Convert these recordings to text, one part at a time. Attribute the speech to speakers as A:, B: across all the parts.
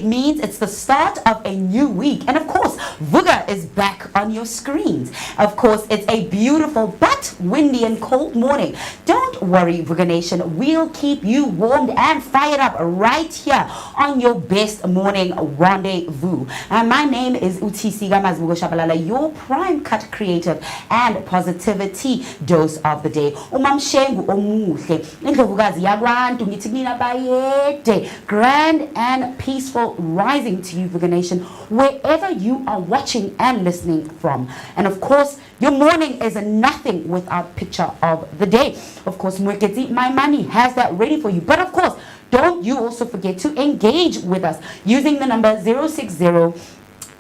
A: It means it's the start of a new week. And of course, Vooka is back on your screens. Of course, it's a beautiful but windy and cold morning. Don't worry, Vooka Nation. We'll keep you warmed and fired up right here on your best morning rendezvous. And my name is Utisika Mazvugo Shabalala, your prime cut creative and positivity dose of the day. Umamshengu omuhle. Indlovukazi yakwantu ngithi mina bayede. Grand and peaceful rising to you, Vooka Nation, wherever you are watching and listening from. And of course, your morning is nothing without picture of the day. Of course, Mwekezi, my money has that ready for you. But of course, don't you also forget to engage with us using the number 060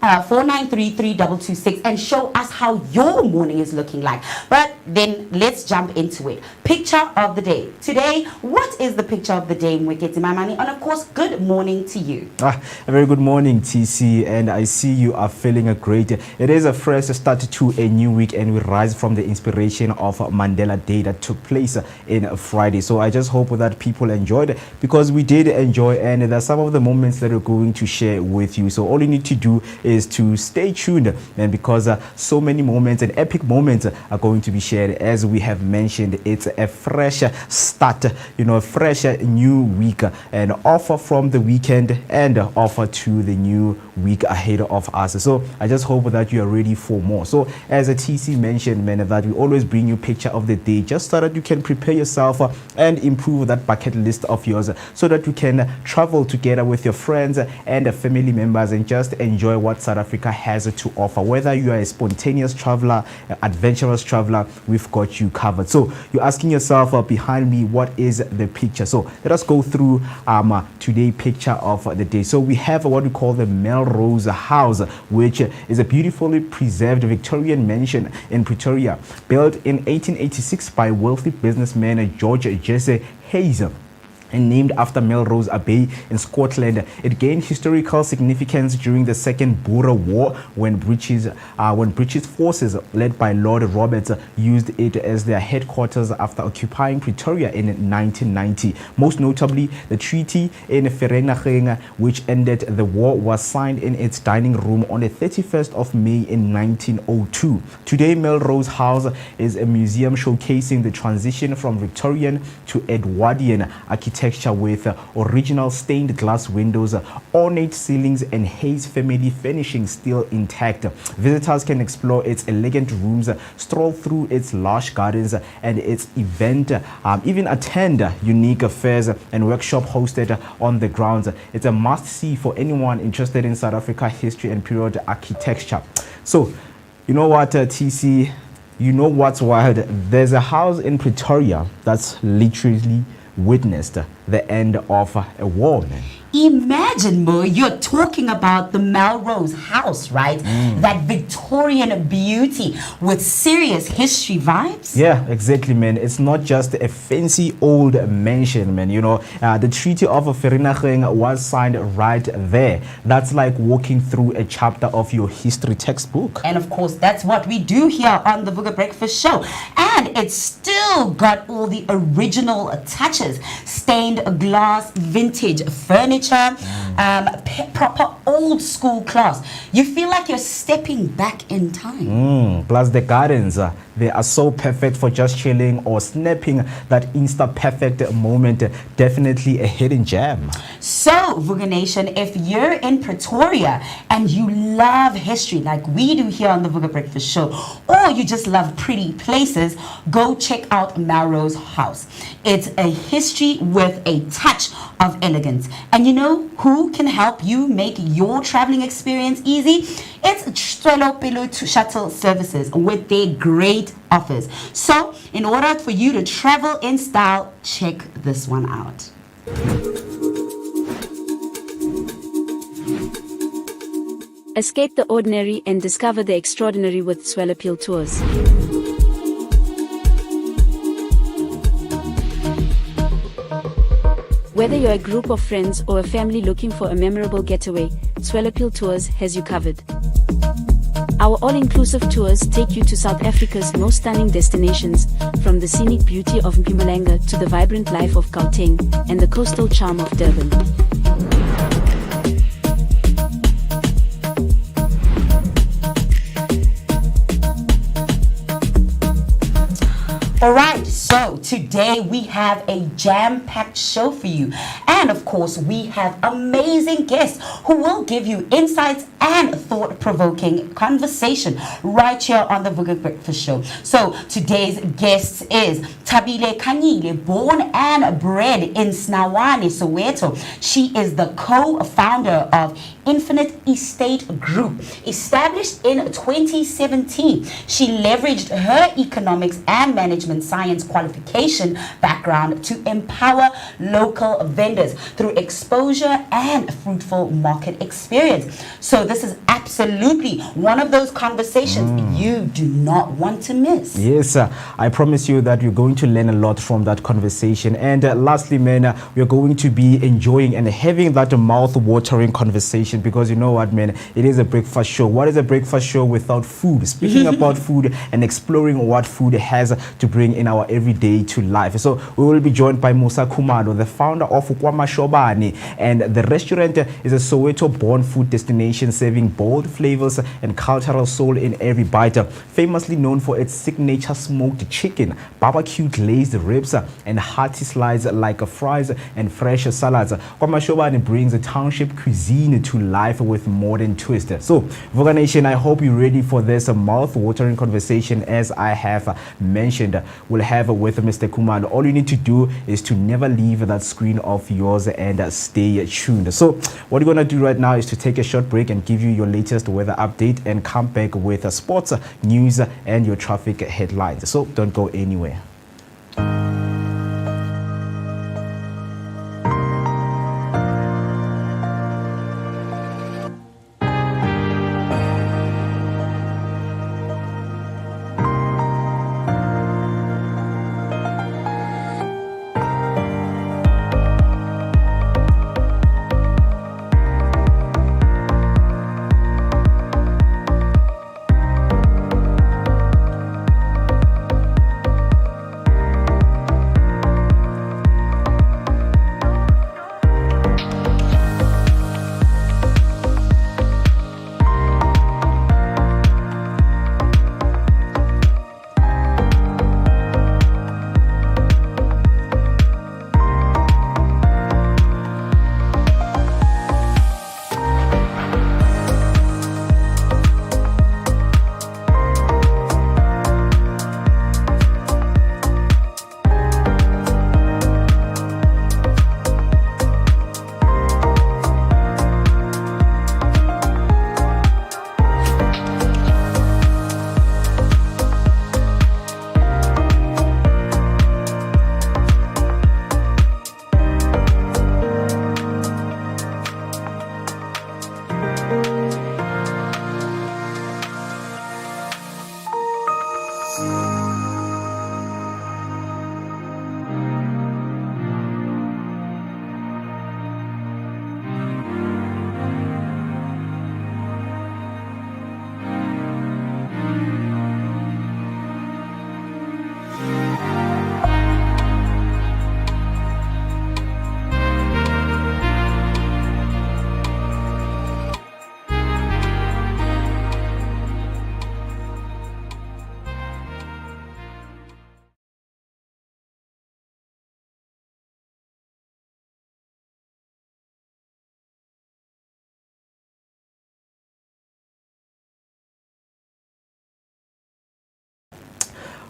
A: 493-3226 and show us how your morning is looking like. But then let's jump into it. Picture of the day. Today, what is the picture of the day, Mwekezi Mamani? And of course, good morning to you.
B: A very good morning, TC, and I see you are feeling great. It is a fresh start to a new week, and we rise from the inspiration of Mandela Day that took place in Friday. So I just hope that people enjoyed it, because we did enjoy, and there are some of the moments that we're going to share with you. So all you need to do is to stay tuned, and because so many moments and epic moments are going to be shared. As we have mentioned, it's a fresh start, a fresh new week, and offer from the weekend and offer to the new week ahead of us. So I just hope that you are ready for more. So as a TC mentioned, man, that we always bring you picture of the day, just so that you can prepare yourself and improve that bucket list of yours, so that you can travel together with your friends and family members and just enjoy what South Africa has to offer. Whether you are a spontaneous traveler, adventurous traveler, we've got you covered. So you're asking yourself behind me, what is the picture? So let us go through today's picture of the day. So we have what we call the Melrose House, which is a beautifully preserved Victorian mansion in Pretoria, built in 1886 by wealthy businessman George Jesse Hayes, and named after Melrose Abbey in Scotland. It gained historical significance during the Second Boer War, when British forces led by Lord Roberts used it as their headquarters after occupying Pretoria in 1990. Most notably, the Treaty in Vereeniging, which ended the war, was signed in its dining room on the 31st of May in 1902. Today, Melrose House is a museum showcasing the transition from Victorian to Edwardian architecture, with original stained glass windows, ornate ceilings, and Hayes family finishing still intact. Visitors can explore its elegant rooms, stroll through its lush gardens and its event, even attend unique fairs and workshops hosted on the grounds. It's a must-see for anyone interested in South Africa history and period architecture. So, you know what, TC? You know what's wild? There's a house in Pretoria that's literally witnessed the end of a war, man.
A: Imagine, Mo, you're talking about the Melrose House, right? That Victorian beauty with serious history vibes.
B: Yeah, exactly, man. It's not just a fancy old mansion, man. The Treaty of Vereeniging was signed right there. That's like walking through a chapter of your history textbook.
A: And of course, that's what we do here on the Vooka Breakfast Show. And it's still got all the original touches. Stained glass, vintage furniture, proper old school class. You feel like you're stepping back in time.
B: Plus the gardens, they are so perfect for just chilling or snapping that insta perfect moment. Definitely a hidden gem.
A: So, Vooka Nation, if you're in Pretoria and you love history like we do here on the Vooka Breakfast Show, or you just love pretty places, go check out Melrose House. It's a history with a touch of elegance. And you know who can help you make your traveling experience easy? It's Topical shuttle services with their great offers. So, in order for you to travel in style, check this one out.
C: Escape the ordinary and discover the extraordinary with Topical Tours. Whether you're a group of friends or a family looking for a memorable getaway, Topical Tours has you covered. Our all-inclusive tours take you to South Africa's most stunning destinations, from the scenic beauty of Mpumalanga to the vibrant life of Gauteng and the coastal charm of Durban.
A: today we have a jam-packed show for you. And of course, we have amazing guests who will give you insights and thought-provoking conversation right here on the Vooka Breakfast Show. So today's guest is Tabile Kanyile, born and bred in Snawane, Soweto. She is the co-founder of Infinite Estate Group, established in 2017. She leveraged her economics and management science qualification background to empower local vendors through exposure and fruitful market experience. So this is absolutely one of those conversations you do not want to miss.
B: Yes, I promise you that you're going to learn a lot from that conversation. And lastly, man, we're going to be enjoying and having that mouth-watering conversation, because you know what, man, it is a breakfast show. What is a breakfast show without food? Speaking about food and exploring what food has to bring in our everyday to life. So we will be joined by Musa Kumalo, the founder of Kwama Shobani, and the restaurant is a Soweto-born food destination serving bold flavors and cultural soul in every bite. Famously known for its signature smoked chicken, barbecue glazed ribs, and hearty slides like fries and fresh salads. Kwama Shobani brings a township cuisine to life with modern twist. So, Vooka Nation, I hope you're ready for this mouth-watering conversation. As I have mentioned, we'll have with Mr. Kumalo. All you need to do is to never leave that screen of yours and stay tuned. So, what we're going to do right now is to take a short break and give you your latest weather update and come back with sports, news, and your traffic headlines. So, don't go anywhere.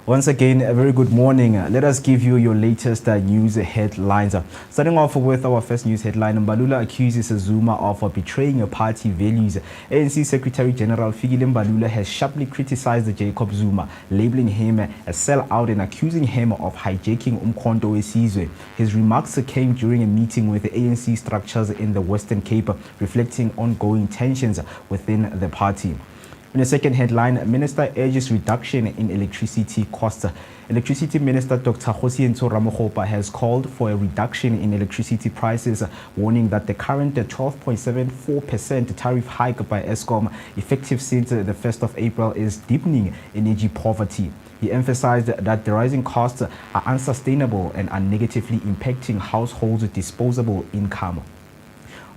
B: Once again, a very good morning. Let us give you your latest news headlines. Starting off with our first news headline, Mbalula accuses Zuma of betraying party values. ANC Secretary General Fikile Mbalula has sharply criticized Jacob Zuma, labeling him a sellout and accusing him of hijacking Umkhonto weSizwe. His remarks came during a meeting with the ANC structures in the Western Cape, reflecting ongoing tensions within the party. In the second headline, Minister urges reduction in electricity costs. Electricity Minister Dr. Kgosientsho Ramokgopa has called for a reduction in electricity prices, warning that the current 12.74% tariff hike by Eskom, effective since the 1st of April, is deepening energy poverty. He emphasized that the rising costs are unsustainable and are negatively impacting households' disposable income.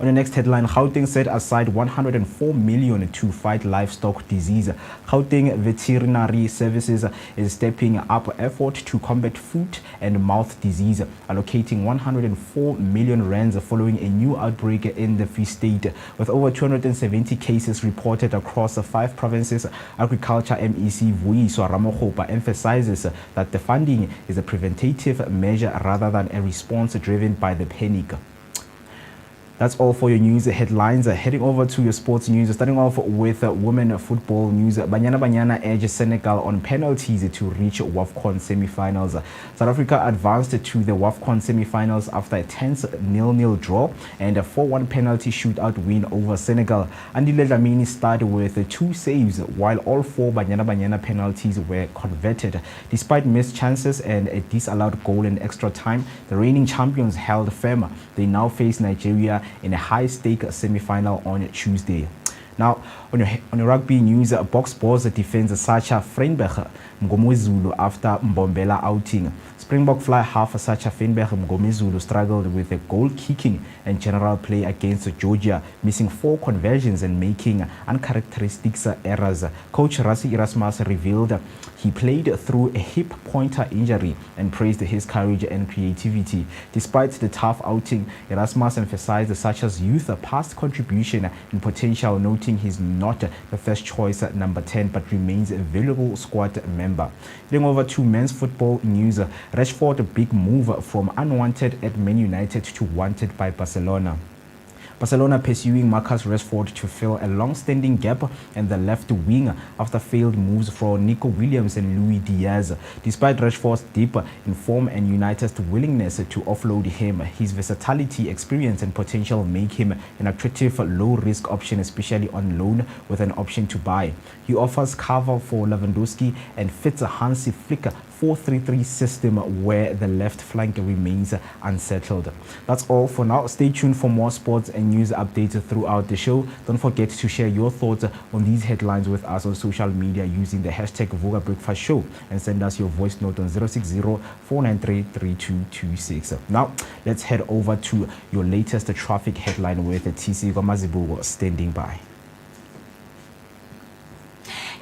B: On the next headline, Gauteng set aside 104 million to fight livestock disease. Gauteng Veterinary Services is stepping up effort to combat foot and mouth disease, allocating 104 million rands following a new outbreak in the Free State. With over 270 cases reported across 5 provinces, Agriculture MEC Vuyiswa Ramogopa emphasizes that the funding is a preventative measure rather than a response driven by the panic. That's all for your news headlines. Heading over to your sports news, starting off with women football news. Banyana edged Senegal on penalties to reach WAFCON semi-finals. South Africa advanced to the WAFCON semi-finals after a tense 0-0 draw and a 4-1 penalty shootout win over Senegal. Andile Dlamini started with 2 saves, while all 4 Banyana penalties were converted. Despite missed chances and a disallowed goal in extra time, the reigning champions held firm. They now face Nigeria in a high-stake semi-final on Tuesday. Now, on your rugby news, Box Boys defends Sacha Frenberg Mgomezulu after Mbombela outing. Springbok fly half Sacha Frenberg Mgomezulu struggled with the goal kicking and general play against Georgia, missing 4 conversions and making uncharacteristic errors. Coach Rassie Erasmus revealed he played through a hip pointer injury and praised his courage and creativity. Despite the tough outing, Erasmus emphasized Sacha's youth, past contribution and potential, noting he's not the first choice at number 10 but remains a valuable squad member. Heading over to men's football news, Rashford, a big move from unwanted at Man United to wanted by Barcelona. Barcelona pursuing Marcus Rashford to fill a long-standing gap in the left wing after failed moves for Nico Williams and Luis Diaz. Despite Rashford's deep in form and United's willingness to offload him, his versatility, experience and potential make him an attractive low-risk option, especially on loan with an option to buy. He offers cover for Lewandowski and fits a Hansi Flick 4-3-3 system where the left flank remains unsettled. That's all for now. Stay tuned for more sports and news updates throughout the show. Don't forget to share your thoughts on these headlines with us on social media using the hashtag Vooka Breakfast Show and send us your voice note on 060-493-3226. Now, let's head over to your latest traffic headline with TC Gomazibugo standing by.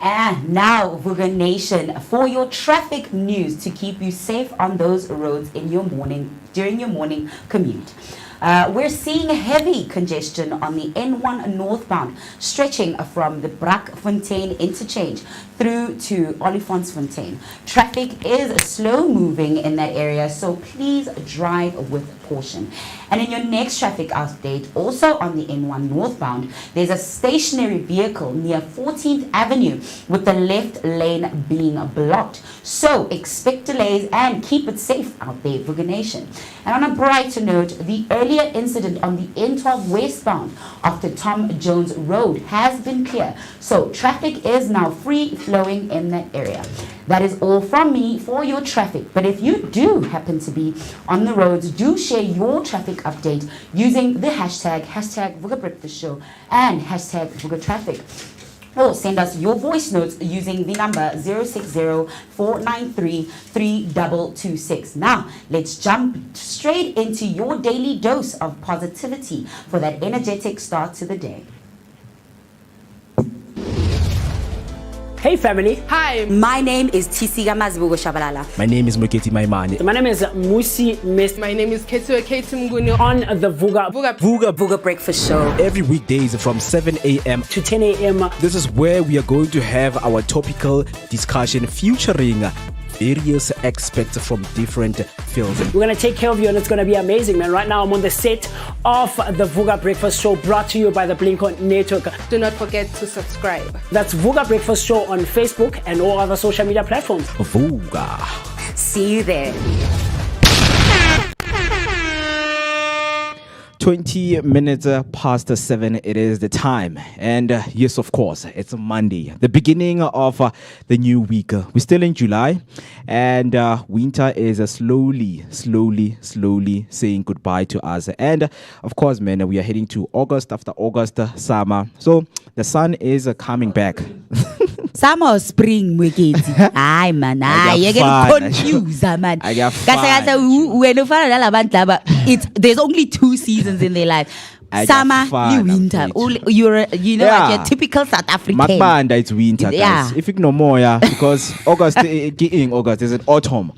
A: And now, Vooka Nation, for your traffic news to keep you safe on those roads in your morning, during your morning commute. We're seeing heavy congestion on the N1 northbound, stretching from the Brakfontein interchange through to Olifantsfontein. Traffic is slow moving in that area, so please drive with caution. And in your next traffic update, also on the N1 northbound, there's a stationary vehicle near 14th Avenue with the left lane being blocked. So expect delays and keep it safe out there, Vooka Nation. And on a brighter note, the earlier incident on the N12 westbound after Tom Jones Road has been clear. So traffic is now free flowing in that area. That is all from me for your traffic. But if you do happen to be on the roads, do share your traffic update using the hashtag Vooka Breakfast Show and hashtag Vooka Traffic. Or send us your voice notes using the number 060-493-3226. Now, let's jump straight into your daily dose of positivity for that energetic start to the day.
D: Hey family.
E: Hi.
A: My name is Tisiga Mazbugo Shabalala.
B: My name is Moketi Maimane.
D: My name is Musi Miss.
E: My name is Ketua Ketumgunu.
D: On the Vooka
A: Breakfast Show.
B: Every weekdays from 7 a.m.
D: to 10 a.m.
B: This is where we are going to have our topical discussion featuring various experts from different fields.
D: We're going to take care of you and it's going to be amazing, man. Right now I'm on the set of the Vooka Breakfast Show brought to you by the Blink-On Network.
E: Do not forget to subscribe.
D: That's Vooka Breakfast Show on Facebook and all other social media platforms.
B: Vooka.
A: See you there.
B: 20 minutes past 7, it is the time. And yes, of course, it's Monday, the beginning of the new week. We're still in July, and winter is slowly saying goodbye to us. And of course, man, we are heading to August after August, summer. So the sun is coming back.
A: Summer or spring, Mweketi? Ay, man. You're getting confused, man.
B: I got fun.
A: There's only 2 seasons in their life. Summer,
B: Ayafana,
A: winter.
B: mfethu.
A: You're
B: Yeah.
A: you're typical South African.
B: Makbanda, it's winter, guys.
A: Yeah.
B: If you know more, yeah, because August, in August, is it autumn?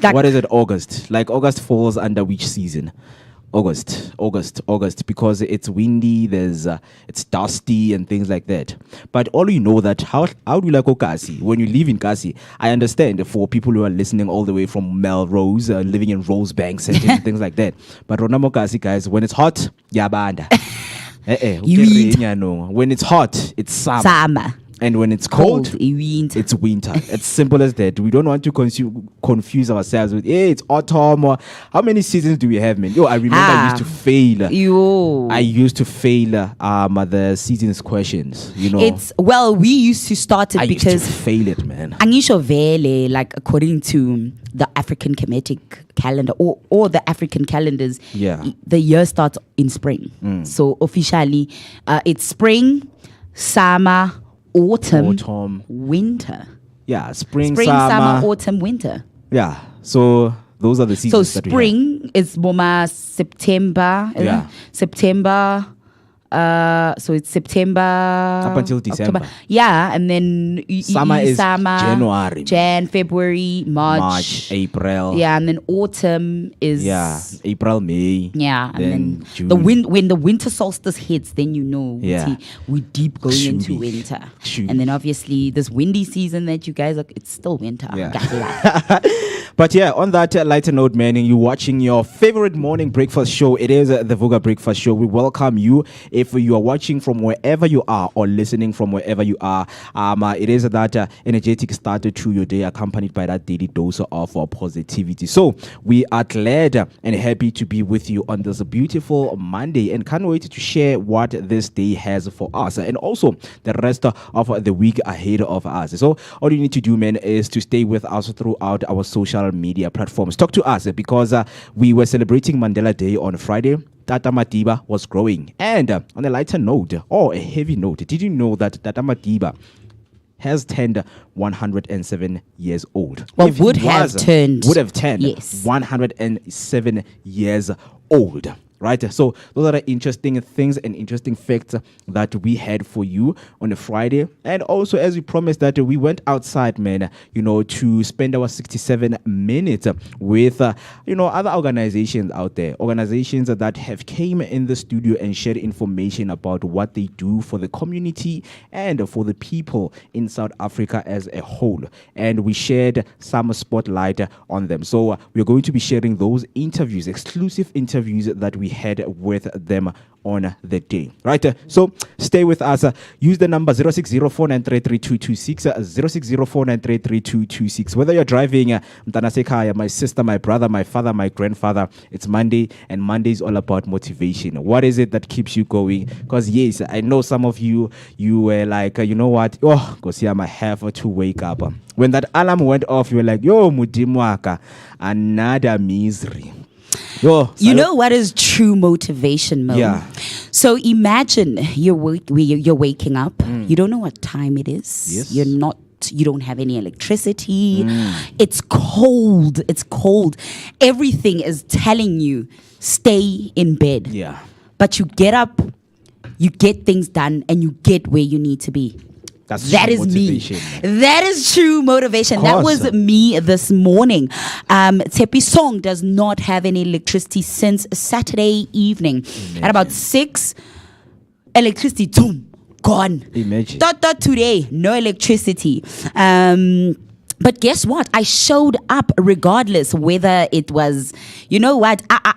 A: Like-
B: What is it, August? Like August falls under which season? August, because it's windy, it's dusty and things like that. But all you know that how do you like Okasi? When you live in Kasi, I understand for people who are listening all the way from Melrose, living in Rosebank and things like that. But Ronamo Kasi, guys, when it's hot, yabanda. When it's hot, it's summer. And when it's cold,
A: winter.
B: it's winter. It's simple as that. We don't want to confuse ourselves with, hey, it's autumn. Or how many seasons do we have, man? Yo, I remember I used to fail. I used to fail the seasons questions. You know,
A: we used to start it because
B: used to fail it, man.
A: Angisho vele, like according to the African Kemetic calendar or the African calendars, the year starts in spring. So officially, it's spring, summer, autumn, winter.
B: Yeah, spring,
A: summer, autumn, winter.
B: Yeah, so those are the seasons.
A: So spring is Boma September. September. So it's September
B: up until December.
A: October. Yeah, and then
B: summer is January,
A: February, March,
B: April.
A: Yeah, and then autumn is
B: April, May.
A: Yeah, and then
B: June.
A: when the winter solstice hits, then we're deep going into winter. And then obviously this windy season that you guys it's still winter.
B: Yeah. But yeah, on that lighter note, man, you're watching your favorite morning breakfast show. It is the Vooka Breakfast Show. We welcome you. If you are watching from wherever you are or listening from wherever you are, it is that energetic start to your day accompanied by that daily dose of positivity. So we are glad and happy to be with you on this beautiful Monday and can't wait to share what this day has for us and also the rest of the week ahead of us. So all you need to do, man, is to stay with us throughout our social media platforms. Talk to us because we were celebrating Mandela Day on Friday. Tata Madiba was growing. And on a lighter note, or a heavy note, did you know that Tata Madiba has turned 107 years old?
A: Well, would have turned
B: 107 years old. Right, so those are the interesting things and interesting facts that we had for you on a Friday. And also, as we promised, that we went outside, man, to spend our 67 minutes with, other organizations out there, organizations that have came in the studio and shared information about what they do for the community and for the people in South Africa as a whole. And we shared some spotlight on them. So we're going to be sharing those interviews, exclusive interviews that we had with them on the day. Right, so stay with us. Use the number 0604933226, 0604933226. Whether you're driving, Mtanasekaya, my sister, my brother, my father, my grandfather, it's Monday, and Monday is all about motivation. What is it that keeps you going? Because yes, I know some of you were like, you know what? Oh, Kosiam, I have to wake up. When that alarm went off, you were like, yo, Mudimwaka, another misery.
A: You know what is true motivation, Mo?
B: Yeah.
A: So imagine you're waking up. You don't know what time it is.
B: Yes.
A: You don't have any electricity. It's cold. Everything is telling you stay in bed.
B: Yeah.
A: But you get up, you get things done, and you get where you need to be. That is me. That is true motivation. That was me this morning. Tepi Song does not have any electricity since Saturday evening.
B: Imagine.
A: At about 6, electricity, boom, gone.
B: Imagine.
A: Today, no electricity. But guess what? I showed up regardless whether it was,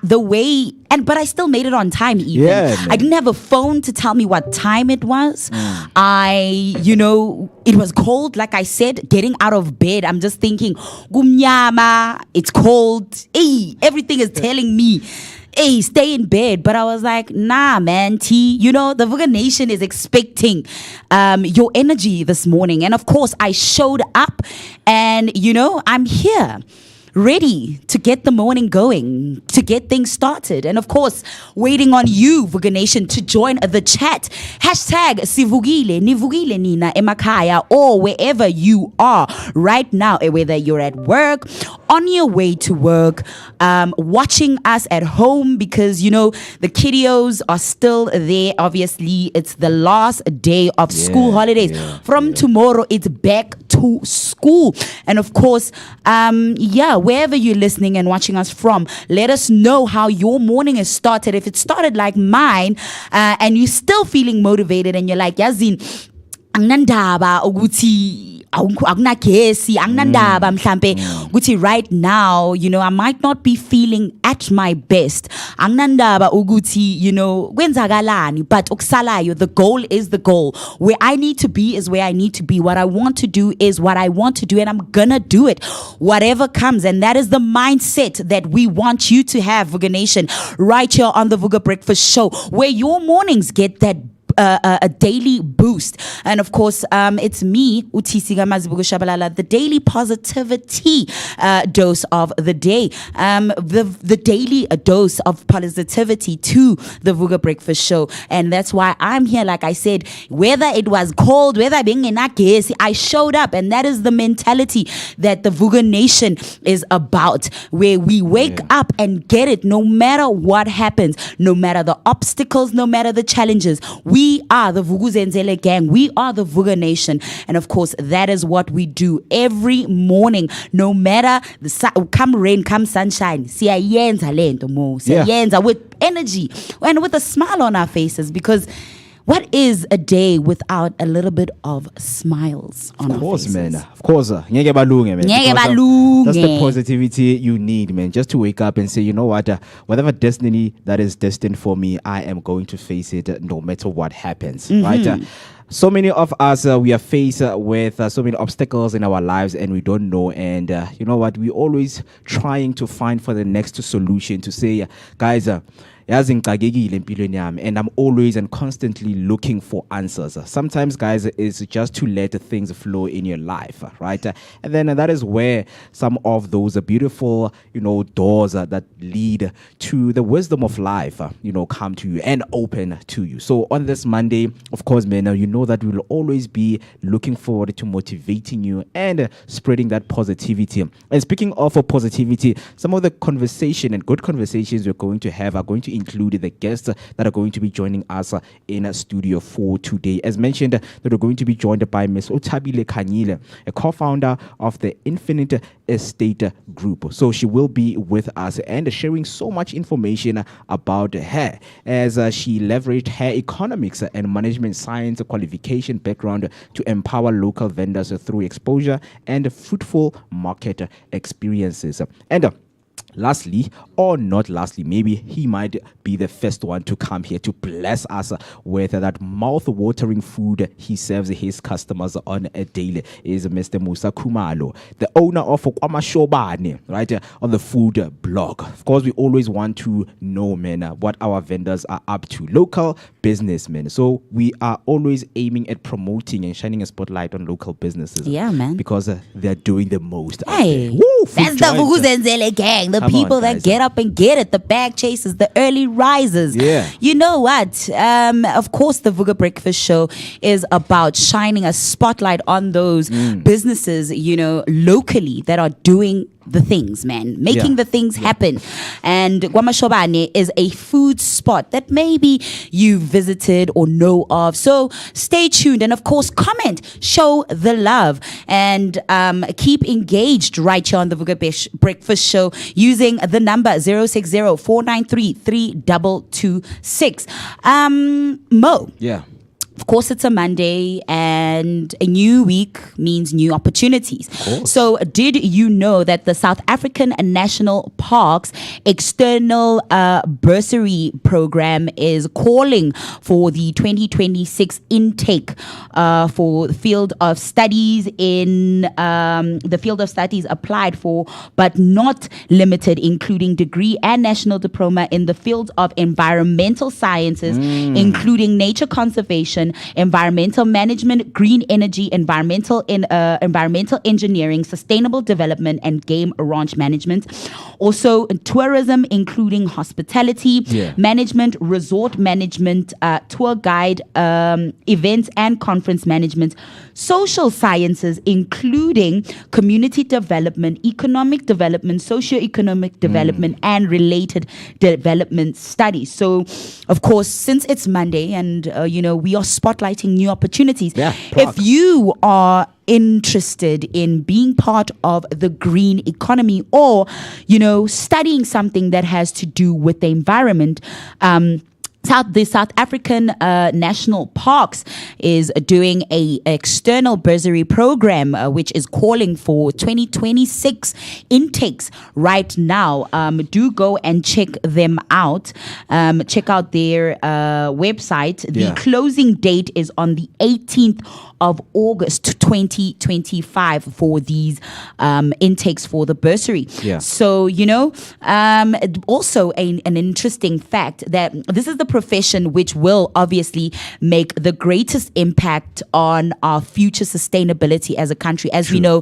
A: the way, but I still made it on time even.
B: Yeah,
A: I didn't have a phone to tell me what time it was. It was cold, like I said, getting out of bed. I'm just thinking, gumnyama, it's cold. Hey, everything is telling me, hey, stay in bed. But I was like, nah, man, T. The Vooka Nation is expecting your energy this morning. And of course, I showed up and, I'm here. ready to get the morning going, to get things started. And of course, waiting on you, Vooka Nation, to join the chat. Hashtag Sivugile, Nivugile Nina, Emakaya, or wherever you are right now, whether you're at work, on your way to work, watching us at home because, you know, the kiddios are still there. Obviously, it's the last day of school holidays. From tomorrow, it's back to school. And of course, wherever you're listening and watching us from, let us know how your morning has started. If it started like mine, and you're still feeling motivated and you're like, Yazin, angnandaba ukuthi akunagesi angnandaba mhlambe ukuthi right now, you know, I might not be feeling at my best. Angnandaba ukuthi, you know, kwenzakalani, but okusalayo, the goal is the goal. Where I need to be is where I need to be. What I want to do is what I want to do, and I'm gonna do it whatever comes. And that is the mindset that we want you to have, Vooka Nation, right here on the Vooka Breakfast Show, where your mornings get that a daily boost. And of course, it's me, Utisika Mazibuko Shabalala, the daily positivity dose of the day. The daily dose of positivity to the Vooka Breakfast Show. And that's why I'm here, like I said, whether it was cold, whether being in Akesi, I showed up. And that is the mentality that the Vooka Nation is about, where we wake up and get it no matter what happens, no matter the obstacles, no matter the challenges. We are the Vukuzenzele gang. We are the Vooka Nation. And of course, that is what we do every morning, no matter come rain, come sunshine. Siyayenza lento mo. Siyayenza with energy and with a smile on our faces, because what is a day without a little bit of smiles on our faces?
B: Man. Of course, ngeke balunge, man. That's the positivity you need, man. Just to wake up and say, you know what, whatever destiny that is destined for me, I am going to face it no matter what happens, right? So many of us, we are faced with so many obstacles in our lives and we don't know. And you know what? We're always trying to find for the next solution to say, guys, and I'm always and constantly looking for answers. Sometimes, guys, it's just to let things flow in your life, right? And then that is where some of those beautiful, you know, doors that lead to the wisdom of life, you know, come to you and open to you. So on this Monday, of course, man, you know that we'll always be looking forward to motivating you and spreading that positivity. And speaking of positivity, some of the conversation and good conversations we're going to have are going to include the guests that are going to be joining us in studio for today. As mentioned, that we're going to be joined by Ms. Otabile Kanyile, a co-founder of the Infinite Estate Group. So she will be with us and sharing so much information about her as she leveraged her economics and management science qualification background to empower local vendors through exposure and fruitful market experiences. And lastly, or not lastly, maybe he might be the first one to come here to bless us with that mouth-watering food he serves his customers on a daily, is Mr. Musa Kumalo, the owner of Kwamashobane, right, on the food blog. Of course, we always want to know, man, what our vendors are up to, local businessmen. So we are always aiming at promoting and shining a spotlight on local businesses.
A: Yeah, man.
B: Because they're doing the most.
A: Hey, that's the Vukuzenzele gang. The people that get up and get it, the bag chasers, the early risers.
B: Yeah.
A: You know what? Of course, the Vooka Breakfast Show is about shining a spotlight on those businesses, you know, locally that are doing the things, man, making the things happen. And Kwamashobane is a food spot that maybe you visited or know of. So stay tuned and of course comment, show the love, and keep engaged right here on the Vooka Breakfast Show using the number 060-493-3226. Mo.
B: Yeah.
A: Of course, it's a Monday and a new week means new opportunities. So did you know that the South African National Parks external bursary program is calling for the 2026 intake for the field of studies in the field of studies applied for, but not limited, including degree and national diploma in the field of environmental sciences, including nature conservation, in environmental management, green energy, environmental engineering, sustainable development, and game ranch management. Also in tourism, including hospitality, management, resort management, tour guide, events and conference management, social sciences, including community development, economic development, socio-economic development, and related development studies. So, of course, since it's Monday and, we are spotlighting new opportunities, if you are interested in being part of the green economy or, studying something that has to do with the environment, the South African National Parks is doing a external bursary program which is calling for 2026 intakes right now. Do go and check them out. Check out their website. The closing date is on the 18th of August 2025 for these intakes for the bursary. So, also an interesting fact that this is the profession which will obviously make the greatest impact on our future sustainability as a country. As we know,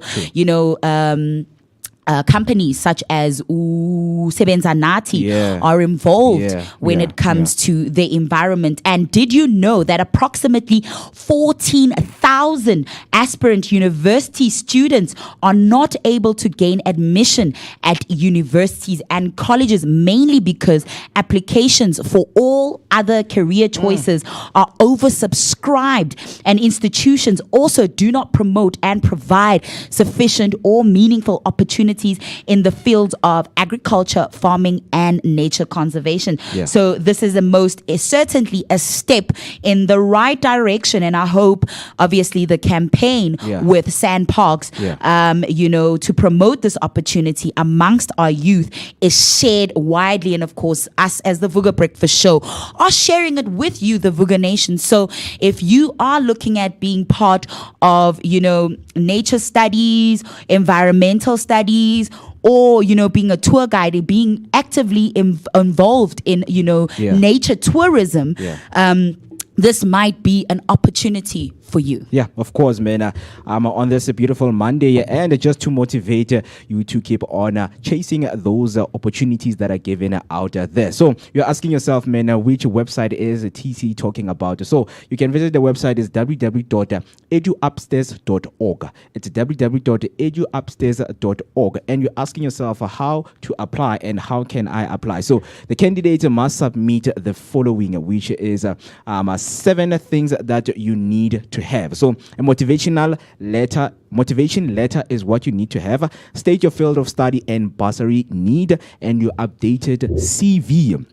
A: companies such as Sebenza Nati are involved when it comes to the environment. And did you know that approximately 14,000 aspirant university students are not able to gain admission at universities and colleges, mainly because applications for all other career choices are oversubscribed, and institutions also do not promote and provide sufficient or meaningful opportunities in the fields of agriculture, farming, and nature conservation. So this is certainly a step in the right direction, and I hope, obviously, the campaign with Sand Parks, to promote this opportunity amongst our youth is shared widely, and of course, us as the Vooka Breakfast Show are sharing it with you, the Vooka Nation. So if you are looking at being part of, nature studies, environmental studies, or being a tour guide, being actively involved in nature tourism, this might be an opportunity for you.
B: Yeah, of course, man. On this beautiful Monday, and just to motivate you to keep on chasing those opportunities that are given out there. So you're asking yourself, man, which website is TC talking about? So you can visit the website is www.eduupstairs.org. It's www.eduupstairs.org, and you're asking yourself how to apply and how can I apply. So the candidate must submit the following, which is 7 things that you need to have. So a motivation letter is what you need to have. State your field of study and bursary need, and your updated CV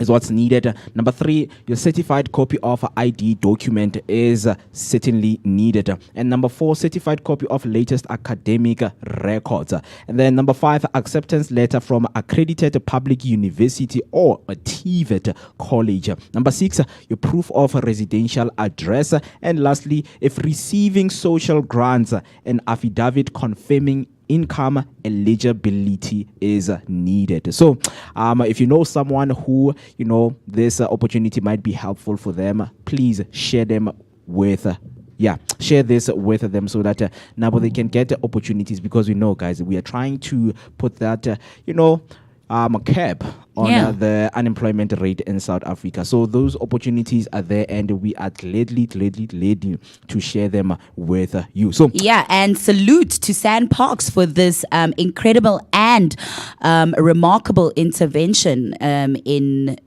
B: is what's needed. Number 3, your certified copy of ID document is certainly needed. And number 4, certified copy of latest academic records. And then number 5, acceptance letter from accredited public university or a TVET college. Number 6, your proof of residential address. And lastly, if receiving social grants, an affidavit confirming income eligibility is needed. So if you know someone who this opportunity might be helpful for them, please share them with share this with them so that now they can get opportunities, because we know, guys, we are trying to put that cap on the unemployment rate in South Africa. So those opportunities are there, and we are gladly to share them with you. So
A: and salute to Sand Parks for this incredible and remarkable intervention in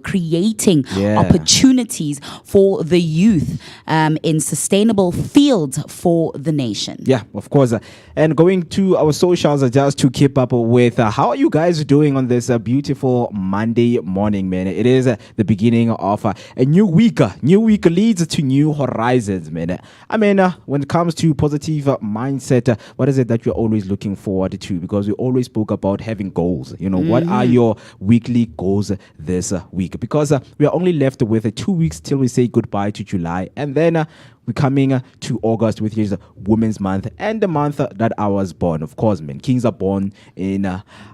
A: creating opportunities for the youth in sustainable fields for the nation.
B: Yeah, of course. And going to our socials just to keep up with how are you guys doing on this beautiful Monday morning, man. It is the beginning of a new week. New week leads to new horizons, man. I mean, when it comes to positive mindset, what is it that you're always looking forward to? Because we always spoke about having goals. What are your weekly goals this week? Because we are only left with 2 weeks till we say goodbye to July, and then we're coming to August, which is Women's Month, and the month that I was born. Of course, man, kings are born in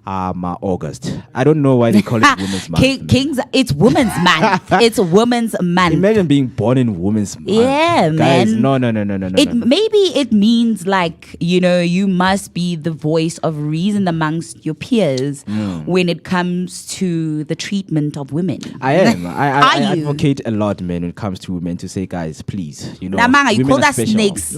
B: August. I don't know why they call it Women's Month.
A: Kings, it's Women's Month. It's Women's Month.
B: Imagine being born in Women's Month.
A: Yeah,
B: guys,
A: man.
B: No.
A: Maybe it means like, you must be the voice of reason amongst your peers when it comes to the treatment of women.
B: I am. I
A: you?
B: advocate a lot, man, when it comes to women, to say, guys, please,
A: Namanga, you
B: women
A: called
B: are
A: us
B: special.
A: snakes.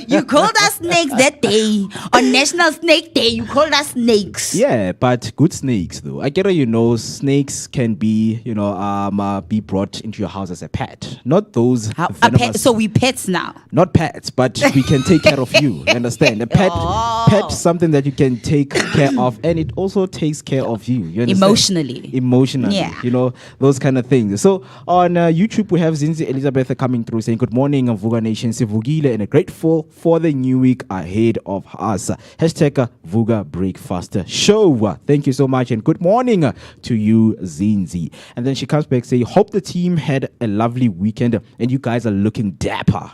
A: You called us snakes that day. On National Snake Day, you called us snakes.
B: Yeah, but good snakes, though. I get it, snakes can be, be brought into your house as a pet. Not those venomous...
A: So we pets now.
B: Not pets, but we can take care of you. You understand? A pet's something that you can take care of, and it also takes care of you. You understand? Emotionally.
A: Yeah.
B: Those kind of things. So on YouTube, we have Zinzi Elizabeth coming through saying, good morning, Vooka Nation. Sivugile and grateful for the new week ahead of us. Hashtag Vooka Breakfast Show. Thank you so much, and good morning to you, Zinzi. And then she comes back saying, hope the team had a lovely weekend and you guys are looking dapper.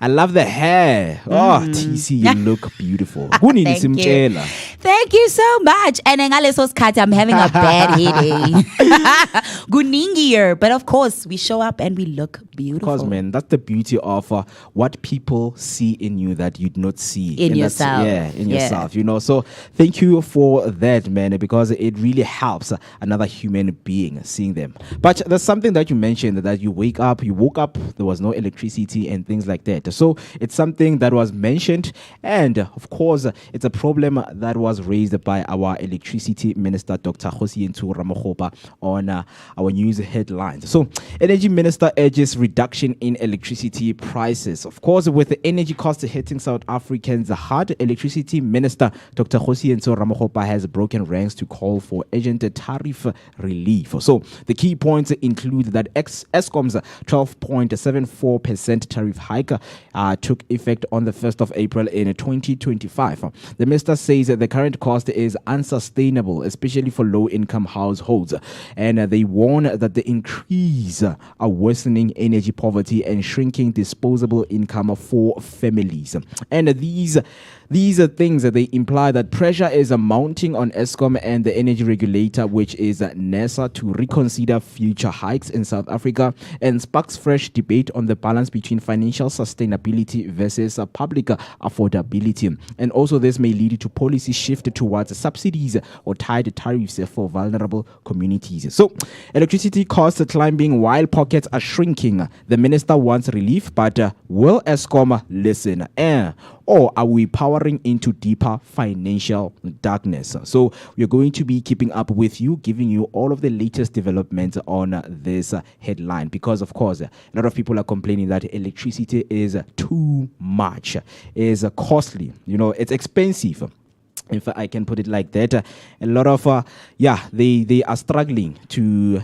B: I love the hair. Oh, TC, you look beautiful.
A: Thank you so much. And I'm having a bad headache. Guningier. But of course, we show up and we look beautiful.
B: Because, man, that's the beauty of what people see in you that you'd not see
A: in yourself.
B: Yourself. So thank you for that, man, because it really helps another human being seeing them. But there's something that you mentioned, that you woke up, there was no electricity and things like that. So it's something that was mentioned, and of course, it's a problem that was raised by our electricity minister, Dr. Kgosientsho Ramokgopa, on our news headlines. So, energy minister urges reduction in electricity prices. Of course, with the energy costs hitting South Africans hard, electricity minister Dr. Kgosientsho Ramokgopa has broken ranks to call for urgent tariff relief. So, the key points include that Eskom's 12.74% tariff hike took effect on the 1st of April in 2025. The minister says that the current cost is unsustainable, especially for low-income households, and they warn that the increase are worsening energy poverty and shrinking disposable income for families. And these are things that they imply that pressure is mounting on Eskom and the energy regulator, which is NERSA, to reconsider future hikes in South Africa, and sparks fresh debate on the balance between financial sustainability versus public affordability. And also this may lead to policy shift towards subsidies or tied tariffs for vulnerable communities. So electricity costs are climbing while pockets are shrinking. The minister wants relief, but will Eskom listen? Or are we powering into deeper financial darkness? So we are going to be keeping up with you, giving you all of the latest developments on this headline, because of course a lot of people are complaining that electricity is too much, is costly, it's expensive. If I can put it like that, a lot of they are struggling to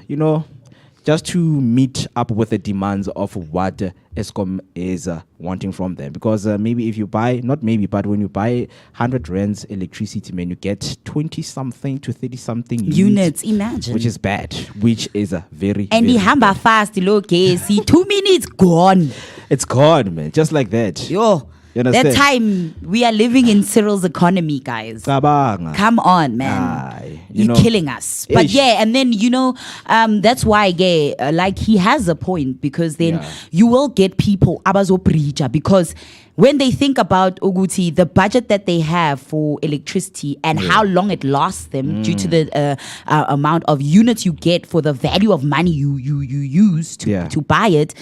B: just to meet up with the demands of what Eskom is wanting from them. Because maybe if you buy, not maybe, but when you buy 100 rands electricity, man, you get 20-something to 30-something
A: units, imagine.
B: Which is bad, which is very,
A: and
B: very
A: hamba fast, see 2 minutes gone.
B: It's gone, man, just like that.
A: Yo. That time we are living in Cyril's economy, guys. Come on, man. You're killing us. But and then that's why like he has a point, because then you will get people abazopreacher, because when they think about Uguti, the budget that they have for electricity and how long it lasts them due to the amount of units you get for the value of money you use to buy it.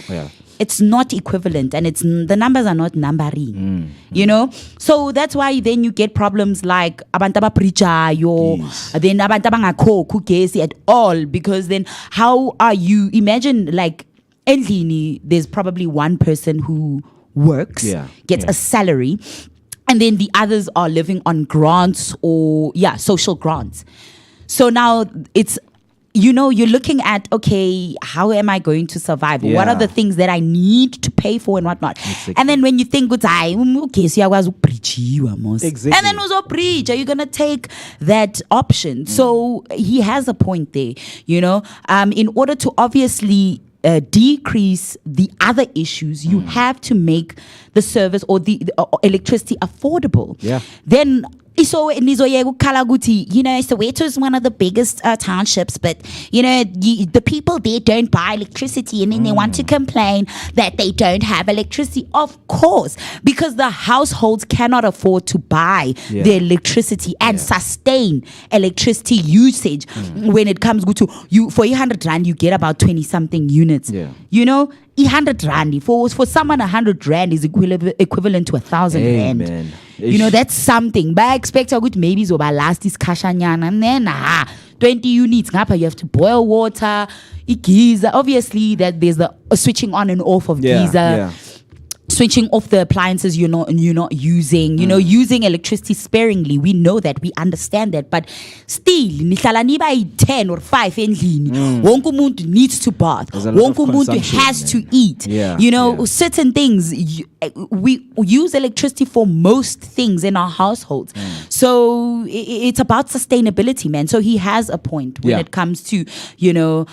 A: It's not equivalent, and the numbers are not numbering, So that's why then you get problems like abantaba preacher, then abantaba ngakho kugesi at all, because then how are you? Imagine like endlini, there's probably one person who works, gets a salary, and then the others are living on grants or social grants. So now it's you're looking at, okay, how am I going to survive? What are the things that I need to pay for and whatnot? Exactly. And then when you think, exactly. And then also preach, are you going to take that option? So he has a point there, in order to obviously decrease the other issues, you have to make the service or the electricity affordable.
B: Yeah.
A: Then Soweto is one of the biggest townships, but the people there don't buy electricity, and then they want to complain that they don't have electricity. Of course, because the households cannot afford to buy the electricity and sustain electricity usage. When it comes to you, for 100 rand, you get about 20 something units.
B: Yeah.
A: 100 rand for someone, 100 rand is equivalent to 1,000 rand.
B: Man.
A: That's something. But I expect a good maybe so last discussion and then 20 units. You have to boil water, geyser. Obviously, that there's the switching on and off of geyser.
B: Yeah.
A: Switching off the appliances you're not using, using electricity sparingly. We know that, we understand that, but still, nihlala niba 10 or 5 endlini. Wonke umuntu needs to bath. Wonke umuntu has to eat. Certain things we use electricity for most things in our households. So it's about sustainability, man. So he has a point when it comes to the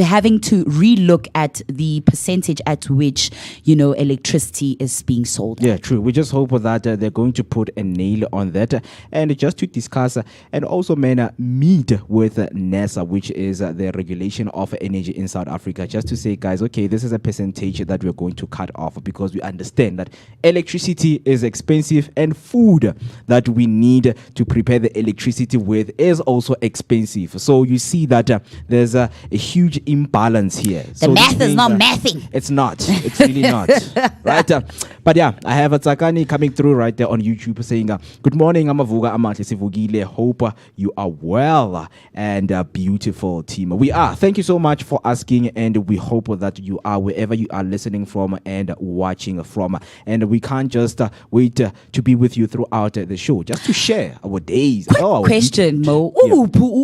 A: having to relook at the percentage at which electricity is being sold.
B: Yeah, true. We just hope that they're going to put a nail on that. And just to discuss and also meet with NESA, which is the regulation of energy in South Africa, just to say, guys, okay, this is a percentage that we're going to cut off, because we understand that electricity is expensive and food that we need to prepare the electricity with is also expensive. So you see that there's a huge imbalance here.
A: The math is not mathing.
B: It's not. It's really not. Right? But yeah, I have a Tsakani coming through right there on YouTube saying, good morning, I'm a Vooka Sivugile. Hope you are well and beautiful team. We are. Thank you so much for asking, and we hope that you are wherever you are listening from and watching from. And we can't just wait to be with you throughout the show, just to share our days.
A: Quick question, Mo.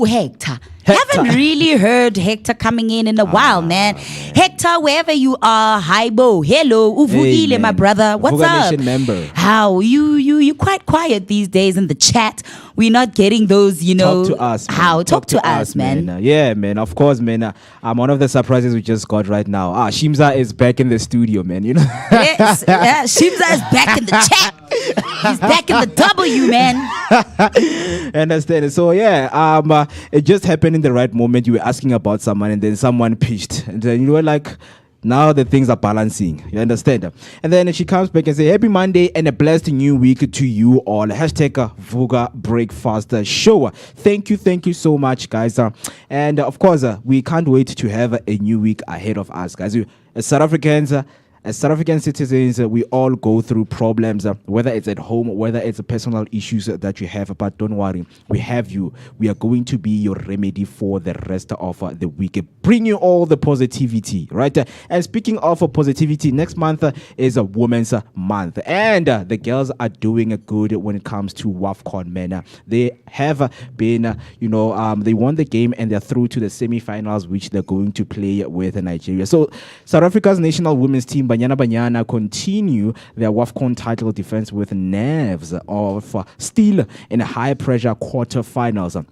A: Hector. Haven't really heard Hector coming in a while, man. Hector, wherever you are, hi Bo, hello, Uvugile, my brother. What's
B: Vooka
A: up?
B: Nation member.
A: How you quite quiet these days in the chat. We're not getting those,
B: Talk to us. Man.
A: How talk to us, man.
B: Yeah, man. Of course, man. One of the surprises we just got right now. Shimza is back in the studio, man.
A: Yes, Shimza is back in the chat. He's back in the W, man.
B: Understand? So yeah, it just happened in the right moment. You were asking about someone, and then someone pitched, and then you were like, now the things are balancing. You understand? And then she comes back and say, happy Monday and a blessed new week to you all. Hashtag Vooka Breakfast Show. Thank you so much, guys. And of course, we can't wait to have a new week ahead of us, guys. As South Africans, as South African citizens, we all go through problems, whether it's at home, whether it's personal issues that you have. But don't worry, we have you. We are going to be your remedy for the rest of the week. Bring you all the positivity, right? And speaking of positivity, next month is a Women's Month. And the girls are doing good when it comes to WAFCON, man. They have been, they won the game and they're through to the semi-finals, which they're going to play with Nigeria. So South Africa's national women's team, Banyana continue their WAFCON title defense with nerves of steel in a high-pressure quarterfinals.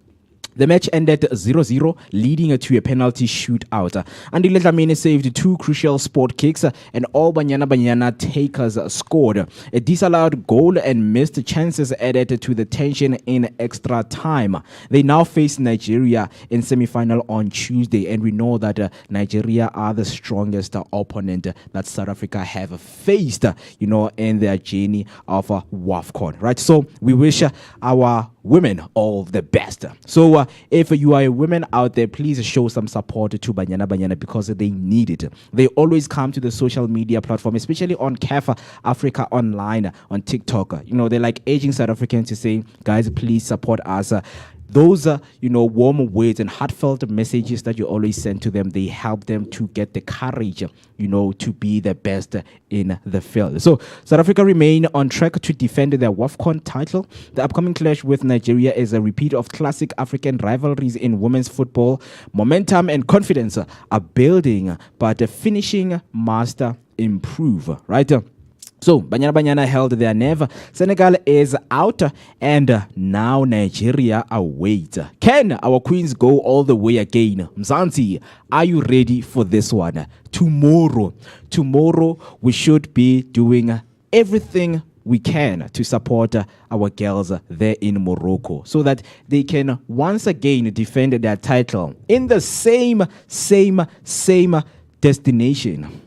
B: The match ended 0-0, leading to a penalty shootout. Andile Dlamini saved 2 crucial sport kicks, and all Banyana takers scored. A disallowed goal and missed chances added to the tension in extra time. They now face Nigeria in semi-final on Tuesday, and we know that Nigeria are the strongest opponent that South Africa have faced, in their journey of WAFCON, right? So we wish our women all the best. So if you are a woman out there, please show some support to Banyana because they need it. They always come to the social media platform, especially on CAF Africa Online, on TikTok. They're like urging South Africans to say, guys, please support us. Those, warm words and heartfelt messages that you always send to them, they help them to get the courage, to be the best in the field. So South Africa remain on track to defend their WAFCON title. The upcoming clash with Nigeria is a repeat of classic African rivalries in women's football. Momentum and confidence are building, but the finishing must improve, right? So, Banyana Banyana held their nerve. Senegal is out, and now Nigeria awaits. Can our queens go all the way again? Mzansi, are you ready for this one? Tomorrow, we should be doing everything we can to support our girls there in Morocco so that they can once again defend their title in the same destination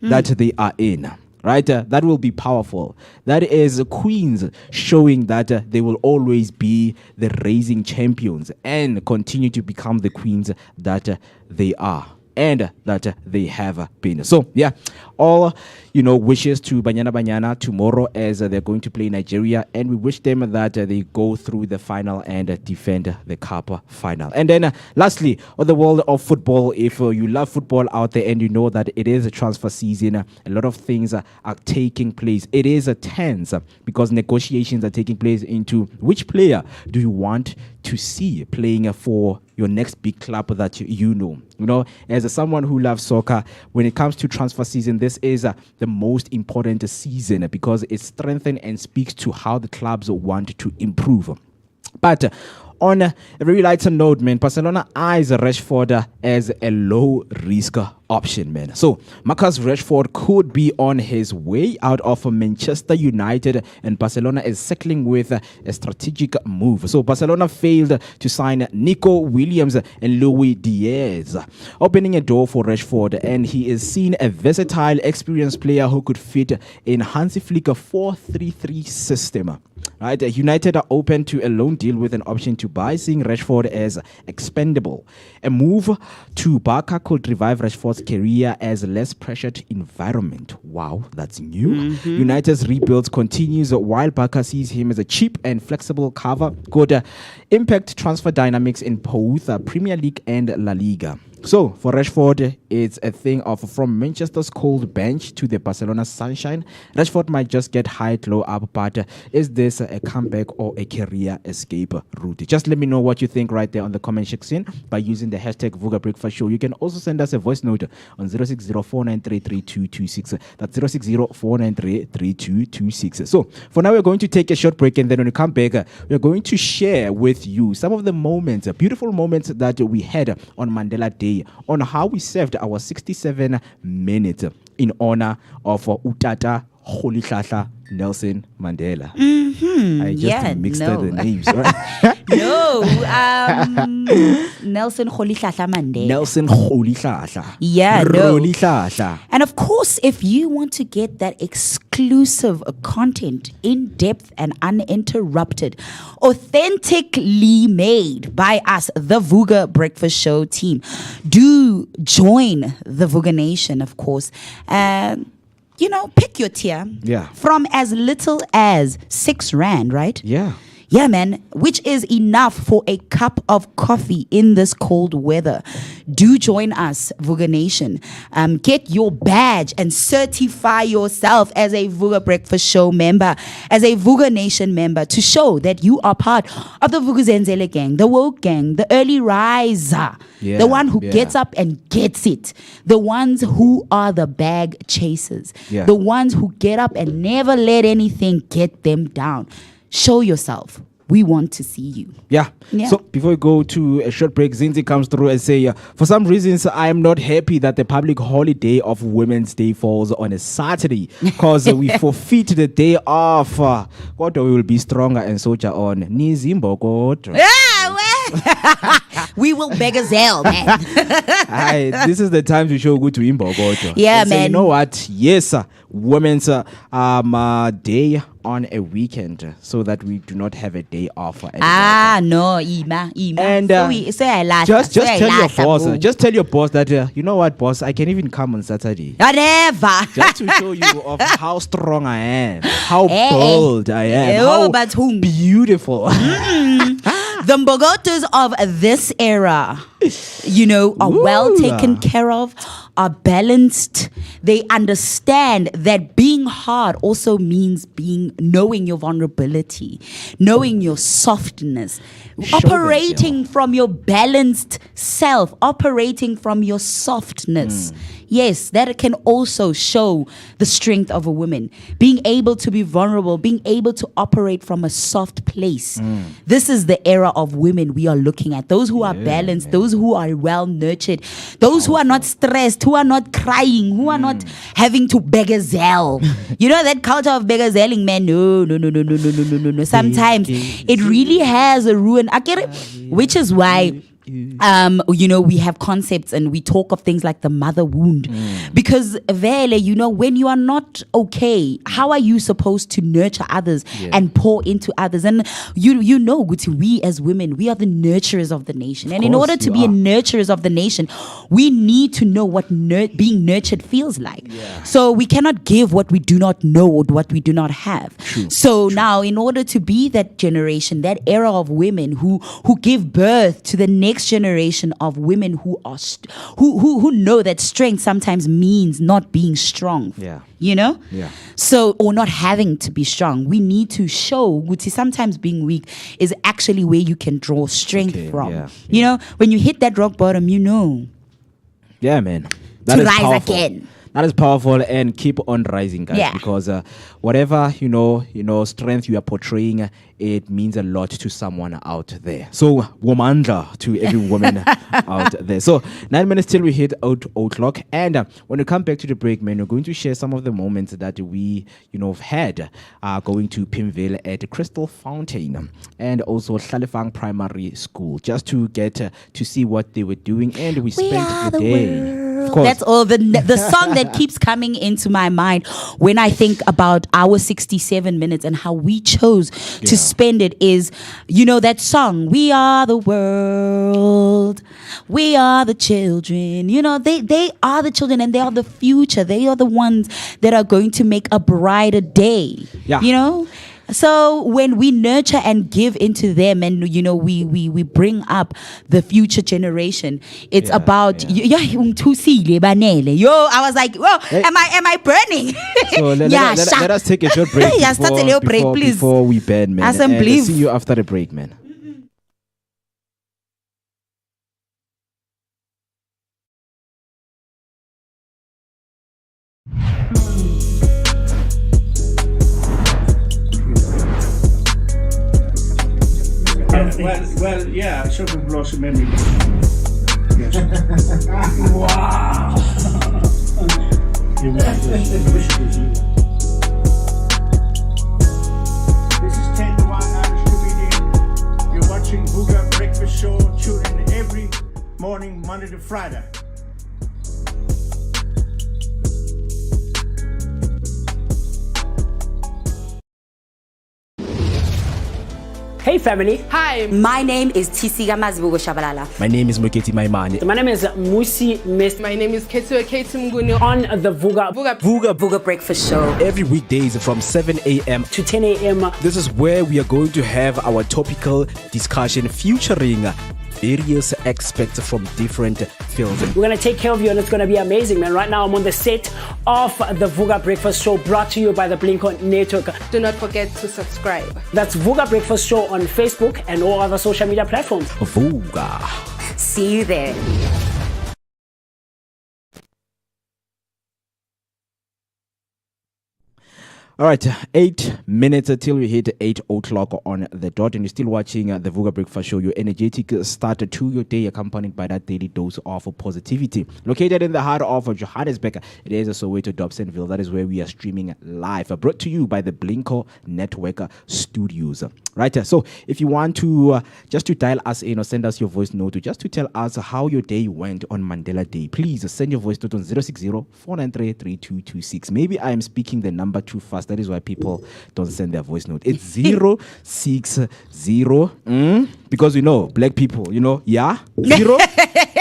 B: that they are in. Right, that will be powerful. That is Queens showing that they will always be the raising champions and continue to become the queens that they are and that they have been. So yeah, all wishes to Banyana Banyana tomorrow as they're going to play Nigeria, and we wish them that they go through the final and defend the cup final. And then lastly, on the world of football, if you love football out there and you know that it is a transfer season, a lot of things are taking place. It is tense because negotiations are taking place into which player do you want to see playing for your next big club that you know. As someone who loves soccer, when it comes to transfer season, this is the most important season because it strengthens and speaks to how the clubs want to improve. But on a very lighter note, man, Barcelona eyes Rashford as a low-risk option, man. So Marcus Rashford could be on his way out of Manchester United, and Barcelona is circling with a strategic move. So Barcelona failed to sign Nico Williams and Luis Diaz, opening a door for Rashford, and he is seen a versatile, experienced player who could fit in Hansi Flick's 4-3-3 system. Right, United are open to a loan deal with an option to buy, seeing Rashford as expendable. A move to Barca could revive Rashford's career as a less pressured environment. Wow, that's new. United's rebuild continues while Barca sees him as a cheap and flexible cover. Could impact transfer dynamics in both Premier League and La Liga. So, for Rashford, it's a thing of from Manchester's cold bench to the Barcelona sunshine. Rashford might just get high, low up, but is this a comeback or a career escape route? Just let me know what you think right there on the comment section by using the hashtag Vooka Breakfast Show. You can also send us a voice note on 060-493-3226. That's 060-493-3226. So, for now, we're going to take a short break, and then when we come back, we're going to share with you some of the moments, beautiful moments that we had on Mandela Day, on how we served our 67 minutes in honor of Utata Rolihlahla Nelson Mandela. I just mixed the names, right?
A: Nelson Rolihlahla Mandela.
B: Nelson Rolihlahla.
A: Yeah,
B: Rolihlahla.
A: And of course, if you want to get that exclusive content, in depth and uninterrupted, authentically made by us, the Vooka Breakfast Show team, do join the Vooka Nation, of course. Pick your tier.
B: Yeah.
A: From as little as 6 rand, right?
B: Yeah.
A: Yeah, man, which is enough for a cup of coffee in this cold weather. Do join us, Vooka Nation. Get your badge and certify yourself as a Vooka Breakfast Show member, as a Vooka Nation member, to show that you are part of the Vukuzenzele gang, the woke gang, the early riser, the one who gets up and gets it, the ones who are the bag chasers, the ones who get up and never let anything get them down. Show yourself. We want to see you.
B: Yeah. So before we go to a short break, Zinzi comes through and say, for some reasons, I am not happy that the public holiday of Women's Day falls on a Saturday because we forfeit the day off. God, we will be stronger and soldier on. Nizimbo God.
A: We will beg as hell, man.
B: This is the time to show good to Imbogoto.
A: Yeah,
B: and
A: man.
B: So you know what? Yes, Women's Day on a weekend so that we do not have a day off.
A: No, Ima.
B: And just tell your boss. Just tell your boss that you know what, boss, I can even come on Saturday.
A: Never.
B: Just to show you of how strong I am, how bold I am, how beautiful.
A: The Mbogotos of this era are well taken care of, are balanced. They understand that being hard also means knowing your vulnerability, knowing your softness, operating from your balanced self, operating from your softness. Yes, that can also show the strength of a woman. Being able to be vulnerable, being able to operate from a soft place. This is the era of women we are looking at. Those who are balanced, those who are well nurtured, those who are not stressed, who are not crying, who are not having to begazelle. You know that culture of begazelling, man? No. Sometimes it really has a ruin. Which is why we have concepts and we talk of things like the mother wound. Because vele, when you are not okay, how are you supposed to nurture others and pour into others? And Guti, we as women, we are the nurturers of the nation. And in order to be a nurturers of the nation, we need to know what being nurtured feels like. So we cannot give what we do not know or what we do not have. Now, in order to be that generation, that era of women who give birth to the next generation of women who are who know that strength sometimes means not being strong. So, or not having to be strong. We need to show sometimes being weak is actually where you can draw strength from. When you hit that rock bottom,
B: yeah, man,
A: that to rise powerful. Again.
B: That is powerful, and keep on rising, guys, because whatever strength you are portraying, it means a lot to someone out there. So womandla to every woman out there. So 9 minutes till we hit out o'clock, and when we come back to the break, man, we're going to share some of the moments that we had going to Pimville at Crystal Fountain and also Hlalefang Primary School, just to get to see what they were doing, and we spent the day.
A: That's all the song that keeps coming into my mind when I think about our 67 minutes and how we chose to spend it is, that song, we are the world, we are the children. They are the children and they are the future. They are the ones that are going to make a brighter day. So when we nurture and give into them, and we bring up the future generation, it's about I was like, whoa, am I burning?
B: So let us take a short break. Before we burn, man. And see you after the break, man.
F: Well, yeah, shopping blossom memory. Yes. Wow! This is 10 to 1, Irish comedian. You're watching Vooka Breakfast Show. Tune in every morning, Monday to Friday.
D: Hey family.
E: Hi.
A: My name is Tisika Mazibuko Shabalala.
B: My name is Muketi Maimane.
D: My name is Musi Miss.
E: My name is Ketu Mguni
D: On the Vooka
A: Breakfast Show.
B: Every weekdays from 7 a.m.
D: to 10 a.m.
B: This is where we are going to have our topical discussion featuring various aspects from different fields.
D: We're going to take care of you and it's going to be amazing, man. Right now I'm on the set of the Vooka Breakfast Show, brought to you by the Blinko Network.
E: Do not forget to subscribe.
D: That's Vooka Breakfast Show on Facebook and all other social media platforms.
B: Vooka.
A: See you there.
B: All right, 8 minutes until we hit 8 o'clock on the dot, and you're still watching the Vooka Breakfast Show, your energetic start to your day, accompanied by that daily dose of positivity. Located in the heart of Johannesburg, it is Soweto, Dobsonville. That is where we are streaming live, brought to you by the Blinko Network Studios. Right, so if you want to just to dial us in or send us your voice note, just to tell us how your day went on Mandela Day, please send your voice note on 060-493-3226. Maybe I am speaking the number too fast. That is why people don't send their voice note. It's 060 because black people, yeah, 0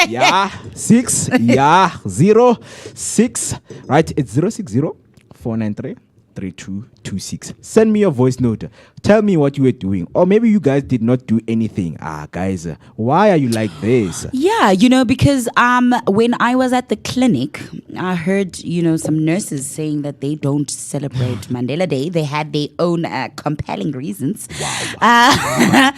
B: yeah, 6 yeah, 0 6, right? It's 060-493 3226. Send me a voice note. Tell me what you were doing. Or maybe you guys did not do anything. Guys, why are you like this?
A: Yeah, because when I was at the clinic, I heard, some nurses saying that they don't celebrate Mandela Day. They had their own compelling reasons. Wow.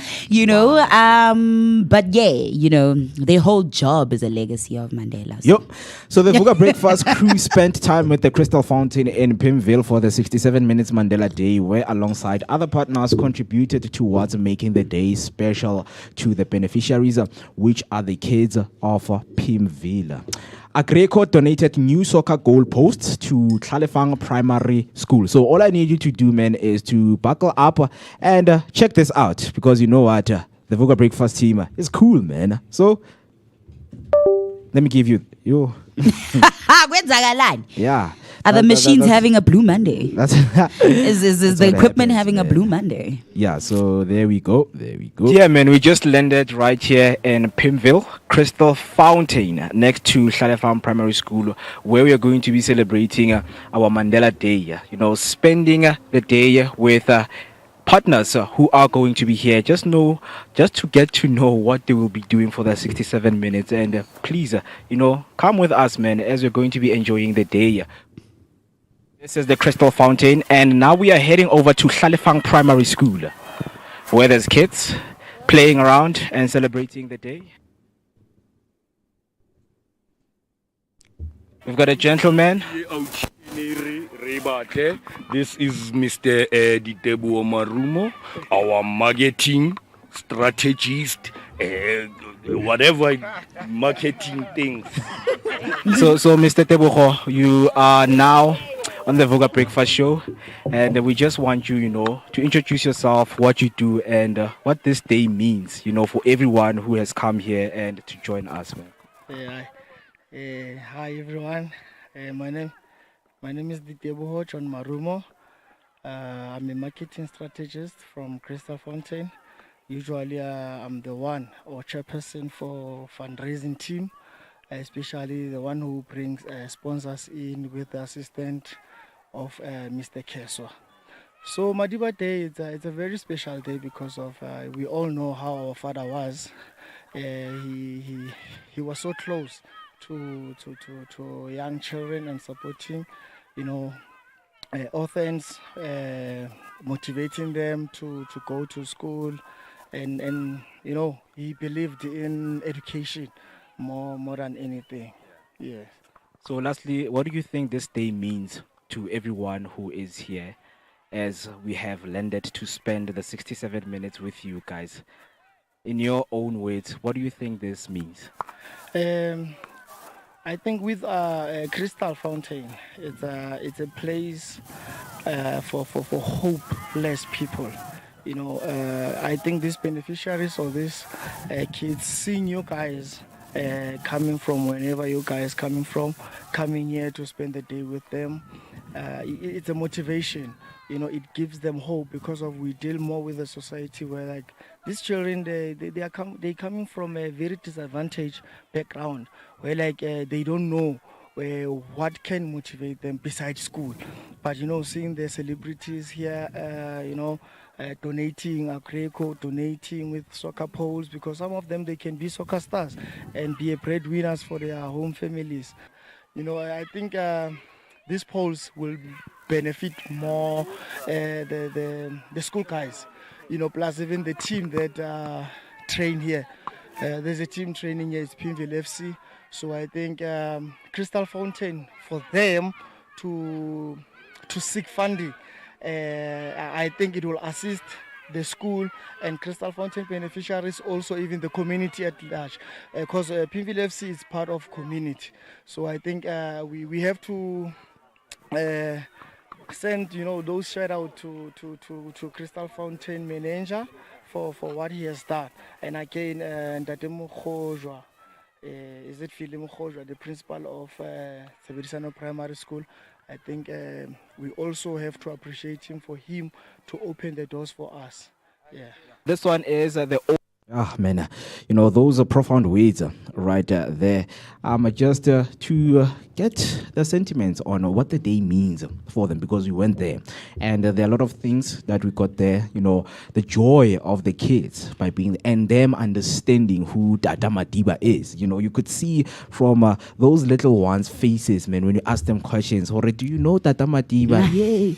A: But yeah, their whole job is a legacy of Mandela.
B: Yep. So the Vooka Breakfast crew spent time with the Crystal Fountain in Pimville for the 67 Minutes Mandela Day, where alongside other partners contributed towards making the day special to the beneficiaries, which are the kids of Pimville. Agreco donated new soccer goal posts to Tlalefang Primary School. So all I need you to do, man, is to buckle up and check this out, because you know what? The Vooka Breakfast team is cool, man. So let me give you your. Yeah.
A: Are the machines having a Blue Monday? Is the equipment having a Blue Monday?
B: Yeah, so there we go.
G: Yeah, man, we just landed right here in Pimville, Crystal Fountain, next to Tlalefang Primary School, where we are going to be celebrating our Mandela Day. Spending the day with partners who are going to be here, just to get to know what they will be doing for the 67 minutes. And please, come with us, man, as we're going to be enjoying the day. This is the Crystal Fountain, and now we are heading over to Tlalefang Primary School, where there's kids playing around and celebrating the day. We've got a gentleman.
H: This is Mr. Ditebo Marumo, our marketing strategist, whatever marketing things.
G: So Mr. Tebogo, you are now on the Vooka Breakfast Show, and we just want you, to introduce yourself, what you do, and what this day means, for everyone who has come here and to join us, man.
I: Hi everyone. My name is Diteboho John Marumo. I'm a marketing strategist from Crystal Fountain. Usually I'm the one or chairperson for fundraising team, especially the one who brings sponsors in with the assistant of Mr. Keswa. So Madiba Day, it's a very special day because of we all know how our father was. He was so close to young children and supporting, orphans, motivating them to go to school, and he believed in education more than anything. Yeah.
G: So lastly, what do you think this day means to everyone who is here, as we have landed to spend the 67 minutes with you guys? In your own words, what do you think this means?
I: I think with Crystal Fountain, it's a place for hopeless people. I think these beneficiaries or these kids, seeing you guys coming from whenever you guys coming here to spend the day with them, it's a motivation. It gives them hope, because of we deal more with a society where these children they coming from a very disadvantaged background, where they don't know what can motivate them besides school. But seeing the celebrities here, donating Agreco, donating with soccer poles, because some of them they can be soccer stars and be a breadwinners for their home families. I think these poles will benefit more the school guys, plus even the team that train here. There's a team training here, it's Pimville FC. So I think Crystal Fountain, for them to seek funding, I think it will assist the school and Crystal Fountain beneficiaries, also even the community at large, because Pimville FC is part of community. So I think we have to send those shout out to Crystal Fountain manager for what he has done. And again, Ndate Mokgojwa, is it Philip Mokgojwa, the principal of Sebedisano Primary School. I think we also have to appreciate him for him to open the doors for us. Yeah.
G: This one is the
B: Ah, man, those are profound words right there. Just to get the sentiments on what the day means for them, because we went there and there are a lot of things that we got there. The joy of the kids by being and them understanding who Tata Madiba is. You could see from those little ones' faces, man, when you ask them questions. Or do you know Tata Madiba? Yay!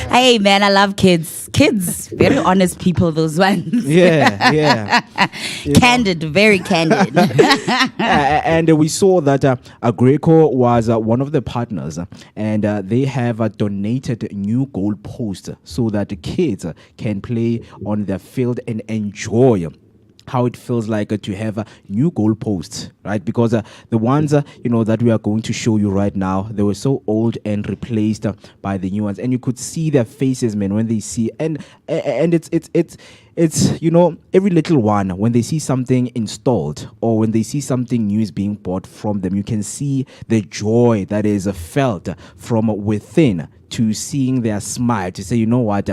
A: Hey, man, I love kids. Kids, very honest people, those ones.
B: Yeah.
A: Candid, very candid.
B: And we saw that Agreco was one of the partners, and they have donated new goal posts so that the kids can play on their field and enjoy how it feels like to have new goalposts, right? Because the ones that we are going to show you right now, they were so old and replaced by the new ones, and you could see their faces, man, when they see and it's every little one, when they see something installed or when they see something new is being bought from them, you can see the joy that is felt from within, to seeing their smile, to say, you know what,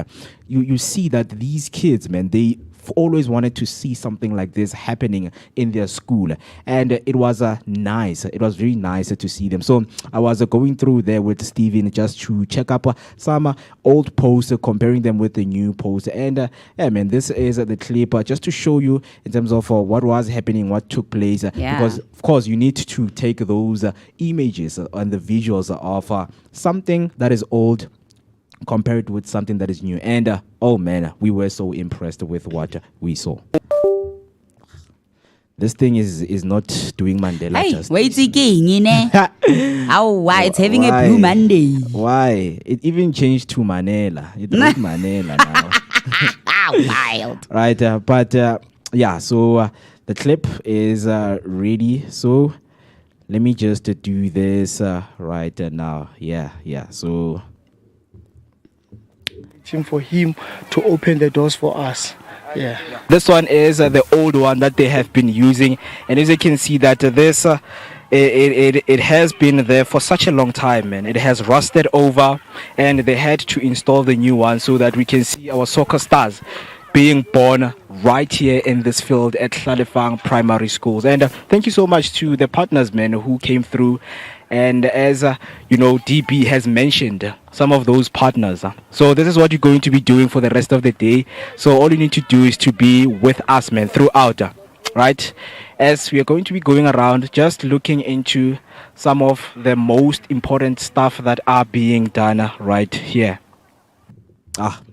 B: you see that these kids, man, they always wanted to see something like this happening in their school, and it was nice. It was very nice to see them. So I was going through there with Steven just to check up some old posts, comparing them with the new posts, and yeah, man, this is the clip just to show you in terms of what was happening, what took place. Because of course you need to take those images and the visuals of something that is old, compared with something that is new, and oh man, we were so impressed with what we saw. This thing is not doing Mandela justice.
A: Wait again, why? It's having
B: Why?
A: a Blue Monday.
B: Why? It even changed to Manela. It's not Manela now.
A: Wild.
B: Right, but yeah, so the clip is ready. So let me just do this right now. Yeah. So
I: for him to open the doors for us. Yeah.
G: This one is the old one that they have been using, and as you can see that this it has been there for such a long time, and it has rusted over, and they had to install the new one so that we can see our soccer stars being born right here in this field at Hlalefang Primary Schools. And thank you so much to the partners, man, who came through. And as DB has mentioned, some of those partners. So this is what you're going to be doing for the rest of the day. So all you need to do is to be with us, man, throughout, right? As we are going to be going around, just looking into some of the most important stuff that are being done right here.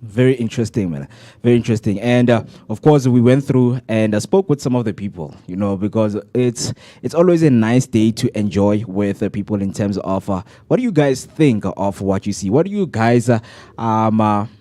B: Very interesting, man. Very interesting. And of course, we went through and spoke with some of the people, because it's always a nice day to enjoy with the people in terms of what do you guys think of what you see? What do you guys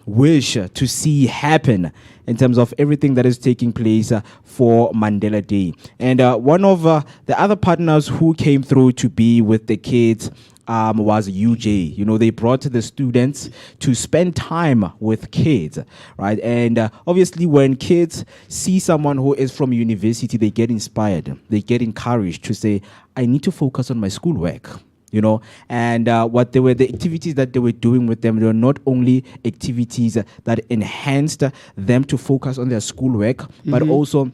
B: wish to see happen in terms of everything that is taking place for Mandela Day? And one of the other partners who came through to be with the kids was UJ. They brought the students to spend time with kids, right? And obviously when kids see someone who is from university, they get inspired, they get encouraged to say, I need to focus on my schoolwork. And what the activities that they were doing with them, they were not only activities that enhanced them to focus on their schoolwork, but also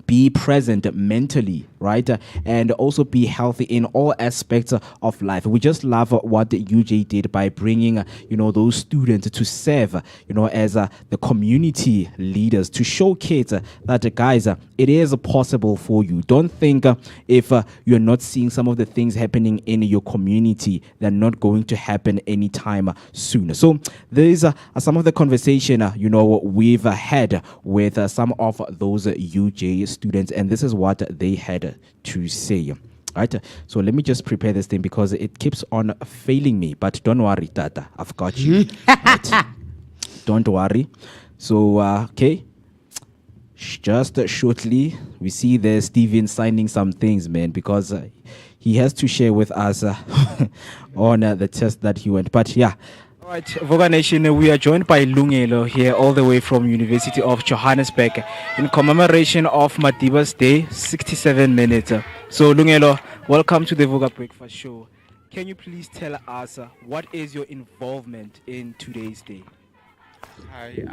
B: be present mentally, right? And also be healthy in all aspects of life. We just love what the UJ did by bringing, those students to serve, as the community leaders, to show kids that, guys, it is possible for you. Don't think if you're not seeing some of the things happening in your community, they're not going to happen anytime soon. So these are some of the conversation, we've had with some of those UJ students, and this is what they had to say. Right, so let me just prepare this thing because it keeps on failing me, but don't worry, Tata, I've got you. Right. Don't worry. So okay, just shortly we see there Steven signing some things, man, because he has to share with us on the test that he went. But yeah.
G: All right, Vooka Nation, we are joined by Lungelo here all the way from University of Johannesburg in commemoration of Madiba's Day, 67 minutes. So Lungelo, welcome to the Vooka Breakfast Show. Can you please tell us what is your involvement in today's day?
J: Hi.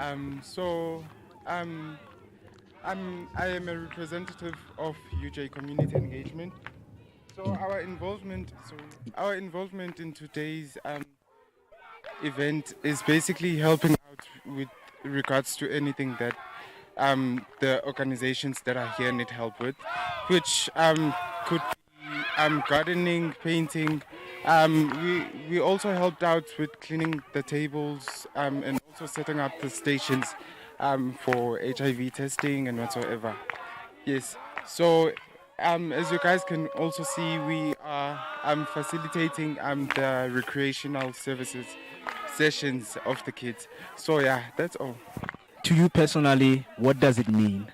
J: I am a representative of UJ Community Engagement. So our involvement in today's event is basically helping out with regards to anything that the organizations that are here need help with, which could be gardening, painting. We also helped out with cleaning the tables and also setting up the stations for HIV testing and whatsoever. Yes. So as you guys can also see, we are facilitating the recreational services sessions of the kids. So yeah, that's all.
G: To you personally, what does it mean?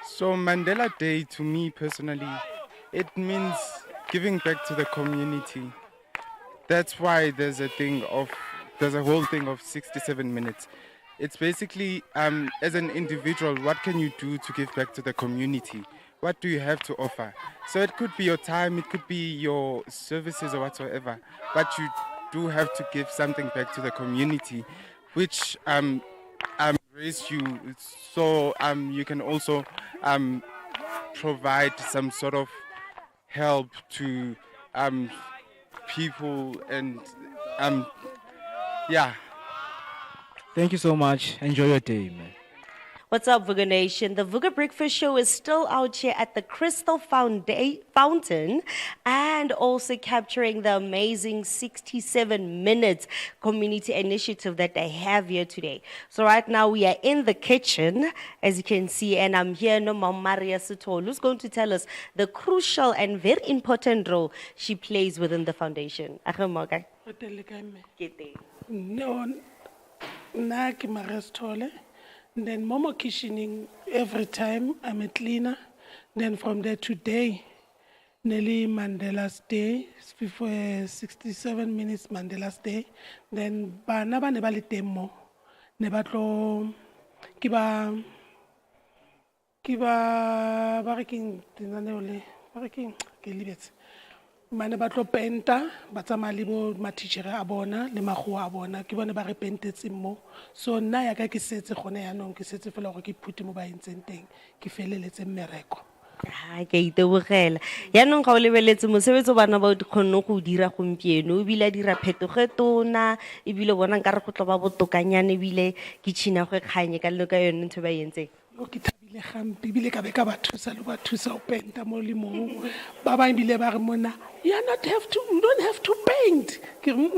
J: So Mandela Day to me personally, it means giving back to the community. That's why there's a whole thing of 67 minutes. It's basically, as an individual, what can you do to give back to the community? What do you have to offer? So it could be your time, it could be your services or whatsoever, but you do have to give something back to the community, which raise you, so you can also provide some sort of help to people and yeah.
G: Thank you so much. Enjoy your day, man.
K: What's up, Vooka Nation? The Vooka Breakfast Show is still out here at the Crystal Fountain and also capturing the amazing 67 minutes community initiative that they have here today. So right now we are in the kitchen, as you can see, and I'm here with Mama Maria Sutolo, who's going to tell us the crucial and very important role she plays within the foundation.
L: No, Naki Marestole. Then Momo kitchening every time I'm a cleaner. Then from there today, Nelly Mandela's Day, before 67 minutes Mandela's Day. Then Banaba Nebali Demo, Nebatlo Kiba Baraking Tinanole, Baraking Kilibet. Mane ba tlo penta ba tsamaya bo matitjhere a bona le magua a bona ke bone ba re pentetse mo so nna ya ka ke setse gone ya nong ke setse fela gore ke phute mo ba entseng teng ke feleletse mmereko
K: ha ke itebogela ya nong ga o lebeletse mosebetso bana ba di khonno go dira gompieno o bile dira phetogetona e bile bona nka re go tlo ba botokanyane bile ke tshina go kganye ka le ka yone ntwe ba entseng
L: o ke thabile gampe bile ka be ka ba thusa le ba thusa o penta mo le mo ba ba bile ba re mona you don't have to paint.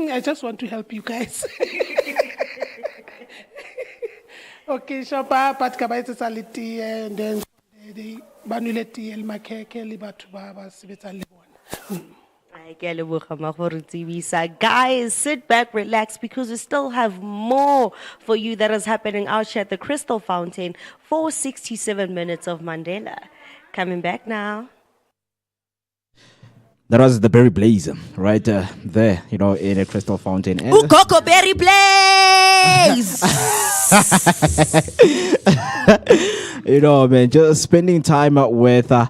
L: I just want to help you guys. Okay, shapa pat ka ba etsa leti and then they banuleti el makeke le batho ba ba sebetsa le bona.
K: Guys, sit back, relax, because we still have more for you that is happening out here at the Crystal Fountain for 67 minutes of Mandela. Coming back now.
B: That was the berry blaze right there, in a Crystal Fountain.
K: And Coco Berry Blaze!
B: Man, just spending time with the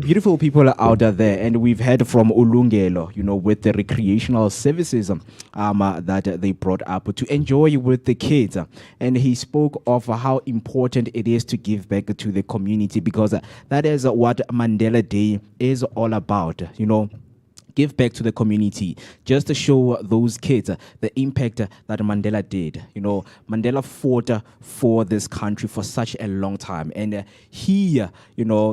B: beautiful people out there. And we've heard from Ulungelo, with the recreational services that they brought up to enjoy with the kids. And he spoke of how important it is to give back to the community, because that is what Mandela Day is all about, Give back to the community, just to show those kids the impact that Mandela did. Mandela fought for this country for such a long time, and he,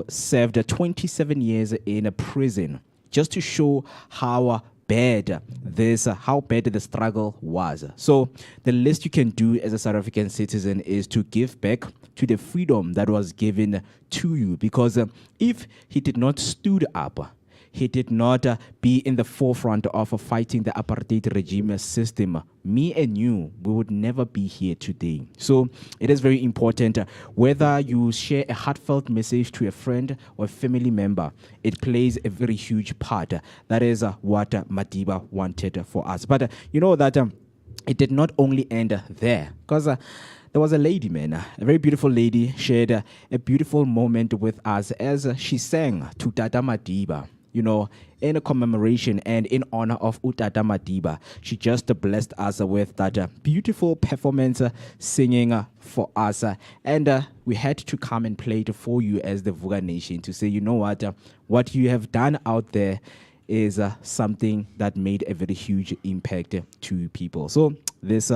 B: served 27 years in a prison, just to show how bad the struggle was. So the least you can do as a South African citizen is to give back to the freedom that was given to you, because if he did not stood up, he did not be in the forefront of fighting the apartheid regime system, me and you, we would never be here today. So it is very important, whether you share a heartfelt message to a friend or a family member, it plays a very huge part. That is what Madiba wanted for us. But that it did not only end there, because there was a lady, man, a very beautiful lady, shared a beautiful moment with us as she sang to Tata Madiba.
G: in a commemoration and in honor of Utata Madiba. She just blessed us with that beautiful performance, singing for us. And we had to come and play it for you as the Vooka Nation to say, what you have done out there is something that made a very huge impact to people. So this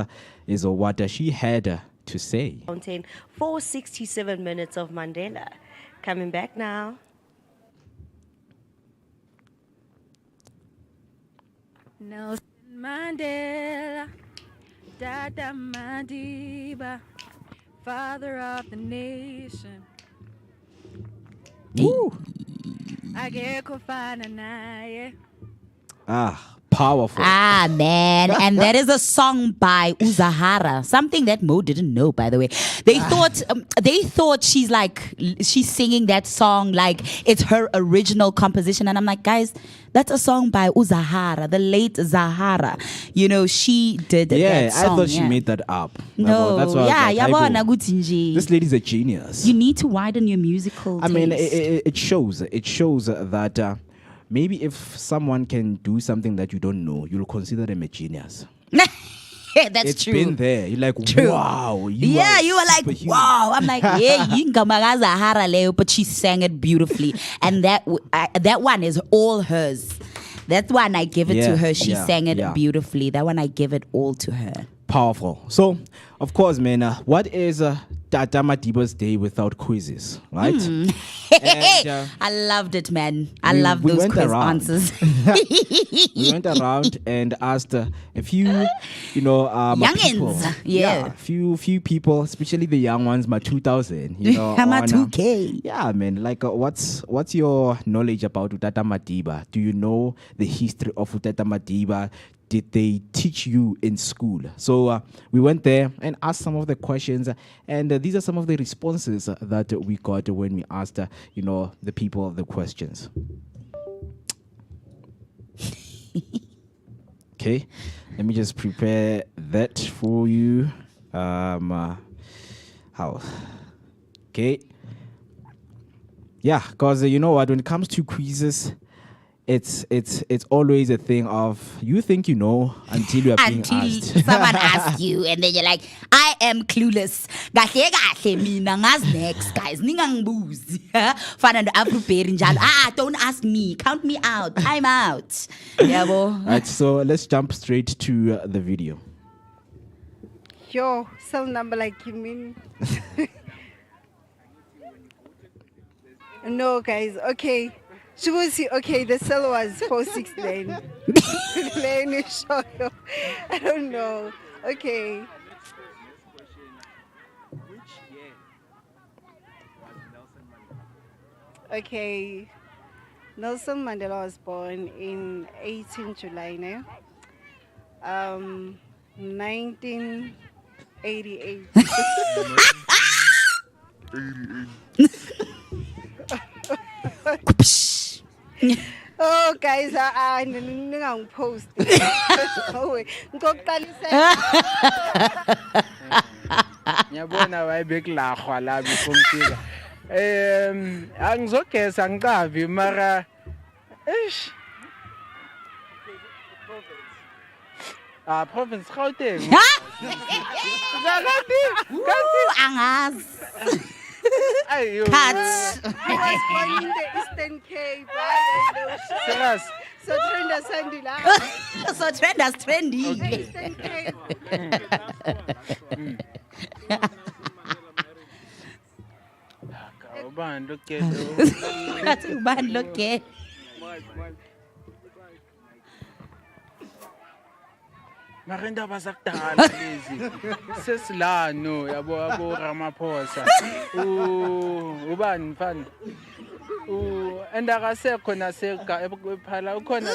G: is what she had to say.
K: Fountain for 67 minutes of Mandela. Coming back now.
M: Nelson Mandela, Dada Madiba, father of the nation.
G: Woo.
M: Akekho fana naye.
G: Powerful.
A: Man. And that is a song by Uzahara. Something that Mo didn't know, by the way. They thought she's singing that song like it's her original composition. And I'm like, guys, that's a song by Uzahara, the late Zahara. She did that song.
G: I thought she made that up.
A: No,
G: that's what this lady's a genius.
A: You need to widen your musical taste.
G: I mean, it shows that maybe if someone can do something that you don't know, you'll consider them a genius.
A: That's true.
G: It's been there. You're like,
A: true.
G: Wow.
A: You were like, wow. I'm like, you can Zahara Leo, but she sang it beautifully. And that one is all hers. That one I give it to her. She sang it beautifully. That one I give it all to her.
G: Powerful. So, of course, man, what is Tata Madiba's Day without quizzes, right?
A: And, I loved it, man. I love those quiz answers.
G: We went around and asked a few,
A: youngins.
G: People, few people, especially the young ones, my 2000.
A: I'm a 2K.
G: Yeah, man. Like, what's your knowledge about Utata Madiba? Do you know the history of Utata Madiba? Did they teach you in school? So we went there and asked some of the questions, and these are some of the responses that we got when we asked, the people the questions. Okay, let me just prepare that for you. How? Okay. Yeah, because you know what? When it comes to quizzes, it's always a thing of you think you know until you are being asked.
A: Until someone asks you and then you're like, I am clueless. Next, guys. Don't ask me. Count me out. Time out.
G: Right, so let's jump straight to the video.
N: Yo, cell number like you mean? No, guys. Okay. She was okay. The cell was 469. Let me show you. I don't know. Okay. Okay. Nelson Mandela was born in 18 July, 1988. Oh guys, post.
O: Ngiyabona wayebekulahwa la befungifika. Angizogesa ngiqavi mara eish. Province Gauteng.
A: Angas.
N: Cut. I was born in the Eastern Cape. So trenders Sandy la.
A: So trenders trendy.
N: Okay. Eastern Cape.
A: Ubani look at.
O: Marinda bazakudala lezi. Sesilano yabo Ramaphosa. Ubani mfana? Endakasekho nasega ephala ukhona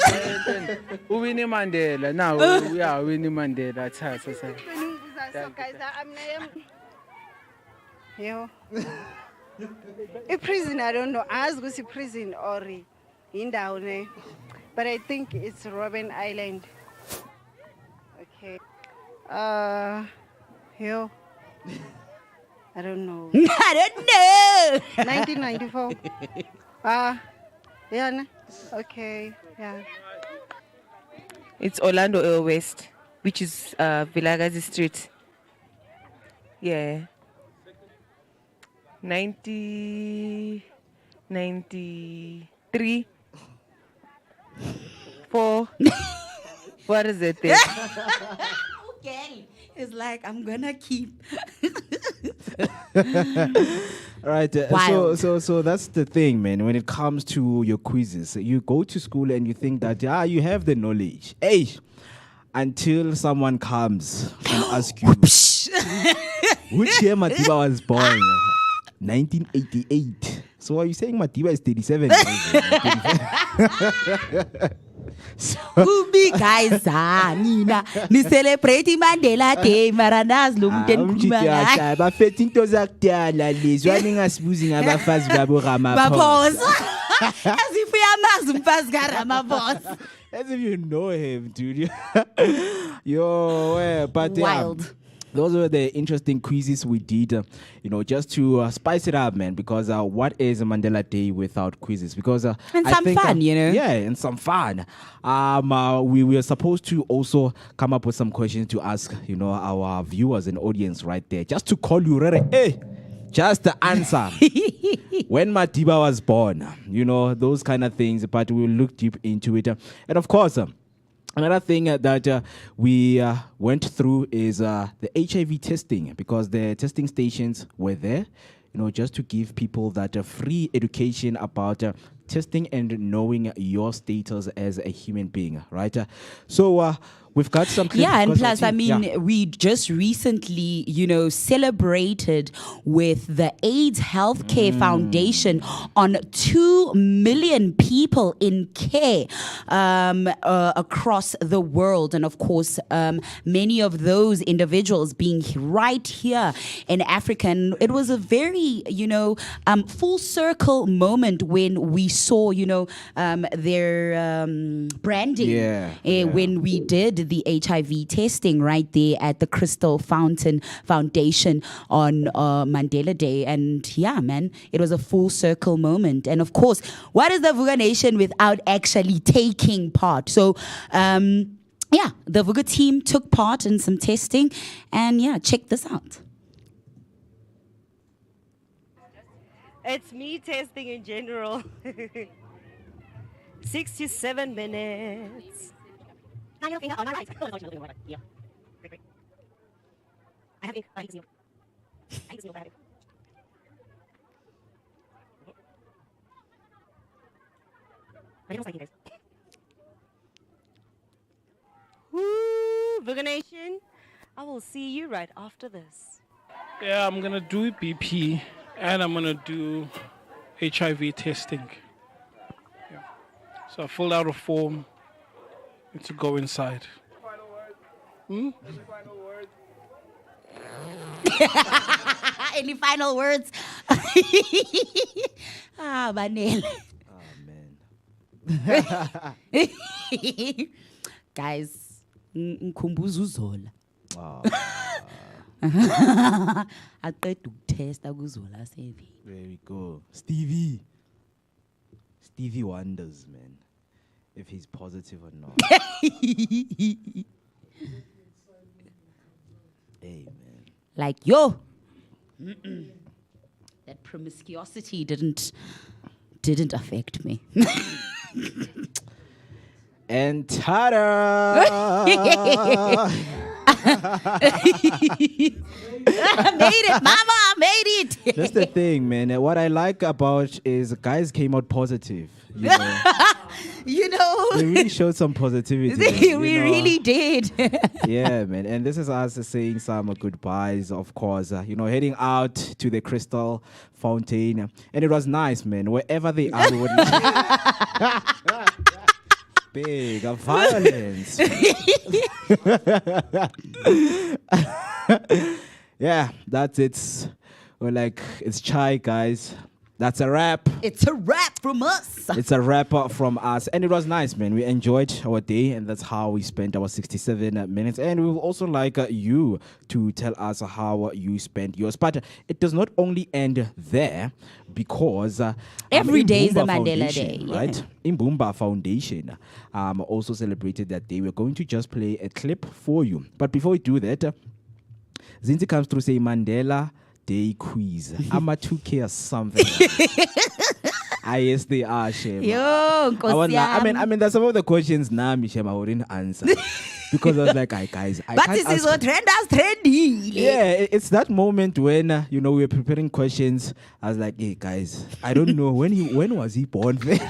O: uWinnie Mandela now Winnie Mandela thatha
N: So guys, yo. A prison, I don't know. I was going to prison or in down, but I think it's Robben Island. Okay. Yo. I don't know.
A: I don't know.
N: 1994. Yeah. Okay, yeah.
P: It's Orlando West, which is Vilagazi Street. Yeah. 93, 4. What is it there?
A: Okay. It's like, I'm gonna keep.
B: Right.
A: Wild.
B: So that's the thing, man. When it comes to your quizzes, you go to school and you think that you have the knowledge. Hey, until someone comes and asks you, which year Madiba was born? 1988. So are you saying Madiba is 37?
A: Kubi guys, nina ni celebrate Mandela Day maranaz lo muntu enkhuluma
B: bafethe into zakudala lezi waningasibuzi ngabafazi babo Ramaphosa.
A: As if uyamazi umfazi kaRamaphosa.
B: As if you know him, dude. But
A: wild.
B: Those were the interesting quizzes we did, just to spice it up, man. Because what is a Mandela Day without quizzes? Because
A: and
B: I
A: some
B: think,
A: fun,
B: Yeah, and some fun. We were supposed to also come up with some questions to ask, our viewers and audience right there, just to call you, hey, just the answer. When Madiba was born, those kind of things. But we will look deep into it, and of course. Another thing that we went through is the HIV testing, because the testing stations were there, just to give people that free education about testing and knowing your status as a human being, right? So we've got some clips.
A: Yeah, and plus, we just recently, celebrated with the AIDS Healthcare Foundation on 2 million people in care across the world. And of course, many of those individuals being right here in Africa. And it was a very, full circle moment when we saw, their branding when we did the HIV testing right there at the Crystal Foundation on Mandela Day. And yeah, man, it was a full circle moment. And of course, what is the Vooka Nation without actually taking part? So, the Vooka team took part in some testing. And yeah, check this out.
K: It's me testing in general. 67 minutes. Now your finger on my right. Yeah. Great. I have ink. I can see you. I can see you. Ready, guys. Woo! Vooka Nation, I will see you right after this.
Q: Yeah, I'm gonna do BP and I'm gonna do HIV testing. Yeah. So I filled out a form to go inside.
A: Any final words? Manel. Guys, ngikhumbuza uZola. Aqeda ukutesta kuZola sevi.
B: There we go. Stevie wonders, man, if he's positive or not. Hey, man.
A: Like, yo. That promiscuity didn't affect me.
B: And ta-da!
A: I made it, mama, I made it.
B: That's the thing, man. What I like about is guys came out positive.
A: You know.
B: They really showed some positivity.
A: We really did.
B: Yeah, man. And this is us saying some goodbyes, of course. Heading out to the Crystal Fountain. And it was nice, man. Wherever they are, we would big violence. Yeah, that's it. We're like, it's chai, guys. That's a wrap.
A: It's a wrap from us.
B: It's a wrap from us. And it was nice, man. We enjoyed our day, and that's how we spent our 67 minutes. And we would also like you to tell us how you spent yours. But it does not only end there, because
A: every day is the
B: Imbumba
A: Mandela
B: Foundation,
A: Day.
B: right? Imbumba Foundation also celebrated that day. We're going to just play a clip for you. But before we do that, Zinzi comes through say Mandela Day quiz. I'm a 2K or something. Yes, they are, Shema.
A: Yo,
B: I mean, that's some of the questions now, Shema, I wouldn't answer. Because I was like, guys, I
A: but
B: can't
A: this is
B: ask-
A: what trendy.
B: Yeah, it's that moment when, we were preparing questions. I was like, hey, guys, I don't know. When was he born? Like,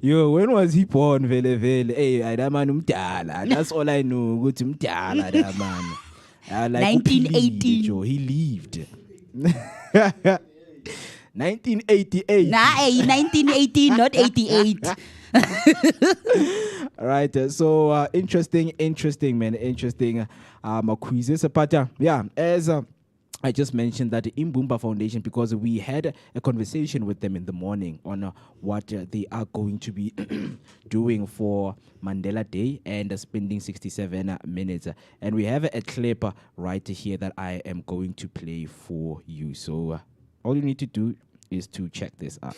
B: when was he born? Vele. Hey, man, that's all I know. Go to mdala, that man. Like
A: 1980.
B: He lived. 1988.
A: Nah, 1980, not 88.
B: All right. So interesting, man. Interesting quizzes. But as I just mentioned that the Imbumba Foundation, because we had a conversation with them in the morning on what they are going to be doing for Mandela Day and spending 67 minutes. And we have a clip right here that I am going to play for you. So all you need to do is to check this out.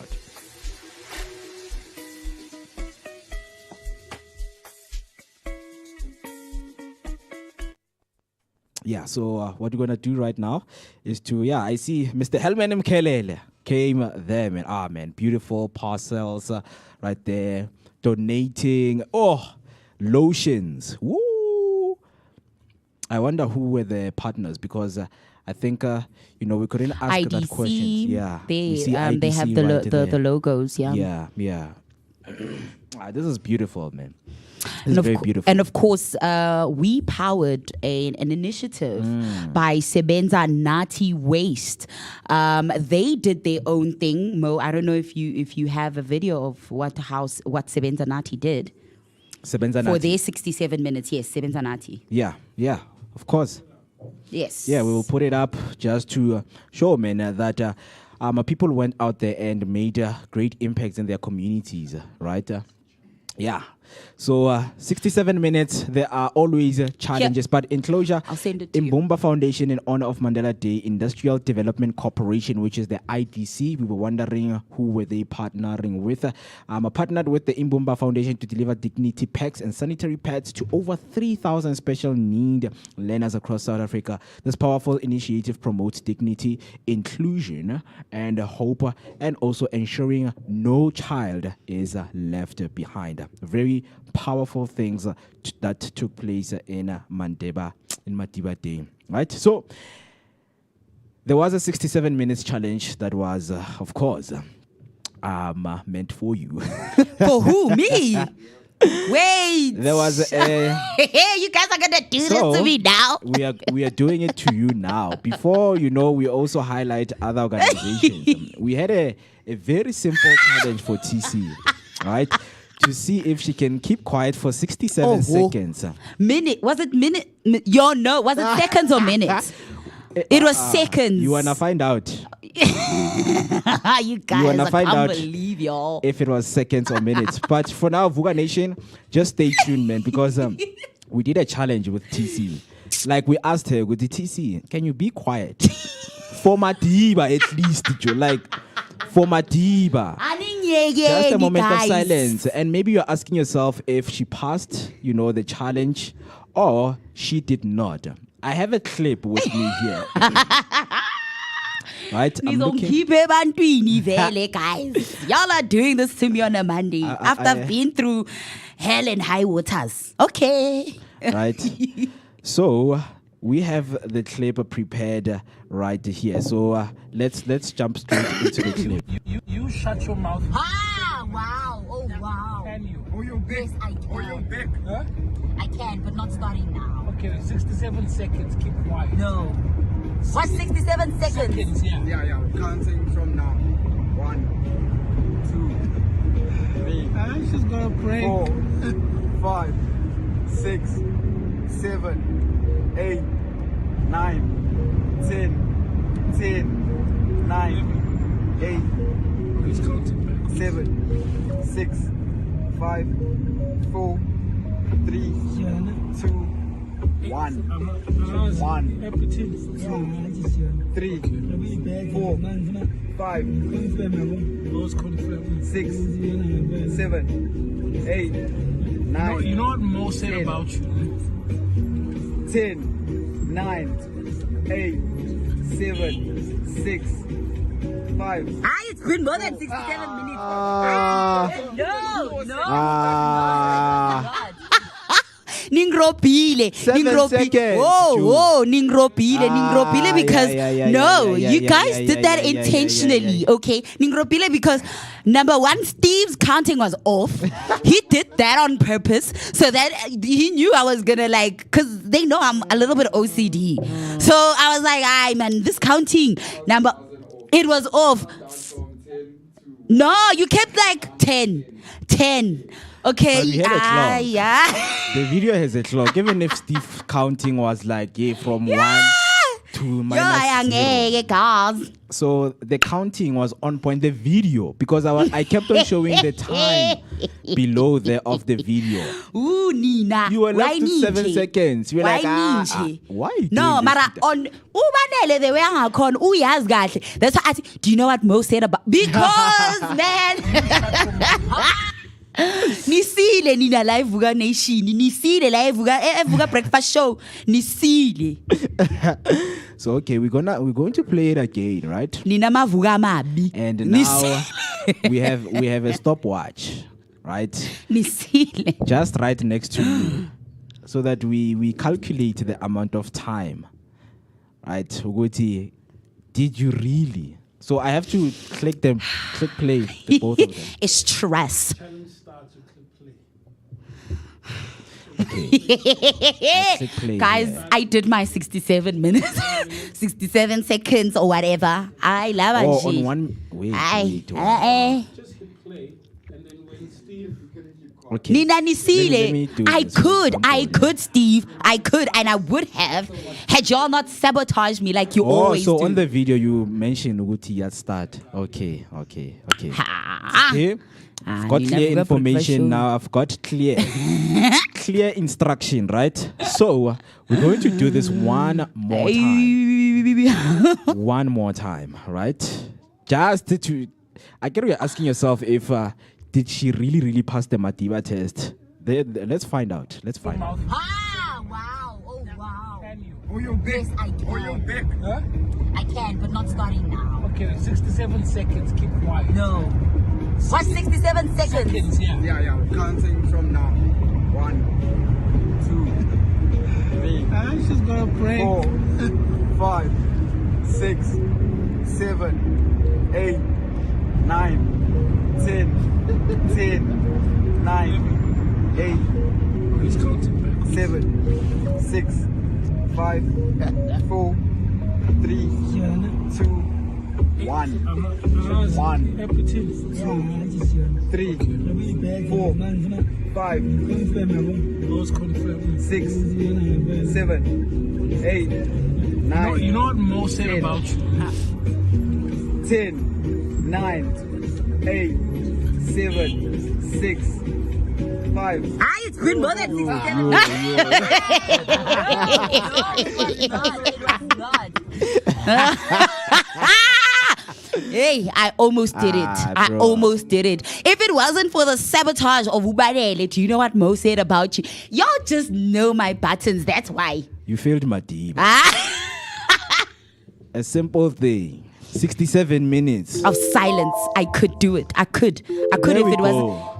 B: Yeah, so what we're going to do right now is to, I see Mr. Helman Mkelele came there, man. Man, beautiful parcels right there. Donating. Lotions. Woo! I wonder who were the partners, because I think, we couldn't ask
A: IDC,
B: that question. Yeah.
A: they
B: We see
A: have
B: IDC
A: the
B: right there.
A: the logos,
B: Yeah. This is beautiful, man. This is very beautiful.
A: And of course, we powered an initiative by Sebenza Nati Waste. They did their own thing. Mo, I don't know if you have a video of what Sebenza Nati did.
B: Sebenza
A: For
B: Nati.
A: their 67 minutes. Yes, Sebenza Nati.
B: Yeah, of course.
A: Yes.
B: Yeah, we will put it up just to show, man, that people went out there and made great impacts in their communities, right? So 67 minutes, there are always challenges, but in closure,
A: I'll send it to
B: Imbumba Foundation in honor of Mandela Day, Industrial Development Corporation, which is the IDC. We were wondering who were they partnering with. Partnered with the Imbumba Foundation to deliver dignity packs and sanitary pads to over 3,000 special need learners across South Africa. This powerful initiative promotes dignity, inclusion, and hope, and also ensuring no child is left behind. Very powerful things that took place in Madiba Day, right? So there was a 67 minutes challenge that was, of course, meant for you.
A: For who? Me? Wait.
B: There was a.
A: You guys are gonna do this to me now.
B: we are doing it to you now. Before we also highlight other organizations. We had a very simple challenge for TC, right? To see if she can keep quiet for 67 seconds.
A: Minute? Was it minute? No. Was it seconds or minutes? It was seconds.
B: You wanna find out?
A: You guys, I can't believe y'all.
B: If it was seconds or minutes. But for now, Vooka Nation, just stay tuned, man, because we did a challenge with TC. Like, we asked her with the TC, can you be quiet? For Madiba, at least, Joe. Like, for Madiba. Just a moment of silence. And maybe you're asking yourself if she passed, the challenge, or she did not. I have a clip with me here. Right?
A: Guys. Y'all are doing this to me on a Monday after I've been through hell and high waters. Okay.
B: Right? So we have the clip prepared right here. So let's jump straight into the clip.
Q: You shut your mouth.
A: Wow. Oh, wow.
Q: Can you?
A: Yes, I can.
Q: Huh?
A: I can, but not starting now.
Q: Okay, 67 seconds. Keep quiet.
A: No. What's 67 seconds?
Q: Yeah.
R: Counting from now. 1, 2, 3.
Q: She's gonna pray.
R: 4, 5, 6, 7, 8, 9, 10, 10, 9, 8, 7, 6, 5, 4, 3, 2, 1. 1, 2, 3, 4, 5, 6, 7, 8, 9.
Q: You know what Mo said
R: 10,
Q: about you?
R: 10, 9, 8, 7, 6, 5.
A: It's been more than 67 minutes. No. Ningropile.
B: 7 seconds.
A: Whoa, Ningropile because you guys did that
B: yeah,
A: intentionally, okay? Ningropile because number one, Steve's counting was off. He did that on purpose so that he knew I was gonna because they know I'm a little bit OCD. So I was like, man, this counting number, it was off. No, you kept 10. Okay,
B: But we had a clock.
A: yeah.
B: The video has a clock. Even if Steve counting was from 1 to minus 0.
A: Guys.
B: So the counting was on point. The video, because I kept on showing the time below there of the video.
A: Ooh, Nina.
B: You were left with 7
A: ninje?
B: seconds. You were like, why? you
A: No,
B: doing this?
A: mara on ubanele the way angakhona uyazi kahle. That's why I said, do you know what Mo said about because man Nisile Nina live Vooka Nation. Nisile live Vooka breakfast show. Nisile.
B: So okay, we're going to play it again, right?
A: Nina mavuka mabi.
B: And now we have a stopwatch, right?
A: Nisile.
B: Just right next to you, so that we calculate the amount of time, right? Uguti, did you really? So I have to click play, the both of them.
A: It's stress.
B: Okay. Click play,
A: Guys,
B: yeah.
A: I did my 67 minutes, 67 seconds or whatever. I love it.
B: On one. Wait. Okay.
A: Nina
B: Let me
A: Nisile,
B: do
A: I
B: this.
A: could, Steve. I could, and I would have had y'all not sabotaged me like you always
B: so
A: do.
B: on the video you mentioned Uguti at start. Okay. Okay. I've got
A: Nina
B: clear
A: Vooka
B: information now. I've got clear instruction, right? So we're going to do this one more time. One more time, right? Just to, I get you're asking yourself if did she really pass the Madiba test? Let's find out. Let's find out.
A: Wow. Oh, wow.
R: Oh, you're back.
A: Yes, I can.
R: Oh, you're back.
Q: Huh?
A: I can, but not starting now.
Q: Okay, 67 seconds. Keep quiet.
A: No. What's 67 seconds?
Q: Yeah.
R: Counting from now. 1, 2, 3.
Q: She's gonna break.
R: 4, 5, 6, 7, 8, 9, 10, 9, 8, 7, 6, 5, 4, 3, 2, 1. 1, 2, 3, 4, 5, 6, 7, 8, 9.
Q: You know what Mo said
R: 10,
Q: about you?
R: 10, 9, 8, 7, 6, 5.
A: It's been more than 67 Hey, I almost did it. I almost did it. If it wasn't for the sabotage of Ubarele, do you know what Mo said about you? Y'all just know my buttons. That's why.
B: You failed Madiba. A simple thing. 67 minutes.
A: Of silence. I could do it. I could
B: There
A: if
B: we
A: it wasn't.
B: go.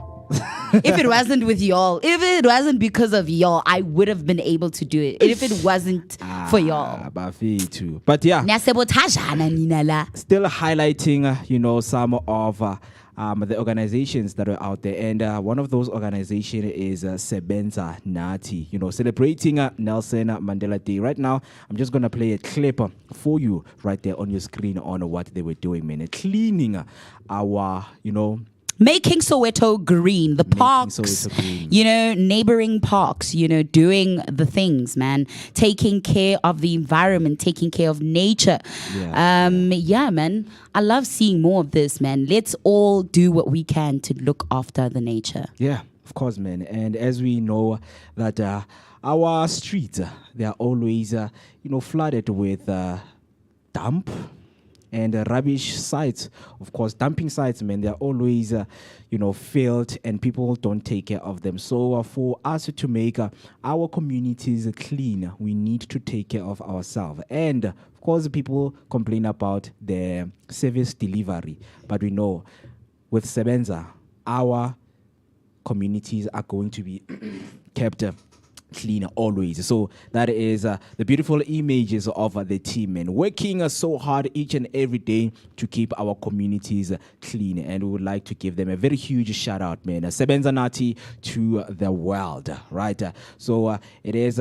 A: If it wasn't with y'all, if it wasn't because of y'all, I would have been able to do it. And if it wasn't for y'all.
B: Bafi too. But yeah. Still highlighting, some of the organizations that are out there. And one of those organizations is Sebenza Nati, celebrating Nelson Mandela Day. Right now, I'm just going to play a clip for you right there on your screen on what they were doing, man. Cleaning our,
A: making Soweto green, the parks, you know, neighboring parks, you know, doing the things, man, taking care of the environment, taking care of nature. Yeah, man, I love seeing more of this, man. Let's all do what we can to look after the nature.
B: Yeah, of course, man. And as we know that our streets, they are always, flooded with dump and rubbish sites. Of course, dumping sites, man, they're always, filled and people don't take care of them. So for us to make our communities clean, we need to take care of ourselves. And of course, people complain about the service delivery. But we know with Sebenza, our communities are going to be kept clean always. So that is the beautiful images of the team and working so hard each and every day to keep our communities clean, and we would like to give them a very huge shout out, man. Sebenza Nati to the world, right? So it is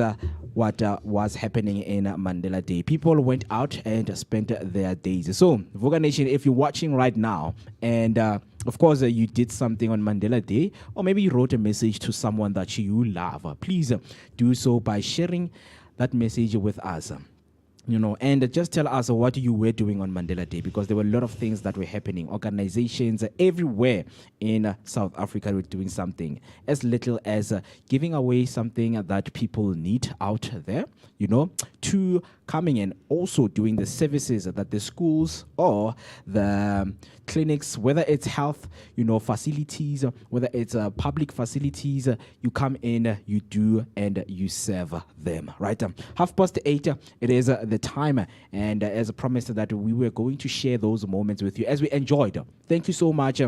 B: what was happening in Mandela Day. People went out and spent their days. So Vooka Nation, if you're watching right now and of course, you did something on Mandela Day, or maybe you wrote a message to someone that you love, please do so by sharing that message with us. And just tell us what you were doing on Mandela Day, because there were a lot of things that were happening. Organizations everywhere in South Africa were doing something as little as giving away something that people need out there, to coming and also doing the services that the schools or the clinics, whether it's health, facilities, whether it's public facilities, you come in, you do, and you serve them, right? 8:30, it is the time, and as promised that we were going to share those moments with you as we enjoyed. Thank you so much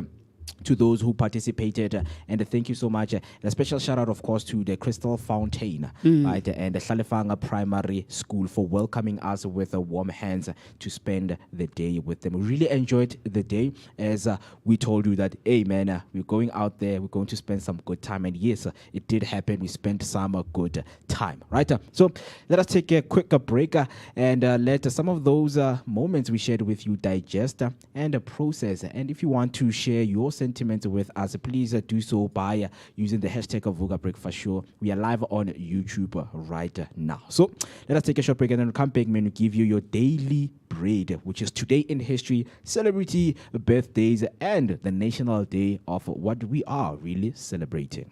B: to those who participated, and thank you so much. A special shout out, of course, to the Crystal Fountain, right, and the Hlalefanga Primary School for welcoming us with warm hands to spend the day with them. We really enjoyed the day, as we told you that, hey man, we're going out there, we're going to spend some good time, and yes, it did happen. We spent some good time, right? So let us take a quick break and let some of those moments we shared with you digest and process. And if you want to share your sentiments with us, please do so by using the hashtag of Vooka Breakfast Show. We are live on YouTube right now. So let us take a short break and then come back, man, to give you your daily bread, which is today in history, celebrity birthdays, and the national day of what we are really celebrating.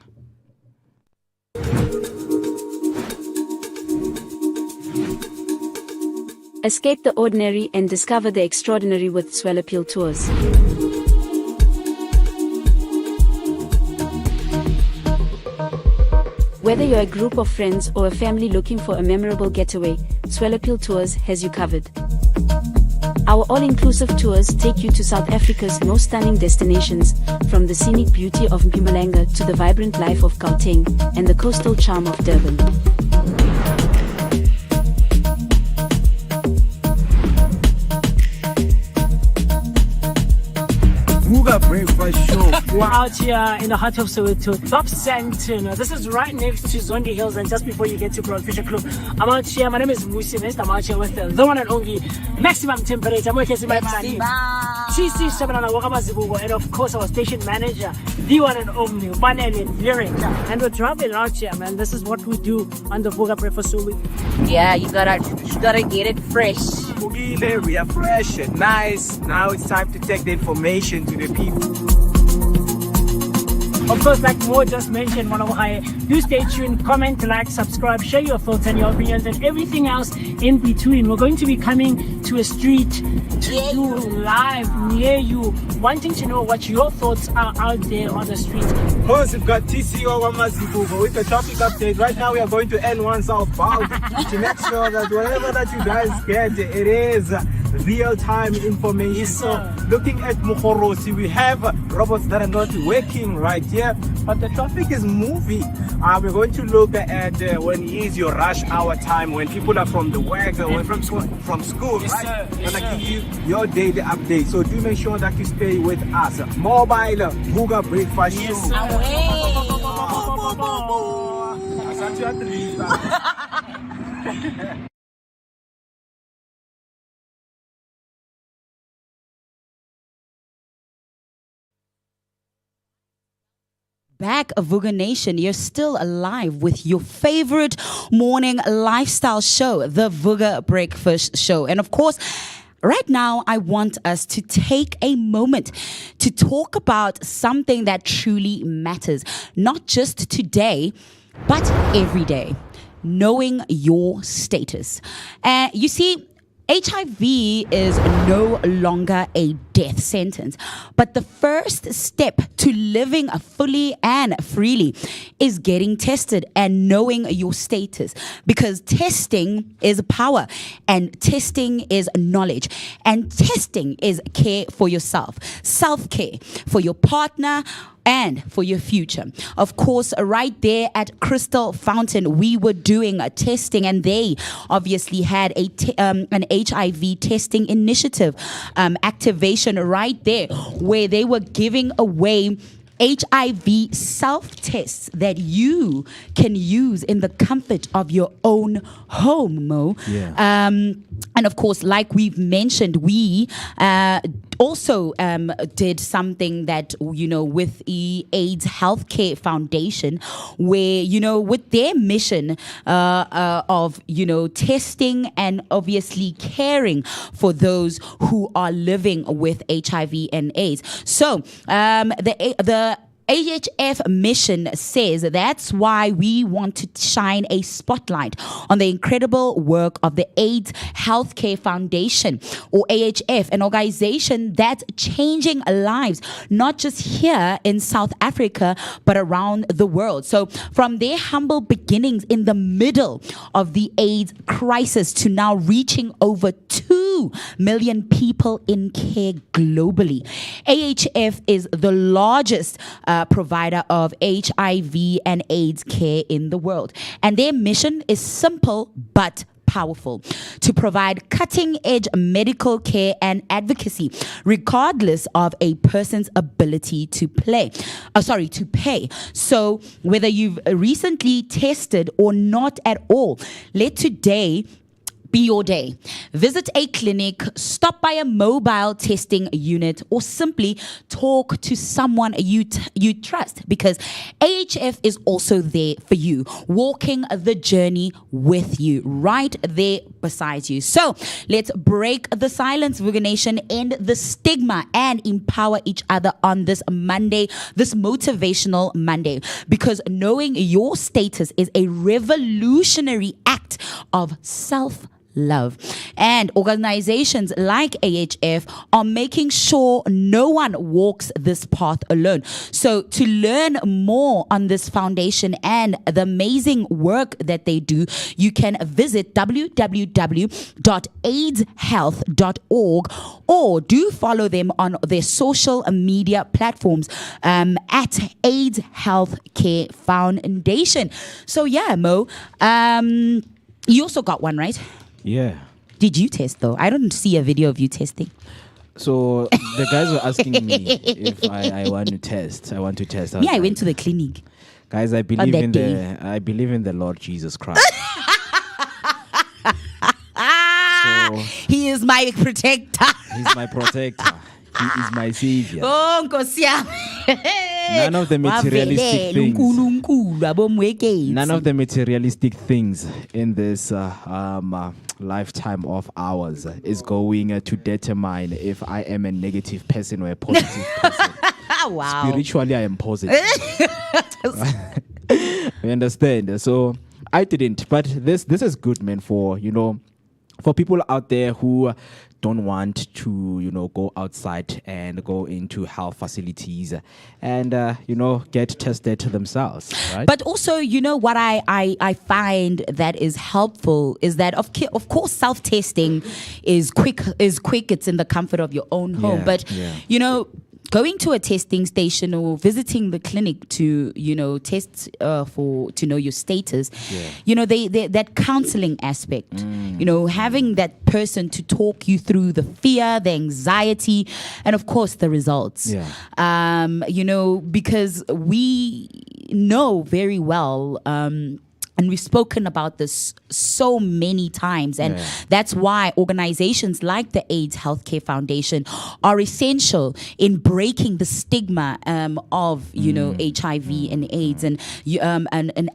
C: Escape the ordinary and discover the extraordinary with Soweto Tours. Whether you're a group of friends or a family looking for a memorable getaway, Soweto Tours has you covered. Our all-inclusive tours take you to South Africa's most stunning destinations, from the scenic beauty of Mpumalanga to the vibrant life of Gauteng and the coastal charm of Durban.
S: Vooka Breakfast Show.
D: We're out here in the heart of Soweto, Dobsonville. This is right next to Zondi Hills, and just before you get to Broad Fisher Club. I'm out here. My name is Musi Nest. I'm out here with the one and only maximum temperature. I'm working with my man, TC Shabanana Wakamazibugo, and of course our station manager, the one and only Manelin Lyric. And we're traveling out here, man. This is what we do on the Vooka Breakfast Show.
P: Yeah, you gotta get it fresh.
R: We are fresh and nice. Now it's time to take the information to the people.
D: Of course, like Mo just mentioned, do stay tuned, comment, like, subscribe, share your thoughts and your opinions and everything else in between. We're going to be coming to a street to do live near you, wanting to know what your thoughts are out there on the street.
R: Of course, we've got TCO Wamazibugo with the traffic update. Right now, we are going to N1 southbound to make sure that whatever that you guys get, it is real-time information.
D: Yes,
R: so looking at Mukhorosi, we have robots that are not working right here, but the traffic is moving. We're going to look at when is your rush hour time, when people are from the work or from school,
D: yes,
R: right?
D: Sir. Yes,
R: I'm gonna give you your daily update, so do make sure that you stay with us. Mobile Vooka Breakfast Show.
D: Yes, sir.
A: back, Vooka Nation. You're still alive with your favorite morning lifestyle show, the Vooka Breakfast Show. And of course, right now, I want us to take a moment to talk about something that truly matters, not just today, but every day. Knowing your status. You see, HIV is no longer a death sentence, but the first step to living fully and freely is getting tested and knowing your status, because testing is power and testing is knowledge and testing is care for yourself, self-care for your partner, and for your future. Of course, right there at Crystal Fountain, we were doing a testing, and they obviously had an HIV testing initiative activation right there, where they were giving away HIV self-tests that you can use in the comfort of your own home, Mo.
B: Yeah.
A: And of course, like we've mentioned, we also did something that, with the AIDS Healthcare Foundation, where, with their mission of, testing and obviously caring for those who are living with HIV and AIDS. So the AHF mission says that's why we want to shine a spotlight on the incredible work of the AIDS Healthcare Foundation, or AHF, an organization that's changing lives, not just here in South Africa, but around the world. So from their humble beginnings in the middle of the AIDS crisis to now reaching over 2 million people in care globally, AHF is the largest provider of HIV and AIDS care in the world. And their mission is simple but powerful: to provide cutting-edge medical care and advocacy, regardless of a person's ability to pay. So whether you've recently tested or not at all, let today be your day. Visit a clinic, stop by a mobile testing unit, or simply talk to someone you trust, because AHF is also there for you, walking the journey with you, right there beside you. So let's break the silence, Vooka Nation, end the stigma, and empower each other on this Monday, this motivational Monday, because knowing your status is a revolutionary act of self-love. And organizations like AHF are making sure no one walks this path alone. So to learn more on this foundation and the amazing work that they do, you can visit www.aidshealth.org, or do follow them on their social media platforms at AIDS Healthcare Foundation. So yeah, Mo, you also got one, right?
B: Yeah.
A: Did you test though? I don't see a video of you testing.
B: So the guys were asking me if I want to test. I want to test.
A: I went to the clinic.
B: Guys, I believe in the Lord Jesus Christ. So,
A: he is my protector.
B: He's my protector. He is my savior.
A: Oh, Nkosia.
B: None of the materialistic things. None of the materialistic things in this lifetime of ours is going to determine if I am a negative person or a positive person.
A: Wow.
B: Spiritually, I am positive. You understand? So I didn't, but this is good, man, for people out there who don't want to, go outside and go into health facilities and, get tested themselves, right?
A: But also, what I find that is helpful is that, of course, self-testing is quick. It's in the comfort of your own home. But, going to a testing station or visiting the clinic to, test to know your status, that counseling aspect, having that person to talk you through the fear, the anxiety, and of course the results. Because we know very well And we've spoken about this so many times. And that's why organizations like the AIDS Healthcare Foundation are essential in breaking the stigma of, HIV and AIDS and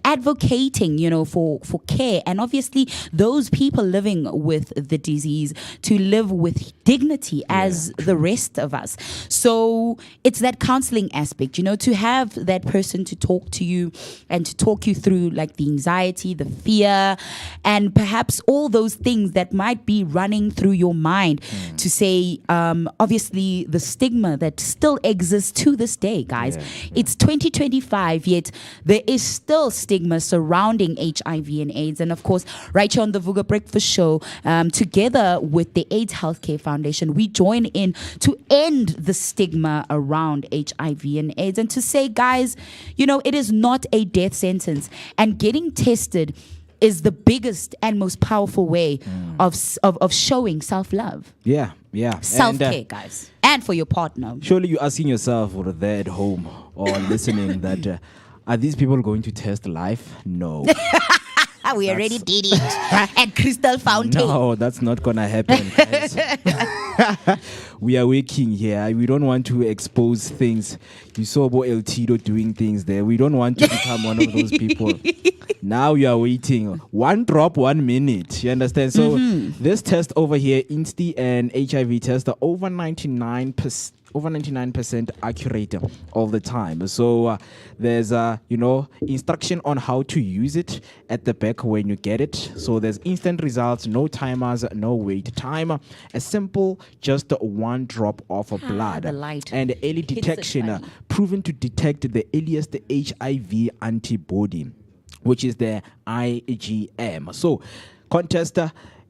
A: advocating, for care. And obviously those people living with the disease to live with dignity as the rest of us. So it's that counseling aspect, to have that person to talk to you and to talk you through like the anxiety, the fear, and perhaps all those things that might be running through your mind to say, obviously, the stigma that still exists to this day, guys. It's 2025, yet there is still stigma surrounding HIV and AIDS. And of course, right here on the Vooka Breakfast Show, together with the AIDS Healthcare Foundation, we join in to end the stigma around HIV and AIDS and to say, guys, it is not a death sentence. And getting tested is the biggest and most powerful way of showing self-love.
B: Yeah.
A: Self-care, guys. And for your partner.
B: Surely you're asking yourself or there at home or listening that are these people going to test life? No.
A: We already did it at Crystal Fountain.
B: No, that's not gonna happen. We are working here. We don't want to expose things. You saw Bo El Tito doing things there. We don't want to become one of those people. Now you are waiting. 1 drop, 1 minute. You understand? So this test over here, Insti and HIV test are over 99% accurate all the time. So there's instruction on how to use it at the back when you get it. So there's instant results, no timers, no wait time. A simple, just 1 drop of blood.
A: The light.
B: And early detection, proven to detect the earliest HIV antibody, which is the IgM. So contest.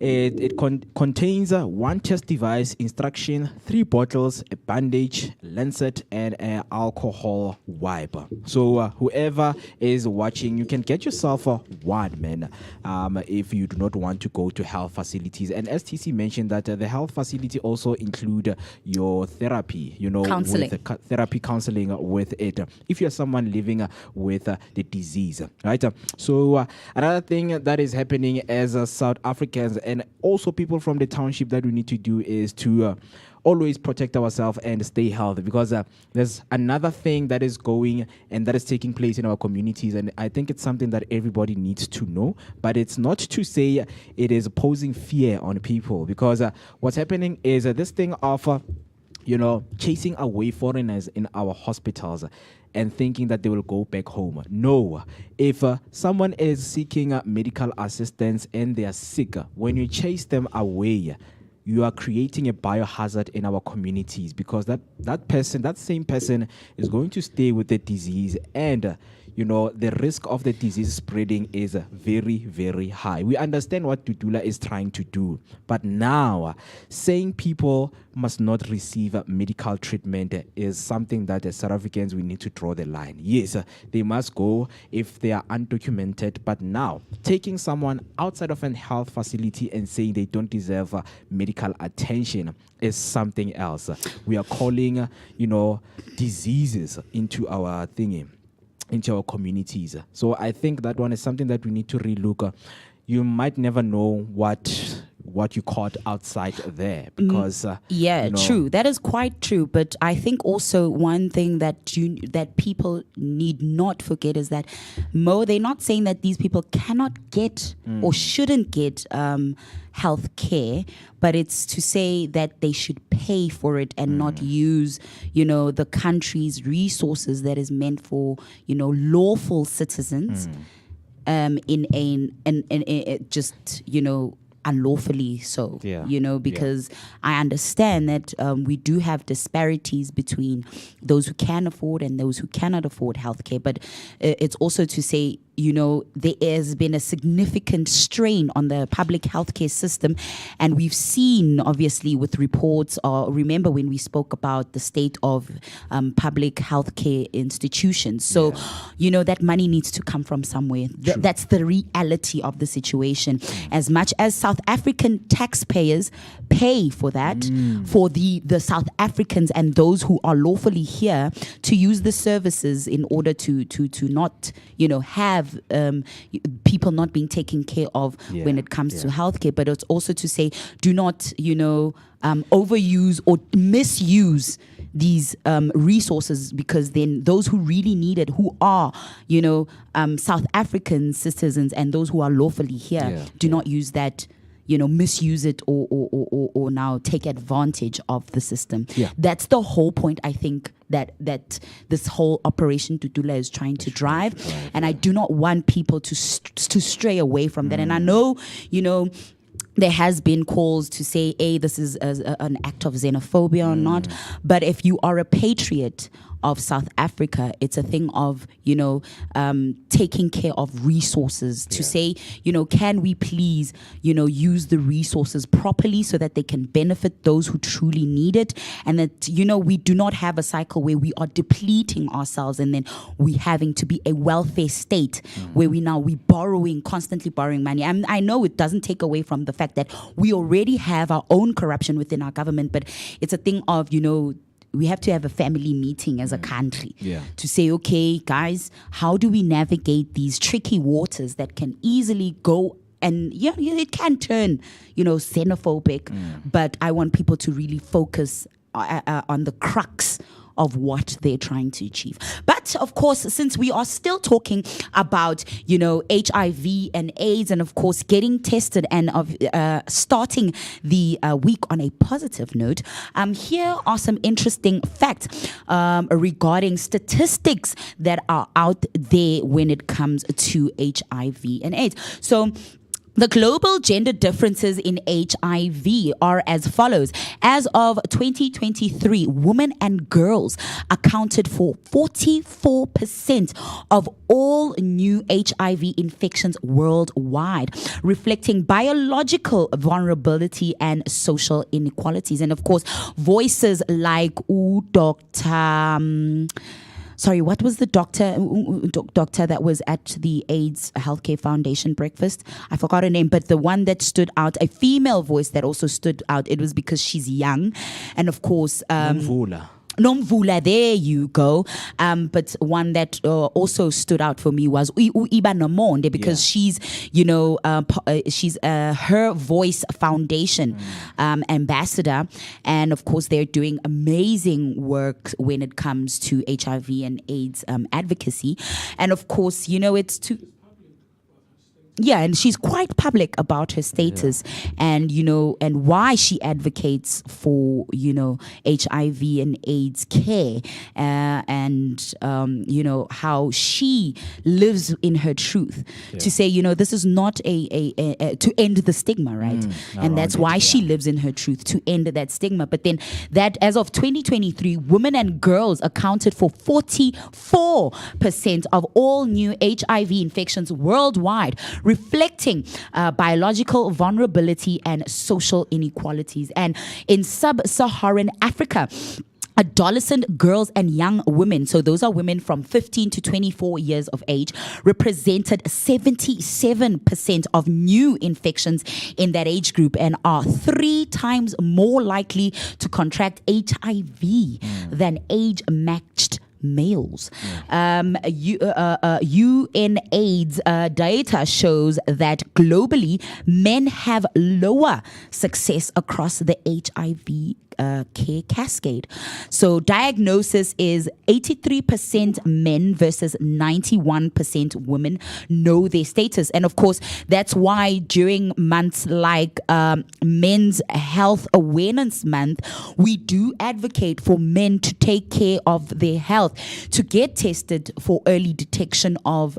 B: It contains 1 test device, instruction, 3 bottles, a bandage, lancet, and an alcohol wipe. So whoever is watching, you can get yourself one, man, if you do not want to go to health facilities. And STC mentioned that the health facility also include your therapy,
A: counseling.
B: With therapy counseling with it. If you're someone living with the disease, right? So another thing that is happening as South Africans and also people from the township that we need to do is to always protect ourselves and stay healthy, because there's another thing that is going and that is taking place in our communities, and I think it's something that everybody needs to know, but it's not to say it is posing fear on people, because what's happening is this thing of chasing away foreigners in our hospitals and thinking that they will go back home. No. If someone is seeking medical assistance and they are sick, when you chase them away, you are creating a biohazard in our communities, because that same person is going to stay with the disease, and the risk of the disease spreading is very, very high. We understand what Dudula is trying to do, but now saying people must not receive medical treatment is something that as South Africans we need to draw the line. Yes, they must go if they are undocumented, but now taking someone outside of a health facility and saying they don't deserve medical attention is something else. We are calling, diseases into our thingy, into our communities. So I think that one is something that we need to relook. You might never know what you caught outside there, because
A: true, that is quite true. But I think also one thing that people need not forget is that they're not saying that these people cannot get or shouldn't get health care, but it's to say that they should pay for it and not use the country's resources that is meant for lawful citizens unlawfully so, because I understand that we do have disparities between those who can afford and those who cannot afford healthcare, but it's also to say there has been a significant strain on the public healthcare system, and we've seen obviously with reports, remember when we spoke about the state of public healthcare institutions, so that money needs to come from somewhere. That's the reality of the situation. As much as South African taxpayers pay for that, for the South Africans and those who are lawfully here to use the services in order to not have have people not being taken care of when it comes to healthcare, but it's also to say, do not, overuse or misuse these resources, because then those who really need it, who are, South African citizens and those who are lawfully here, do not use that, misuse it or now take advantage of the system. Yeah. That's the whole point, I think, that this whole Operation Tutula is trying to drive. And I do not want people to stray away from that. And I know, there has been calls to say, hey, this is an act of xenophobia or not. But if you are a patriot of South Africa, it's a thing of, taking care of resources to say, can we please, use the resources properly so that they can benefit those who truly need it. And that, we do not have a cycle where we are depleting ourselves and then we having to be a welfare state where we constantly borrowing money. And I know it doesn't take away from the fact that we already have our own corruption within our government, but it's a thing of, we have to have a family meeting as a country to say, okay, guys, how do we navigate these tricky waters that can easily go and it can turn, xenophobic, but I want people to really focus on the crux of what they're trying to achieve. But of course, since we are still talking about, HIV and AIDS, and of course getting tested and starting the week on a positive note, here are some interesting facts regarding statistics that are out there when it comes to HIV and AIDS. So the global gender differences in HIV are as follows. As of 2023, women and girls accounted for 44% of all new HIV infections worldwide, reflecting biological vulnerability and social inequalities. And of course, voices like Dr. What was the doctor that was at the AIDS Healthcare Foundation breakfast? I forgot her name, but the one that stood out, a female voice that also stood out, it was because she's young. And of course, Nomvula, there you go. But one that also stood out for me was Iba Namonde, because she's, she's Her Voice Foundation ambassador. And of course, they're doing amazing work when it comes to HIV and AIDS advocacy. And of course, it's to... Yeah, and she's quite public about her status and, and why she advocates for, HIV and AIDS care and, how she lives in her truth to say, this is not a to end the stigma, right? And that's why she lives in her truth, to end that stigma. But then that as of 2023, women and girls accounted for 44% of all new HIV infections worldwide, reflecting biological vulnerability and social inequalities. And in sub-Saharan Africa, adolescent girls and young women, so those are women from 15 to 24 years of age, represented 77% of new infections in that age group and are 3 times more likely to contract HIV than age-matched males. UNAIDS data shows that globally, men have lower success across the HIV care cascade. So diagnosis is 83% men versus 91% women know their status. And of course, that's why during months like Men's Health Awareness Month, we do advocate for men to take care of their health, to get tested for early detection of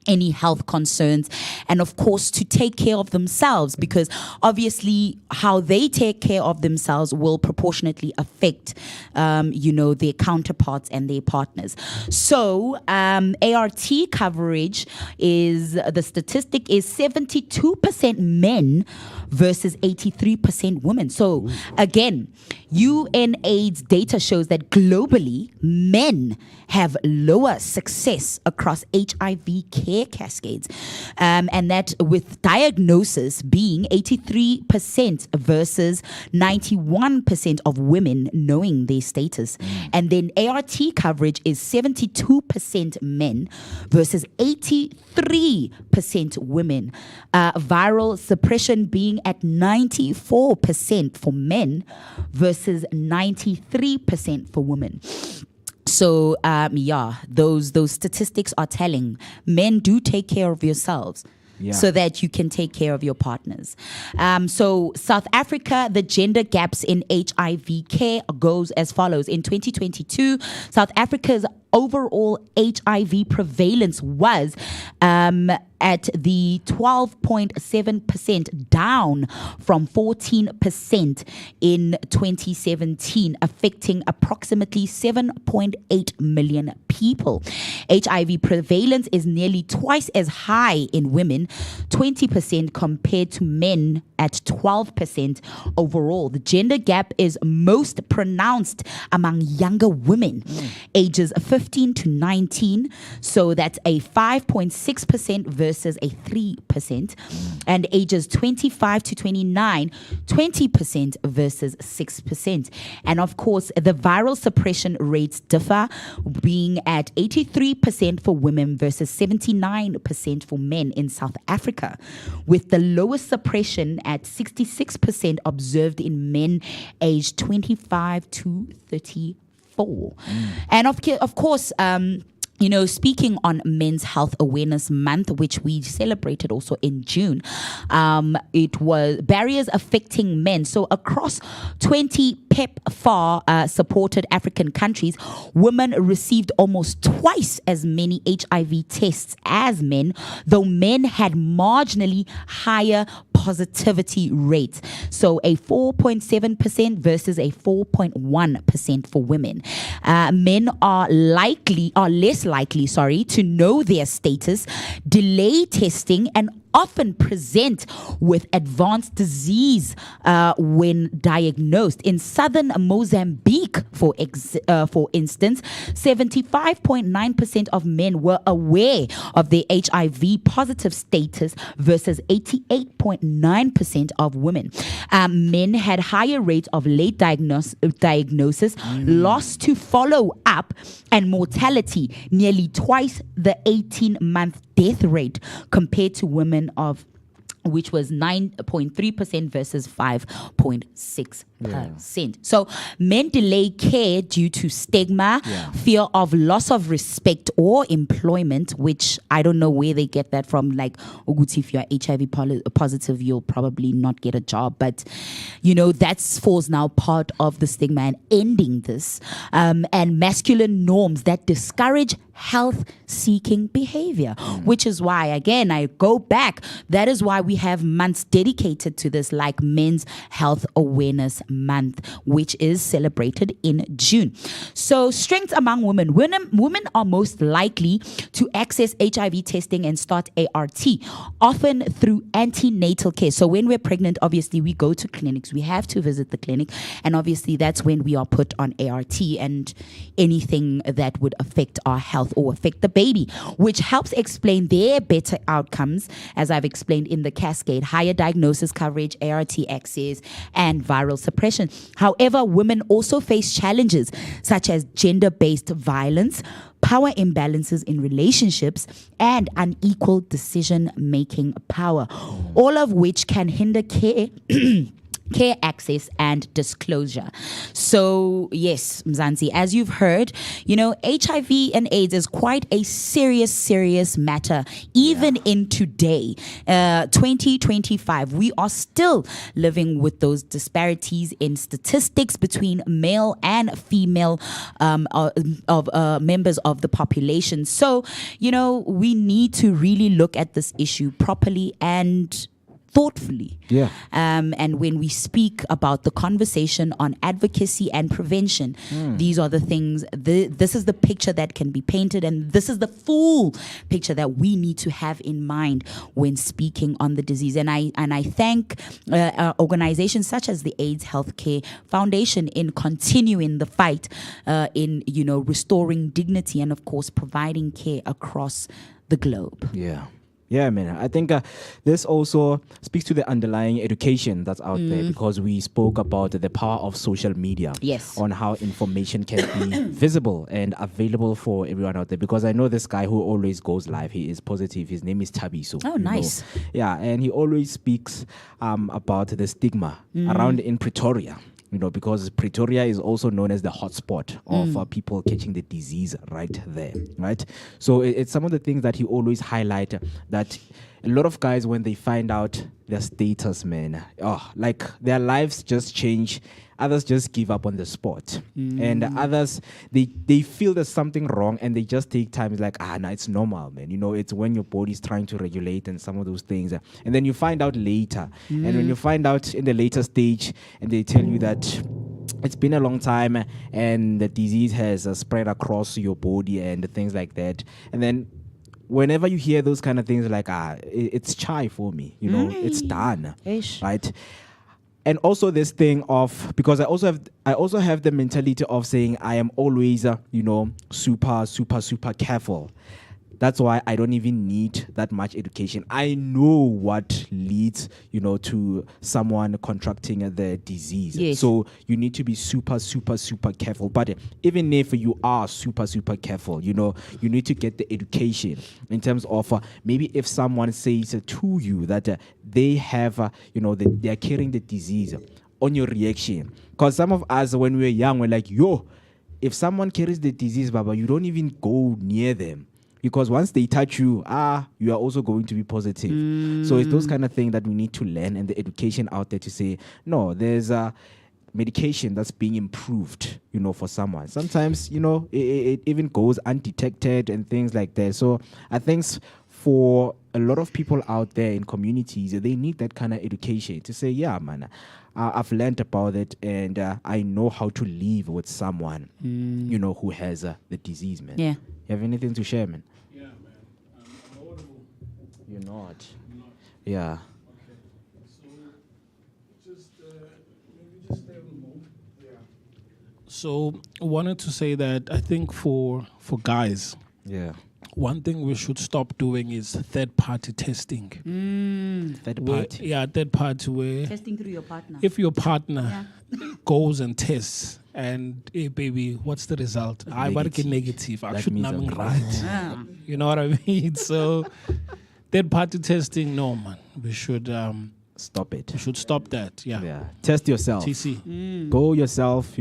A: any health concerns, and of course to take care of themselves, because obviously how they take care of themselves will proportionately affect their counterparts and their partners. So ART coverage is, the statistic is 72% men versus 83% women. So again, UNAIDS data shows that globally men have lower success across HIV care care cascades. And that with diagnosis being 83% versus 91% of women knowing their status. And then ART coverage is 72% men versus 83% women. Viral suppression being at 94% for men versus 93% for women. So, those statistics are telling. Men, do take care of yourselves. Yeah. So that you can take care of your partners. So South Africa, the gender gaps in HIV care goes as follows. In 2022, South Africa's overall HIV prevalence was at the 12.7%, down from 14% in 2017, affecting approximately 7.8 million people. HIV prevalence is nearly twice as high in women, 20% compared to men at 12% overall. The gender gap is most pronounced among younger women, ages 15 to 19. So that's a 5.6% versus a 3%. And ages 25 to 29, 20% versus 6%. And of course, the viral suppression rates differ, being at 83% for women versus 79% for men in South Africa, with the lowest suppression at 66% observed in men aged 25 to 34. And of course, speaking on Men's Health Awareness Month, which we celebrated also in June, it was barriers affecting men. So across 20 PEPFAR supported African countries, women received almost twice as many HIV tests as men, though men had marginally higher positivity rates. So a 4.7% versus a 4.1% for women. Men are less likely to know their status, delay testing, and often present with advanced disease when diagnosed. In southern Mozambique, for instance, 75.9% of men were aware of their HIV positive status versus 88.9% of women. Men had higher rates of late diagnosis, loss to follow-up, and mortality, nearly twice the 18-month death rate compared to women, of which was 9.3% versus 5.6%. So men delay care due to stigma, fear of loss of respect or employment, which I don't know where they get that from. Like, if you're HIV positive, you'll probably not get a job. But, that falls now part of the stigma and ending this. And masculine norms that discourage health-seeking behavior, which is why, again, I go back. That is why we have months dedicated to this, like Men's Health Awareness Month, which is celebrated in June. So, strengths among women. Women are most likely to access HIV testing and start ART, often through antenatal care. So, when we're pregnant, obviously, we go to clinics. We have to visit the clinic. And obviously, that's when we are put on ART and anything that would affect our health or affect the baby, which helps explain their better outcomes, as I've explained in the cascade: higher diagnosis coverage, ART access, and viral suppression. However, women also face challenges such as gender-based violence, power imbalances in relationships, and unequal decision-making power, all of which can hinder care access and disclosure. So yes, Mzansi, as you've heard, HIV and AIDS is quite a serious matter. Even in today, 2025, we are still living with those disparities in statistics between male and female members of the population. So, we need to really look at this issue properly and thoughtfully. And when we speak about the conversation on advocacy and prevention, these are the things, this is the picture that can be painted, and this is the full picture that we need to have in mind when speaking on the disease. And I thank organizations such as the AIDS Healthcare Foundation in continuing the fight in restoring dignity and, of course, providing care across the globe.
B: Yeah, man. I think this also speaks to the underlying education that's out there, because we spoke about the power of social media.
A: Yes.
B: On how information can be visible and available for everyone out there. Because I know this guy who always goes live. He is positive. His name is Tabiso.
A: Oh, nice.
B: Yeah, and he always speaks about the stigma around in Pretoria. Because Pretoria is also known as the hotspot of people catching the disease right there, right? So it's some of the things that he always highlight, that a lot of guys, when they find out their status, man, like their lives just change. Others just give up on the spot. And others, they feel there's something wrong and they just take time. It's like, no, it's normal, man. It's when your body's trying to regulate and some of those things. And then you find out later. And when you find out in the later stage and they tell you that it's been a long time and the disease has spread across your body and things like that. And then whenever you hear those kind of things, like, it's chai for me, it's done, right? And also this thing of, because I also have the mentality of saying I am always, super careful. That's why I don't even need that much education. I know what leads, to someone contracting the disease.
A: Yes.
B: So you need to be super careful. But even if you are super careful, you need to get the education in terms of maybe if someone says to you that they have, they are carrying the disease, on your reaction. Because some of us, when we were young, we're like, if someone carries the disease, Baba, you don't even go near them. Because once they touch you, you are also going to be positive. So it's those kind of things that we need to learn, and the education out there to say, no, there's a medication that's being improved, for someone. Sometimes, it even goes undetected and things like that. So I think for a lot of people out there in communities, they need that kind of education to say, yeah, man, I've learned about it and I know how to live with someone, who has the disease, man.
A: Yeah.
B: You have anything to share, man?
Q: Yeah, man. I'm audible.
B: You're not. Yeah.
Q: So wanted to say that I think for guys, one thing we should stop doing is third-party testing.
B: Third party?
Q: Third party where
A: Testing through your partner.
Q: if your partner goes and tests and, hey, baby, what's the result? I work in negative. I
B: That
Q: should
B: means
Q: not
B: I'm
Q: right. You know what I mean? So third-party testing, no, man. We should
B: stop it.
Q: We should stop that. Yeah.
B: Test yourself.
Q: TC.
B: Go yourself,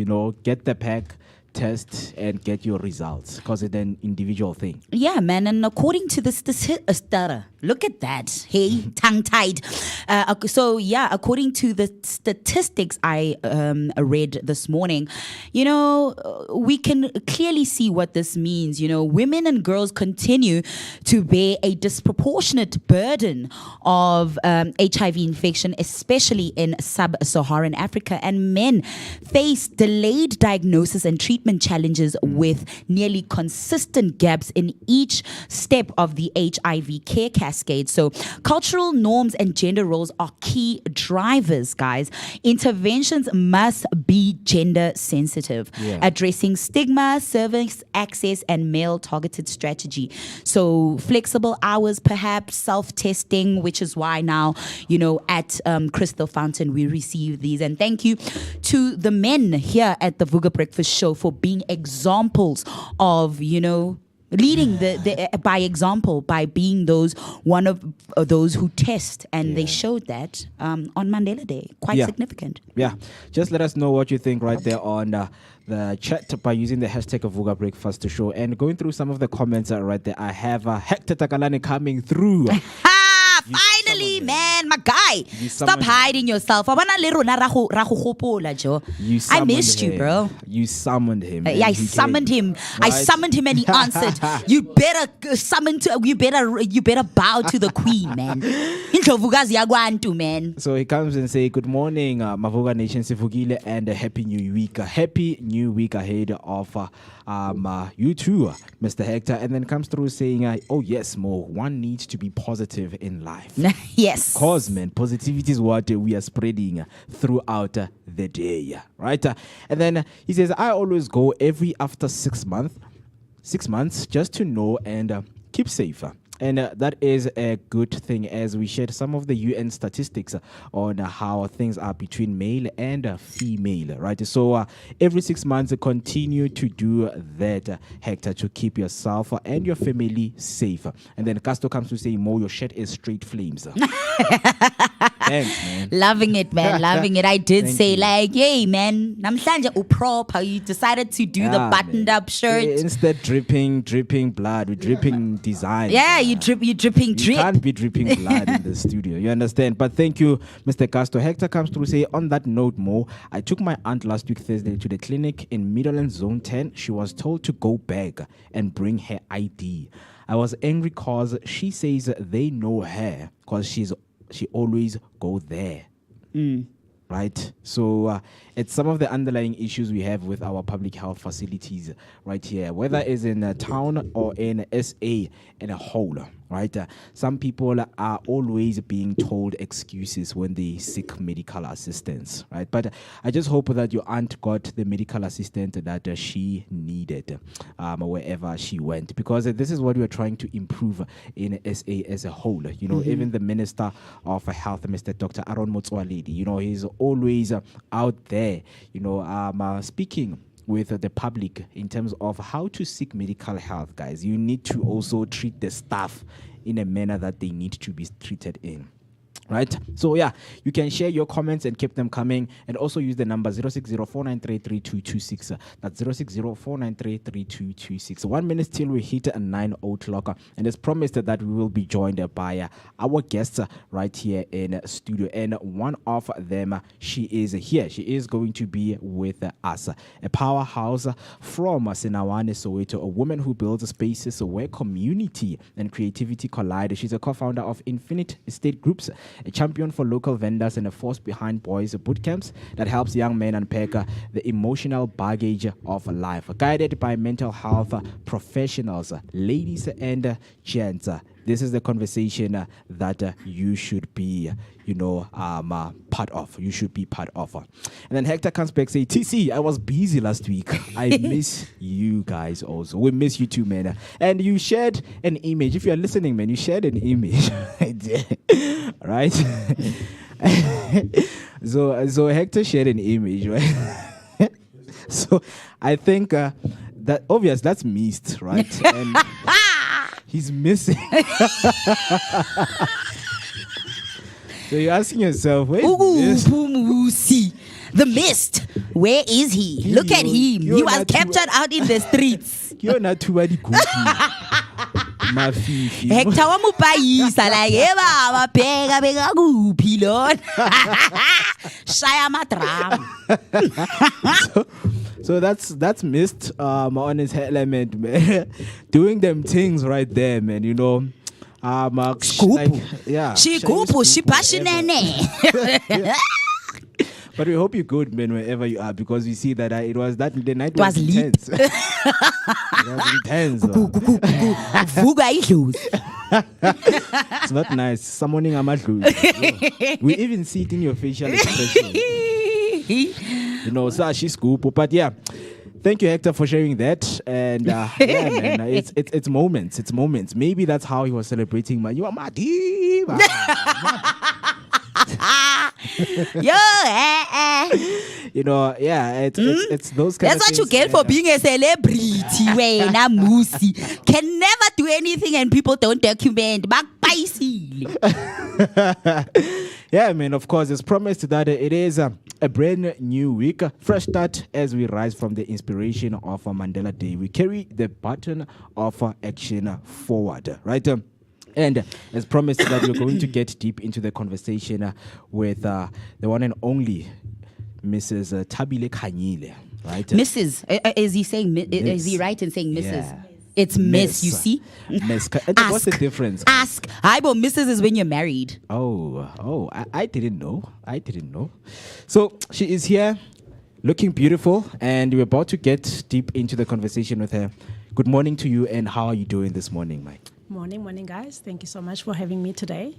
B: get the pack, test, and get your results, because it's an individual thing.
A: Yeah, man, and according to the look at that, hey, tongue-tied. According to the statistics I read this morning, we can clearly see what this means. Women and girls continue to bear a disproportionate burden of HIV infection, especially in sub-Saharan Africa, and men face delayed diagnosis and treatment challenges with nearly consistent gaps in each step of the HIV care cascade. So cultural norms and gender roles are key drivers, guys. Interventions must be gender sensitive, addressing stigma, service access, and male targeted strategy. So flexible hours, perhaps self-testing, which is why now, at Crystal Fountain, we receive these. And thank you to the men here at the Vooka Breakfast Show for being examples of, leading the by example, by being one of those who test, and they showed that on Mandela Day. Quite significant.
B: Yeah, just let us know what you think right there on the chat by using the hashtag of Vooka Breakfast Show, and going through some of the comments right there. I have Hector Takalani coming through.
A: Finally, man, my guy. Stop hiding yourself. I missed you, bro.
B: You summoned him.
A: I summoned him. Right? I summoned him and he answered. You better you better bow to the queen, man. Man.
B: So he comes and say, good morning, Mavoga Nation Sifugile, and a happy new week. Happy new week ahead of you too, Mr. Hector. And then comes through saying, oh yes, Mo, one needs to be positive in life.
A: Yes.
B: Cause, man, positivity is what we are spreading throughout the day, right? And then he says, I always go every after 6 months just to know and keep safe. And that is a good thing, as we shared some of the UN statistics on how things are between male and female, right? So every 6 months, continue to do that, Hector, to keep yourself and your family safe. And then Casto comes to say, Mo, your shirt is straight flames. Thanks, man.
A: Loving it, man. Loving it. I did
B: Thank
A: say,
B: you.
A: like, yay, man. Namhlanje uproper. You decided to do the buttoned up shirt.
B: Yeah, instead dripping blood with dripping design.
A: Yeah, you dripping
B: You
A: drip.
B: can't be dripping blood in the studio. You understand? But thank you, Mr. Castro. Hector comes through say, on that note, Mo, I took my aunt last week Thursday to the clinic in Midland Zone 10. She was told to go back and bring her ID. I was angry because she says they know her because she always go there. Right? So it's some of the underlying issues we have with our public health facilities right here, whether it's in a town or in SA in a whole, right? Some people are always being told excuses when they seek medical assistance, right? But I just hope that your aunt got the medical assistance that she needed wherever she went, because this is what we're trying to improve in SA as a whole. You know, even the Minister of Health, Mr. Dr. Aaron Motswaledi, you know, he's always out there, you know, speaking with the public in terms of how to seek medical health, guys. You need to also treat the staff in a manner that they need to be treated in. Right? So, yeah, you can share your comments and keep them coming. And also use the number 060-493-3226. That's 060-493-3226. 1 minute till we hit 9 o'clock. And it's promised that we will be joined by our guests right here in studio. And one of them, she is here. She is going to be with us. A powerhouse from Senawane, Soweto, a woman who builds spaces where community and creativity collide. She's a co-founder of Infinite Estate Groups, a champion for local vendors, and a force behind boys boot camps that helps young men unpack the emotional baggage of life. Guided by mental health professionals, ladies and gents, this is the conversation that you should be, part of. You should be part of. And then Hector comes back, say, TC, I was busy last week. I miss you guys also. We miss you too, man. And you shared an image. If you're listening, man, you shared an image. Right? So Hector shared an image, right? So I think that obvious, that's missed, right? And he's missing. So you're asking yourself, where is Mist?
A: The mist. Where is he? Look at him. He was captured out in the streets.
B: You're not too bad.
A: Hector wa mupayisa like eba ababheka beka kuphi lona. Shaya madram.
B: So that's Mist on his element, man. Doing them things right there, man, you know.
A: She passionate.
B: But we hope you're good, man, wherever you are, because we see that it was that the night was intense. It was intense.
A: Vooka issues.
B: It's not nice. Summoning Amadou. We even see it in your facial expression. You know, so she's cool. But yeah. Thank you, Hector, for sharing that. And yeah, man, it's moments. It's moments. Maybe that's how he was celebrating. You are my diva. You know, yeah, it's those kind of
A: That's what
B: things.
A: you get for being a celebrity. Wena Musi can never do anything and people don't document.
B: Yeah, man, of course, it's promised that it is a brand new week, fresh start as we rise from the inspiration of Mandela Day. We carry the baton of action forward, right? And as promised that we're going to get deep into the conversation with the one and only Mrs. Tabile Khanyile, right?
A: Mrs. Is he saying? Is he right in saying Mrs.? Yeah. It's Miss, you see?
B: Miss. What's the difference?
A: Ask. But Mrs. is when you're married.
B: Oh, I didn't know. So she is here, looking beautiful, and we're about to get deep into the conversation with her. Good morning to you, and how are you doing this morning, Mike?
T: Morning, guys. Thank you so much for having me today.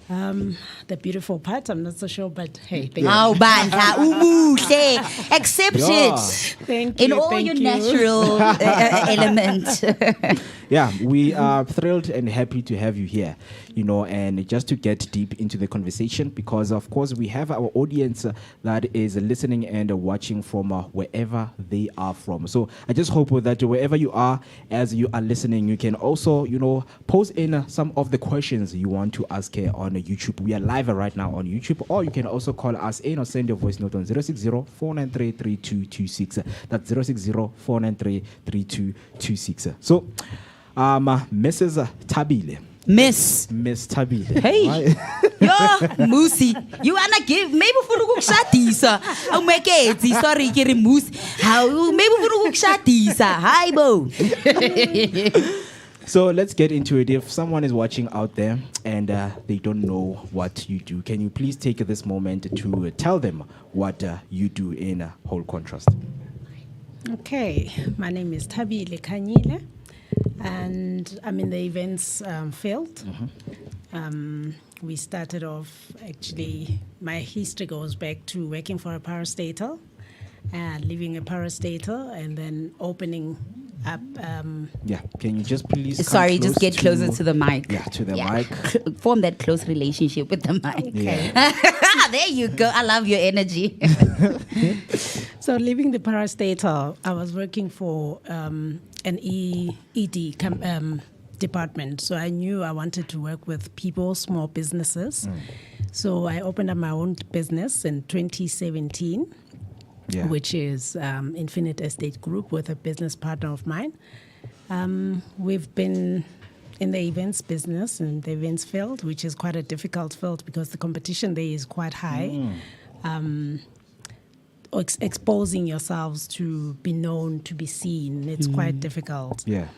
T: The beautiful part, I'm not so sure, but hey, thank you.
A: Accept it.
T: Thank you.
A: In all your natural element.
B: Yeah, we are thrilled and happy to have you here, and just to get deep into the conversation, because of course we have our audience that is listening and watching from wherever they are from. So I just hope that wherever you are, as you are listening, you can also, post in some of the questions you want to ask here on YouTube. We are live right now on YouTube, or you can also call us in or send your voice note on 060-493-3226. That's 060-493-3226. So, Mrs. Tabile.
A: Miss
B: Tabile.
A: Hey.
B: Right?
A: Yo, Musi, you wanna give maybe for ukukshadisa. Awumekezi, sorry, kiri Musi. How maybe for ukukshadisa. Hi bo.
B: So let's get into it. If someone is watching out there and they don't know what you do, can you please take this moment to tell them what you do in whole contrast?
T: Okay, my name is Tabile Kanyile, and I'm in the events field. We started off, actually, my history goes back to working for a parastatal, leaving a parastatal, and then opening up.
B: Yeah, can you just please
A: Sorry, just get closer to the mic.
B: Yeah, to the mic.
A: Form that close relationship with the mic.
T: Okay.
A: There you go. I love your energy.
T: So leaving the parastatal, I was working for an ED department. So I knew I wanted to work with people, small businesses. So I opened up my own business in 2017.
B: Yeah.
T: Which is Infinite Estate Group with a business partner of mine. We've been in the events business and the events field, which is quite a difficult field because the competition there is quite high. Exposing yourselves to be known, to be seen, it's quite difficult.
B: Yeah.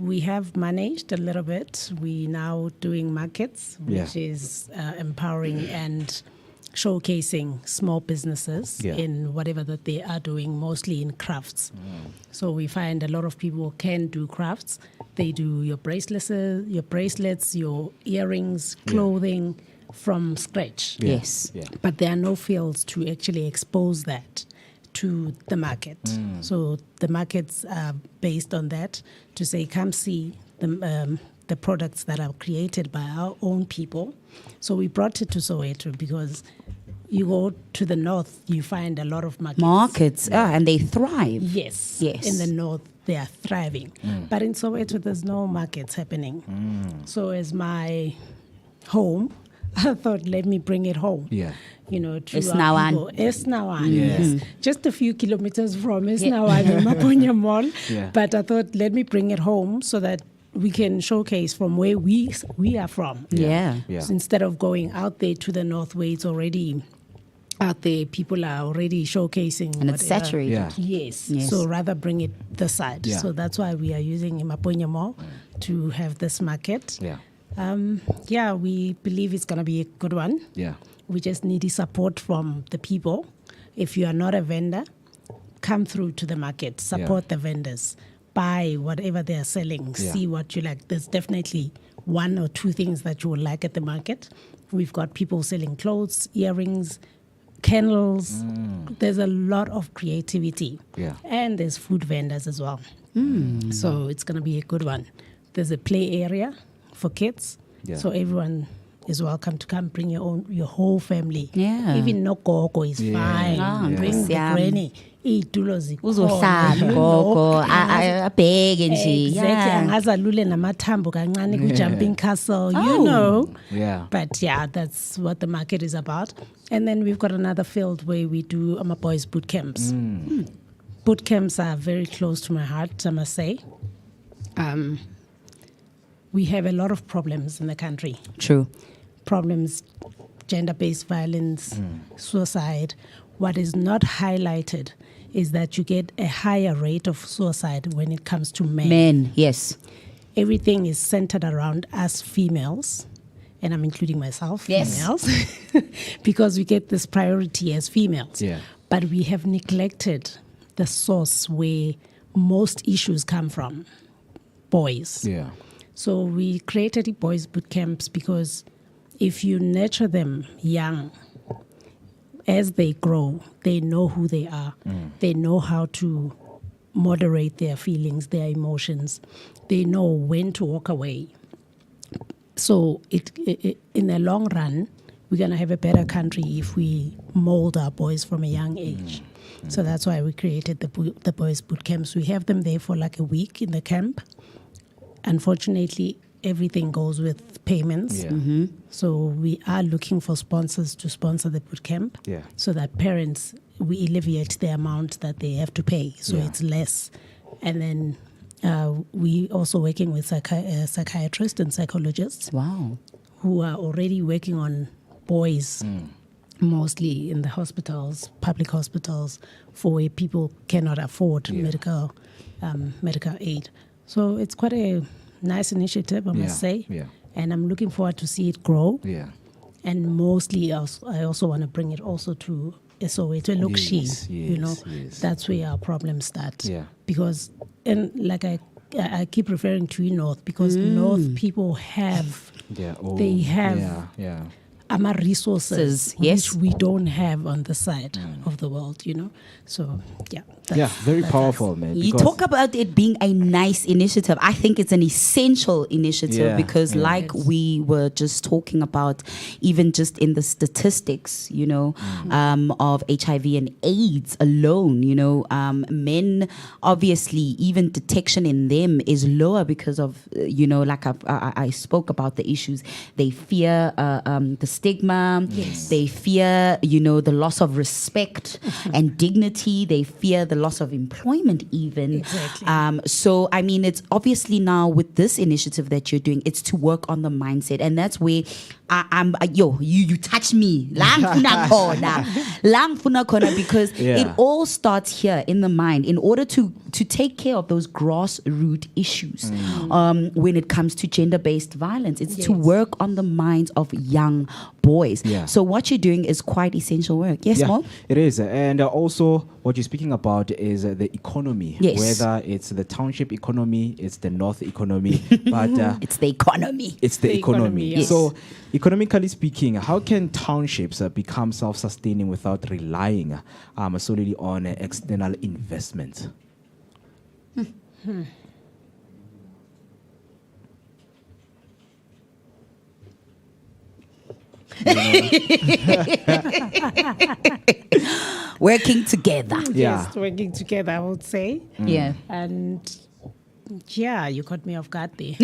T: We have managed a little bit. We're now doing markets, which is empowering and showcasing small businesses in whatever that they are doing, mostly in crafts. So we find a lot of people can do crafts. They do your bracelets, your earrings, clothing from scratch.
A: Yes.
T: But there are no fields to actually expose that to the market. So the markets are based on that to say, come see the products that are created by our own people. So we brought it to Soweto because you go to the north, you find a lot of markets.
A: And they thrive.
T: Yes. In the north, they are thriving. But in Soweto, there's no markets happening. So as my home, I thought, let me bring it home.
B: Yeah.
T: To
A: Esnawan.
T: Esnawan,
B: Yes.
T: yes. Just a few kilometers from Esnawan in Maponya Mall.
B: Yeah.
T: But I thought, let me bring it home so that we can showcase from where we are from.
A: Yeah.
T: So instead of going out there to the north where it's already out there, people are already showcasing.
A: And it's saturated.
B: Yeah.
T: Yes. So rather bring it this side.
B: Yeah.
T: So that's why we are using Maponya Mall to have this market.
B: Yeah.
T: We believe it's going to be a good one.
B: Yeah.
T: We just need the support from the people. If you are not a vendor, come through to the market, support the vendors, buy whatever they are selling, see what you like. There's definitely one or two things that you will like at the market. We've got people selling clothes, earrings, candles. There's a lot of creativity.
B: Yeah.
T: And there's food vendors as well. So it's going to be a good one. There's a play area for kids.
B: Yeah.
T: So everyone is welcome to come bring your whole family.
A: Yeah.
T: Even no gogo is fine. Bring the granny.
A: Uzohlala gogo, abheke nje.
T: Exactly. Angazalule namathambo kancane ku-jumping castle,
B: Yeah.
T: But that's what the market is about. And then we've got another field where we do boys boot camps. Boot camps are very close to my heart, I must say. We have a lot of problems in the country.
A: True.
T: Problems, gender-based violence, suicide. What is not highlighted is that you get a higher rate of suicide when it comes to men.
A: Men, yes.
T: Everything is centered around us females, and I'm including myself, females, because we get this priority as females.
B: Yeah.
T: But we have neglected the source where most issues come from, boys.
B: Yeah.
T: So we created the boys boot camps because if you nurture them young, as they grow, they know who they are. They know how to moderate their feelings, their emotions. They know when to walk away. So it in the long run, we're going to have a better country if we mold our boys from a young age. So that's why we created the boys boot camps. We have them there for like a week in the camp. Unfortunately, everything goes with payments.
B: Yeah.
T: So we are looking for sponsors to sponsor the boot camp, so that parents, we alleviate the amount that they have to pay, so it's less. And then we also working with psychiatrists and psychologists.
A: Wow.
T: Who are already working on boys, mostly in the hospitals, public hospitals, for where people cannot afford medical aid. So it's quite a nice initiative, I must say.
B: Yeah.
T: And I'm looking forward to see it grow.
B: Yeah.
T: And mostly, I also want to bring it also to Soweto, Lokshi. You know, that's where our problems start.
B: Yeah.
T: Because, and like I keep referring to North, because North people have, they have ama resources which we don't have on the side of the world, you know. So
B: very powerful, man.
A: You talk about it being a nice initiative. I think it's an essential initiative because like we were just talking about, even just in the statistics, you know, of HIV and AIDS alone, you know, men, obviously, even detection in them is lower because of, you know, like I spoke about the issues. They fear the stigma. They fear, you know, the loss of respect and dignity. They fear the loss of employment even. So, I mean, it's obviously now with this initiative that you're doing, it's to work on the mindset. And that's where you touch me. Lang funa kona, because it all starts here in the mind in order to take care of those grassroots issues when it comes to gender-based violence. It's to work on the minds of young boys. So what you're doing is quite essential work. Yes, Mo?
B: It is. And also what you're speaking about is the economy. Whether it's the township economy, it's the north economy, but
A: it's the economy.
B: It's the economy.
A: Yes.
B: So economically speaking, how can townships become self-sustaining without relying solely on external investment?
A: Working together.
T: Yes, working together, I would say.
A: Yeah.
T: And you caught me off guard there.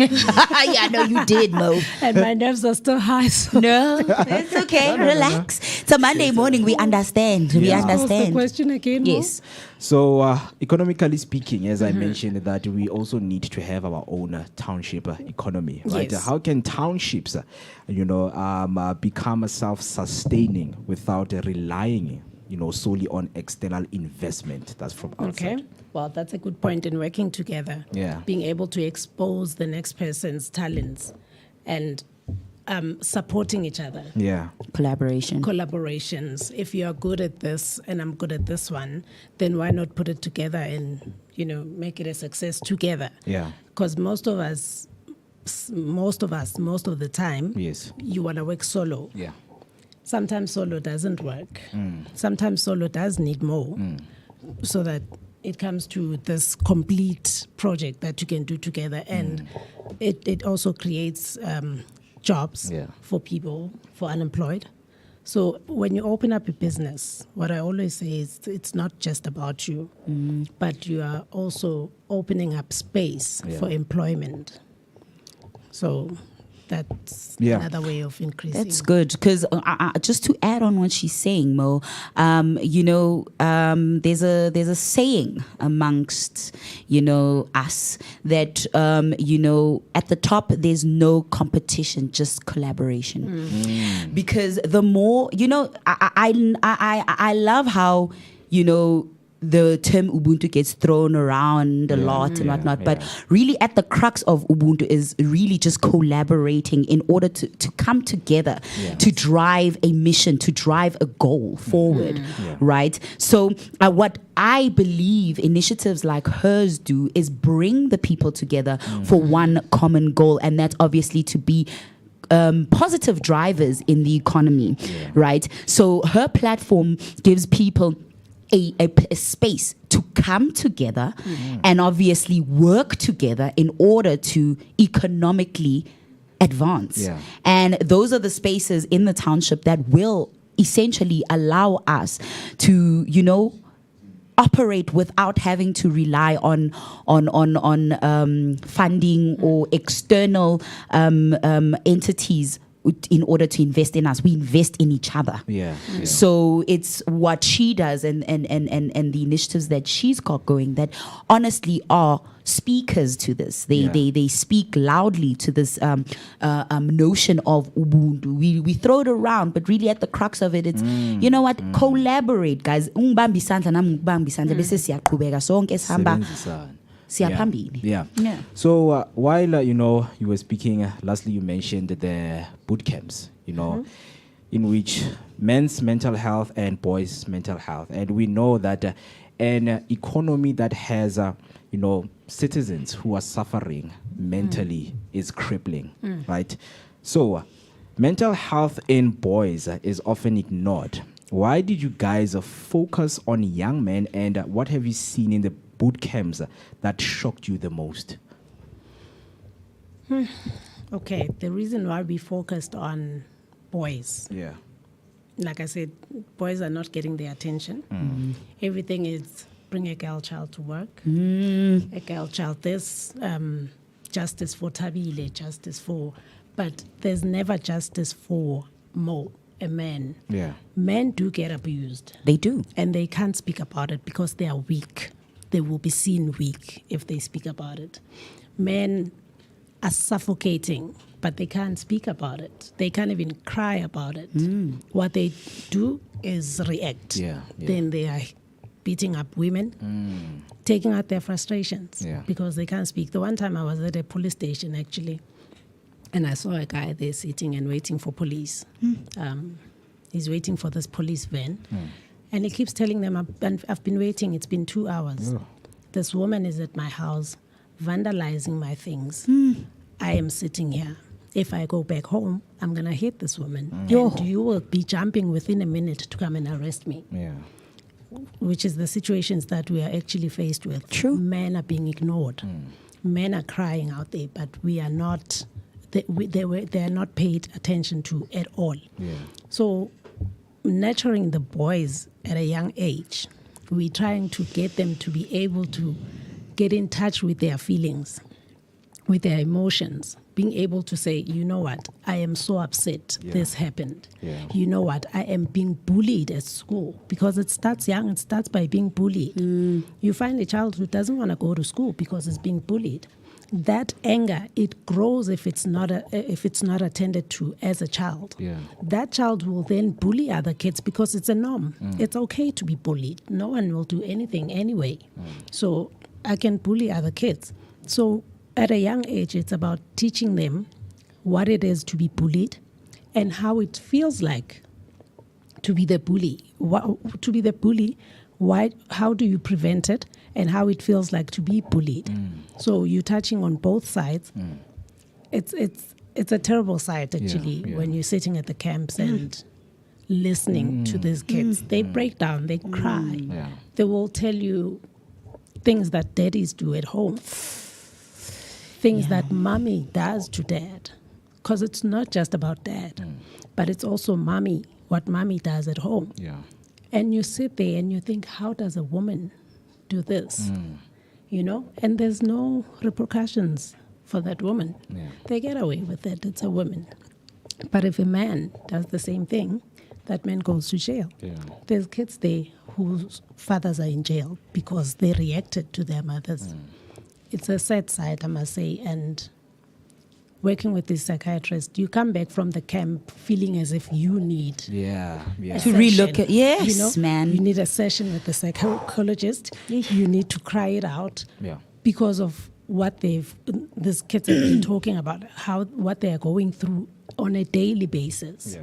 A: No, you did, Mo.
T: And my nerves are still high. So.
A: No, it's okay. Relax. It's a Monday morning. We understand. We understand.
T: What's the question again, Mo?
B: Yes. So, economically speaking, as I mentioned, that we also need to have our own township economy, right?
T: Yes.
B: How can townships, become self-sustaining without relying, solely on external investment that's from outside?
T: Okay. Well, that's a good point in working together.
B: Yeah.
T: Being able to expose the next person's talents and supporting each other.
B: Yeah.
T: Collaborations. If you are good at this and I'm good at this one, then why not put it together and, make it a success together?
B: Yeah.
T: Because most of the time, you want to work solo.
B: Yeah.
T: Sometimes solo doesn't work. Sometimes solo does need more so that it comes to this complete project that you can do together. And it also creates jobs for people, for unemployed. So when you open up a business, what I always say is it's not just about you, but you are also opening up space for employment. So that's another way of increasing.
A: That's good, because just to add on what she's saying, Mo, there's a saying amongst us that at the top there's no competition, just collaboration. Because the more I love how the term Ubuntu gets thrown around a lot and whatnot, but really at the crux of Ubuntu is really just collaborating in order to come together, to drive a mission, to drive a goal forward, right? So what I believe initiatives like hers do is bring the people together for one common goal, and that's obviously to be positive drivers in the economy, right? So her platform gives people a space to come together and obviously work together in order to economically advance.
B: Yeah.
A: And those are the spaces in the township that will essentially allow us to, operate without having to rely on funding or external entities in order to invest in us. We invest in each other.
B: Yeah.
A: So it's what she does and the initiatives that she's got going that honestly are speakers to this. They speak loudly to this notion of Ubuntu. We throw it around, but really at the crux of it, it's you know what? Collaborate, guys. Ungibambe isandla nami ngikubambe isandla bese siyaqhubeka sonke sihamba siyaphambili.
B: Yeah. So while you were speaking, lastly you mentioned the boot camps, in which men's mental health and boys' mental health, and we know that an economy that has citizens who are suffering mentally is crippling, right? So mental health in boys is often ignored. Why did you guys focus on young men, and what have you seen in the boot camps that shocked you the most?
T: Okay, the reason why we focused on boys, like I said, boys are not getting the attention. Everything is bring a girl child to work, a girl child this, justice for Tabile, justice for, but there's never justice for a man.
B: Yeah.
T: Men do get abused.
A: They do.
T: And they can't speak about it because they are weak. They will be seen weak if they speak about it. Men are suffocating, but they can't speak about it. They can't even cry about it. What they do is react. Then they are beating up women, taking out their frustrations because they can't speak. The one time I was at a police station, actually, and I saw a guy there sitting and waiting for police. He's waiting for this police van. And he keeps telling them, I've been waiting, it's been 2 hours. This woman is at my house, vandalizing my things. I am sitting here. If I go back home, I'm going to hit this woman. And you will be jumping within a minute to come and arrest me. Which is the situations that we are actually faced with.
A: True.
T: Men are being ignored. Men are crying out there, but we are not, they are not paid attention to at all. So nurturing the boys at a young age, we're trying to get them to be able to get in touch with their feelings, with their emotions, being able to say, you know what, I am so upset this happened. You know what, I am being bullied at school, because it starts young, it starts by being bullied. You find a child who doesn't want to go to school because it's being bullied. That anger, it grows if it's not attended to as a child. That child will then bully other kids because it's a norm. It's okay to be bullied. No one will do anything anyway. So I can bully other kids. So at a young age, it's about teaching them what it is to be bullied and how it feels like to be the bully. To be the bully, how do you prevent it, and how it feels like to be bullied. So you're touching on both sides. It's a terrible sight, actually, when you're sitting at the camps and listening to these kids. They break down, they cry. They will tell you things that daddies do at home, things that mommy does to dad. Because it's not just about dad, but it's also mommy, what mommy does at home. And you sit there and you think, how does a woman do this? And there's no repercussions for that woman. They get away with it, it's a woman. But if a man does the same thing, that man goes to jail. There's kids there whose fathers are in jail because they reacted to their mothers. It's a sad side, I must say, and working with this psychiatrist, you come back from the camp feeling as if you need
A: to relook at man.
T: You need a session with the psychologist. You need to cry it out because of what these kids have been talking about, what they are going through on a daily basis.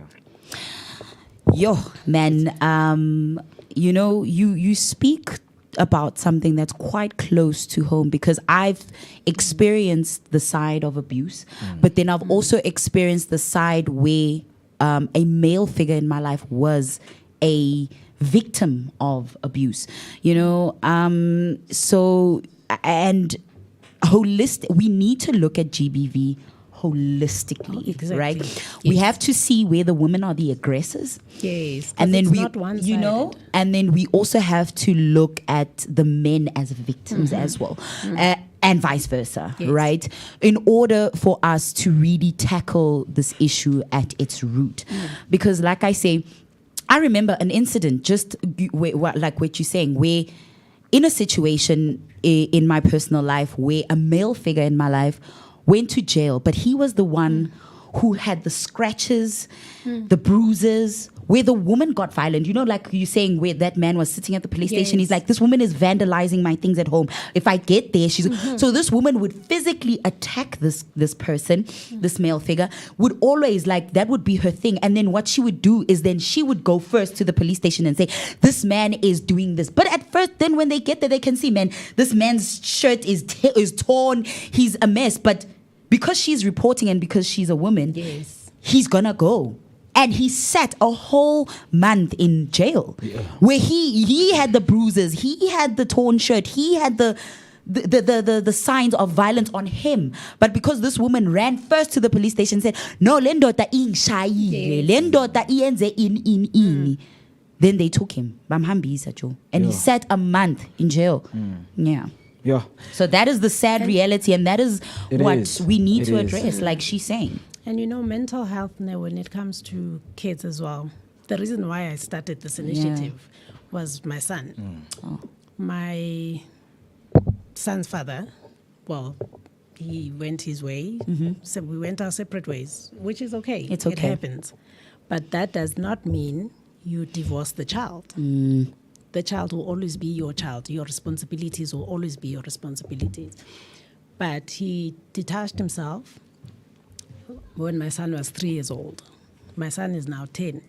A: Yo, man, you speak about something that's quite close to home, because I've experienced the side of abuse, but then I've also experienced the side where a male figure in my life was a victim of abuse, so, and holistic, we need to look at GBV holistically,
T: Exactly.
A: right?
T: Yes.
A: We have to see where the women are the aggressors.
T: Yes,
A: And then
T: it's
A: we,
T: not one-sided.
A: and then we also have to look at the men as victims as well. And vice versa, right? In order for us to really tackle this issue at its root. Because like I say, I remember an incident, just like what you're saying, where in a situation in my personal life where a male figure in my life went to jail, but he was the one who had the scratches, the bruises, where the woman got violent. Like you're saying, where that man was sitting at the police station. He's like, this woman is vandalizing my things at home. If I get there, she's... So this woman would physically attack this person, this male figure, would always, like, that would be her thing. And then what she would do is then she would go first to the police station and say, this man is doing this. But at first, then when they get there, they can see, man, this man's shirt is torn. He's a mess. But because she's reporting and because she's a woman, he's gonna go. And he sat a whole month in jail, where he had the bruises, he had the torn shirt, he had the signs of violence on him. But because this woman ran first to the police station and said, no, lendota ingshayile, lendota iyenze in. Then they took him. Bamhambisa, Joe. And he sat a month in jail. Yeah. So that is the sad reality, and that is what we need to address, like she's saying.
T: And mental health now, when it comes to kids as well, the reason why I started this initiative was my son. My son's father, well, he went his way, so we went our separate ways, which is okay.
A: It's okay.
T: It happens. But that does not mean you divorce the child. The child will always be your child. Your responsibilities will always be your responsibilities. But he detached himself when my son was 3 years old. My son is now 10.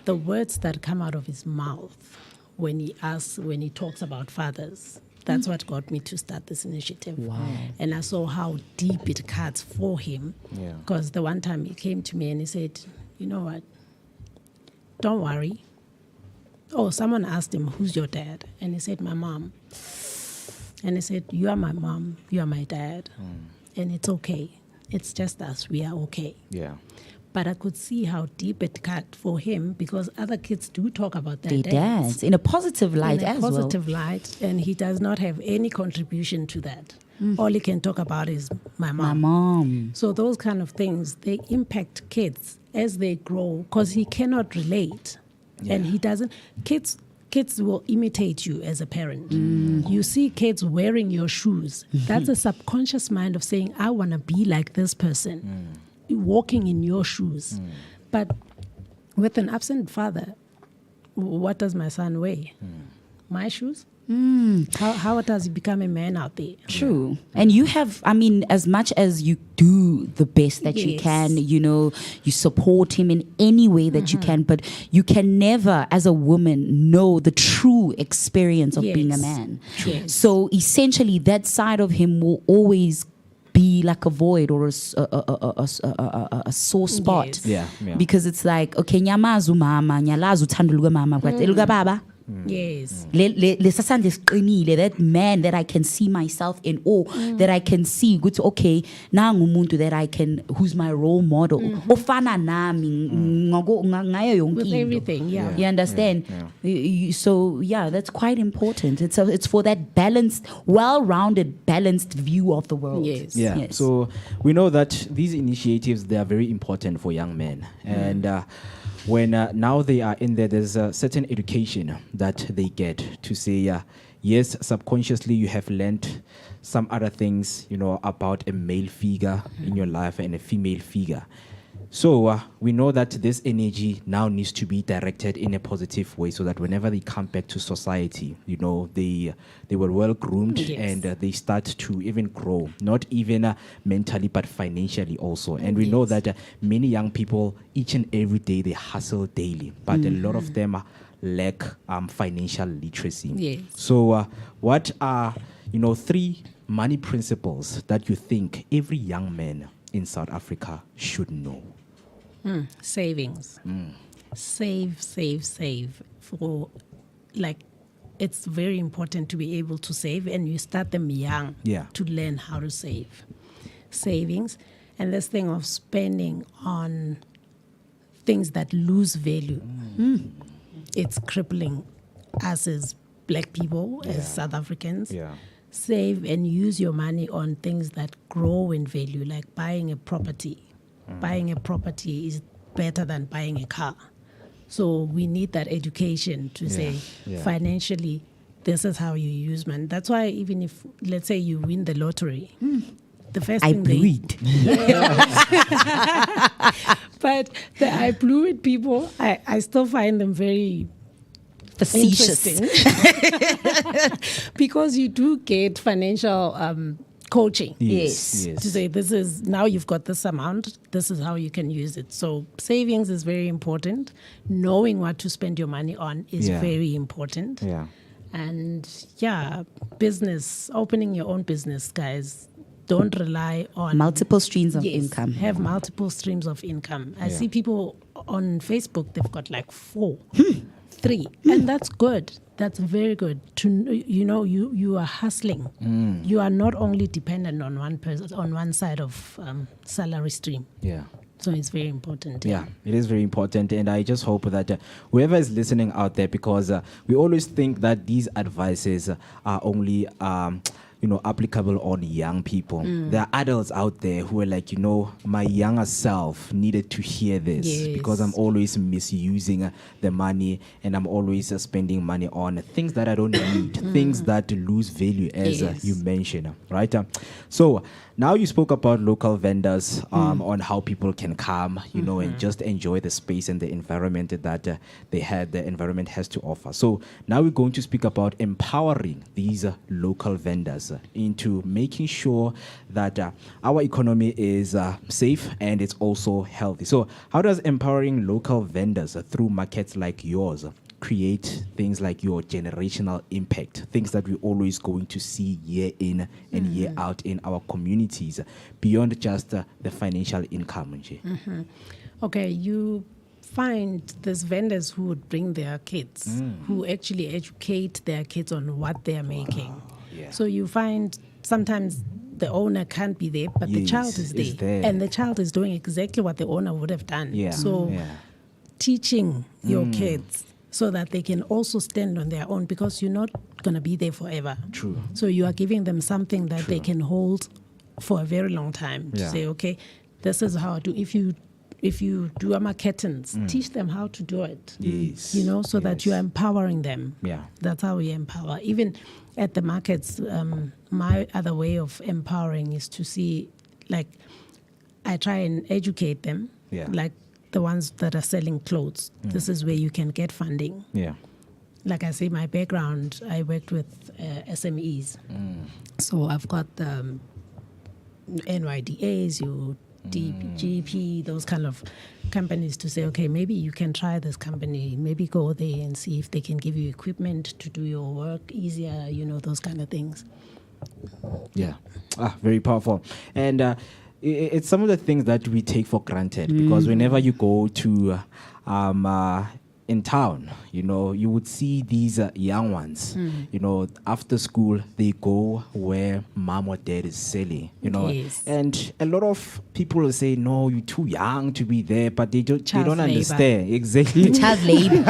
T: The words that come out of his mouth when he talks about fathers, that's what got me to start this initiative.
A: Wow.
T: And I saw how deep it cuts for him. Because the one time he came to me and he said, you know what, don't worry. Oh, someone asked him, who's your dad? And he said, my mom. And he said, you are my mom, you are my dad. And it's okay. It's just us, we are okay. But I could see how deep it cut for him, because other kids do talk about their dads.
A: In a positive light as well.
T: In a positive light, and he does not have any contribution to that. All he can talk about is my mom.
A: My mom.
T: So those kind of things, they impact kids as they grow, because he cannot relate. And he doesn't... Kids will imitate you as a parent. You see kids wearing your shoes. That's a subconscious mind of saying, I want to be like this person, walking in your shoes. But with an absent father, what does my son wear? My shoes? How does he become a man out there?
A: True. And you have, as much as you do the best that you can, you support him in any way that you can, but you can never, as a woman, know the true experience of being a man. So essentially, that side of him will always be like a void or a sore spot. Because it's like, okay, nyamazu mama, nyalazu thanduluga mama, but eluga baba.
T: Yes.
A: That man that I can see myself in, or that I can see good, okay, now ngumuntu that I can, who's my role model. Ofana nami
T: with everything,
A: you understand? So that's quite important. It's for that balanced, well-rounded, balanced view of the world.
B: Yes. So we know that these initiatives, they are very important for young men, and when now they are in there, there's a certain education that they get to say, yes, subconsciously you have learned some other things, about a male figure in your life and a female figure. So we know that this energy now needs to be directed in a positive way, so that whenever they come back to society, they were well groomed and they start to even grow, not even mentally but financially also. And we know that many young people, each and every day, they hustle daily, but a lot of them lack financial literacy. So what are 3 money principles that you think every young man in South Africa should know?
T: Savings. save for, like, it's very important to be able to save, and you start them young to learn how to save. Savings, and this thing of spending on things that lose value. It's crippling us as Black people, as South Africans. Save and use your money on things that grow in value, like buying a property. Buying a property is better than buying a car. So we need that education to say financially, this is how you use money. That's why even if, let's say, you win the lottery, the first thing
A: blew it.
T: But I blew it people, I still find them very
A: facetious.
T: Because you do get financial coaching.
A: Yes.
T: To say, this is, now you've got this amount, this is how you can use it. So savings is very important. Knowing what to spend your money on is very important. And business, opening your own business, guys. Don't rely on
A: multiple streams of income.
T: Have multiple streams of income. I see people on Facebook, they've got like 4, 3, and that's good. That's very good. You are hustling. You are not only dependent on one person, on one side of salary stream. So it's very important.
B: Yeah, it is very important. And I just hope that whoever is listening out there, because we always think that these advices are only applicable on young people. There are adults out there who are like, my younger self needed to hear this because I'm always misusing the money, and I'm always spending money on things that I don't need, things that lose value, as you mentioned, right? So now you spoke about local vendors on how people can come, and just enjoy the space and the environment that the environment has to offer. So now we're going to speak about empowering these local vendors into making sure that our economy is safe and it's also healthy. So how does empowering local vendors through markets like yours create things like your generational impact, things that we're always going to see year in and year out in our communities, beyond just the financial income?
T: Okay, you find these vendors who would bring their kids, who actually educate their kids on what they're making. So you find sometimes the owner can't be there, but the child is there. And the child is doing exactly what the owner would have done. Teaching your kids so that they can also stand on their own, because you're not going to be there forever.
B: True.
T: So you are giving them something that they can hold for a very long time. To say, okay, this is how I do. If you do a marketings, teach them how to do it. So that you are empowering them. That's how we empower. Even at the markets, my other way of empowering is to see, like, I try and educate them, like the ones that are selling clothes. This is where you can get funding. Like I say, my background, I worked with SMEs. So I've got NYDAs, DGP, those kind of companies to say, okay, maybe you can try this company, maybe go there and see if they can give you equipment to do your work easier, those kind of things.
B: Very powerful. And it's some of the things that we take for granted, because whenever you go to in town, you would see these young ones, after school, they go where mom or dad is selling, and a lot of people will say, no, you're too young to be there, but they don't understand. Exactly.
A: Child labor.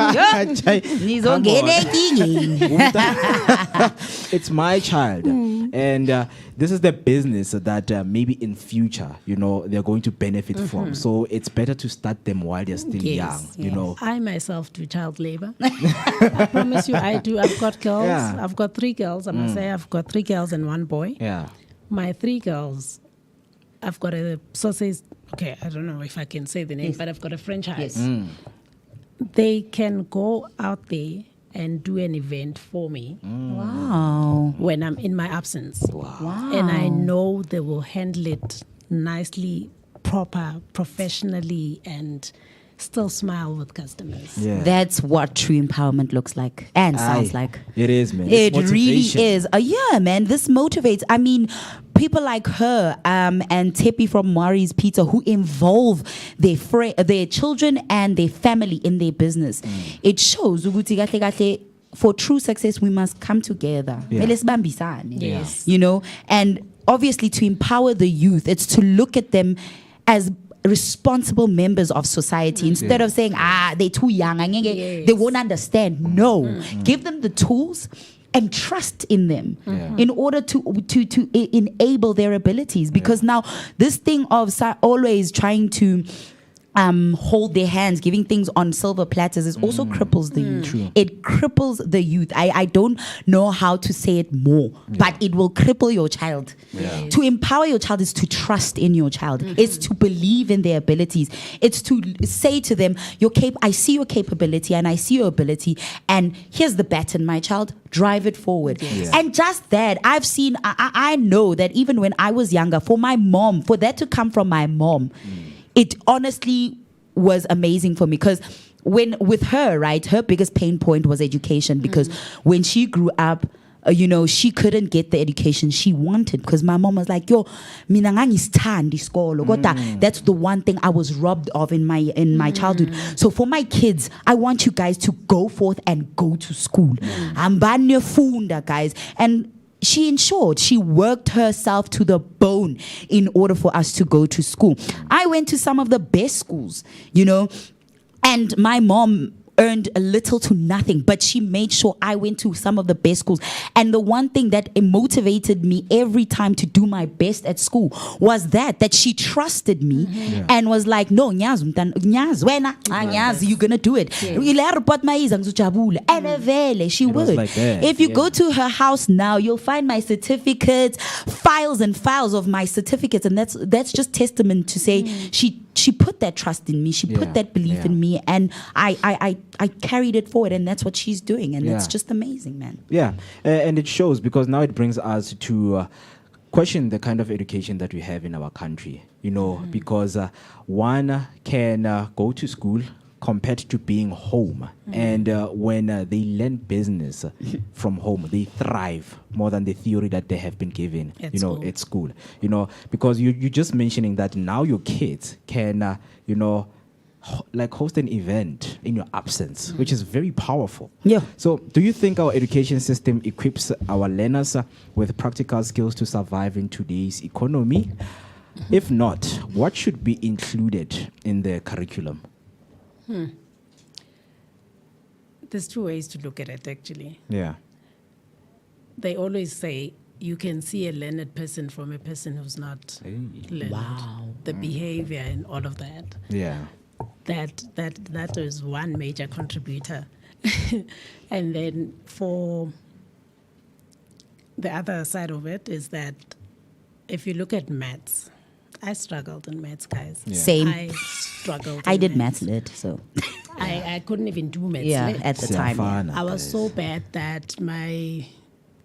B: It's my child. And this is the business that maybe in future, they're going to benefit from. So it's better to start them while they're still young,
T: I myself do child labor. I promise you, I do. I've got girls. I've got 3 girls. I must say I've got 3 girls and 1 boy. My 3 girls, I've got a sausage. Okay, I don't know if I can say the name, but I've got a franchise. They can go out there and do an event for me.
A: Wow.
T: When I'm in my absence.
A: Wow.
T: And I know they will handle it nicely, proper, professionally, and still smile with customers.
B: Yeah.
A: That's what true empowerment looks like and sounds like.
B: It is, man.
A: It
B: It's
A: really
B: motivation.
A: is. Yeah, man. This motivates. I mean, people like her and Tepi from Mari's Pizza who involve their children and their family in their business. It shows ukuthi kahle kahle, for true success, we must come together.
B: Yeah.
A: Yes. You know, and obviously to empower the youth, it's to look at them as responsible members of society instead of saying, they're too young, they won't understand. No, give them the tools and trust in them in order to enable their abilities. Because now this thing of always trying to hold their hands, giving things on silver platters, is also cripples the youth.
B: True.
A: It cripples the youth. I don't know how to say it more, but it will cripple your child.
B: Yeah.
A: To empower your child is to trust in your child. It's to believe in their abilities. It's to say to them, I see your capability and I see your ability, and here's the baton, my child. Drive it forward.
B: Yes.
A: And just that, I've seen, I know that even when I was younger, for my mom, for that to come from my mom, it honestly was amazing for me, because with her, right, her biggest pain point was education, because when she grew up, she couldn't get the education she wanted, because my mom was like, mina ngangisithandi isikolo, kodwa that's the one thing I was robbed of in my childhood. So for my kids, I want you guys to go forth and go to school. Ambani funda, guys. And she ensured, she worked herself to the bone in order for us to go to school. I went to some of the best schools, and my mom earned a little to nothing, but she made sure I went to some of the best schools. And the one thing that motivated me every time to do my best at school was that she trusted me and was like, no, Nyaz, you're gonna do it. And she would.
B: like that.
A: If you go to her house now, you'll find my certificates, files and files of my certificates, and that's just testament to say she put that trust in me, she put that belief in me, and I carried it forward, and that's what she's doing, and it's just amazing, man.
B: Yeah, and it shows, because now it brings us to question the kind of education that we have in our country, because one can go to school compared to being home. And when they learn business from home, they thrive more than the theory that they have been given, at school. Because you're just mentioning that now your kids can, like host an event in your absence, which is very powerful.
A: Yeah.
B: So do you think our education system equips our learners with practical skills to survive in today's economy? If not, what should be included in the curriculum?
T: There's two ways to look at it, actually.
B: Yeah.
T: They always say you can see a learned person from a person who's not learned.
A: Wow.
T: The behavior and all of that.
B: Yeah.
T: That is one major contributor. And then for the other side of it is that if you look at maths, I struggled in maths, guys.
A: Yeah. Same.
T: I struggled.
A: I did maths lit, so
T: I couldn't even do maths lit.
A: at the time.
T: I was so bad that my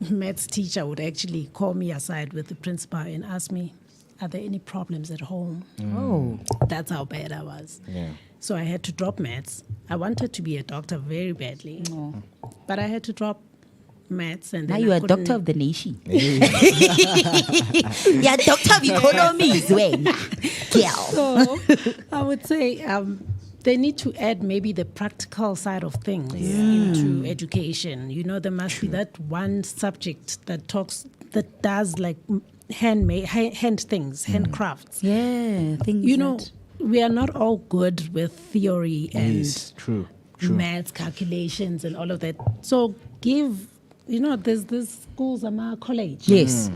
T: maths teacher would actually call me aside with the principal and ask me, are there any problems at home?
A: Oh.
T: That's how bad I was.
B: Yeah.
T: So I had to drop maths. I wanted to be a doctor very badly, but I had to drop maths. And
A: now
T: then
A: you
T: I
A: are a doctor
T: couldn't-
A: of the nation. Yeah, doctor of economy, when
T: So I would say they need to add maybe the practical side of things into education. There must be that one subject that does like hand things, handcrafts.
A: Yeah, things.
T: We are not all good with theory and
B: Yes, true.
T: maths calculations and all of that. So give. There's this schools, college.
A: Yes.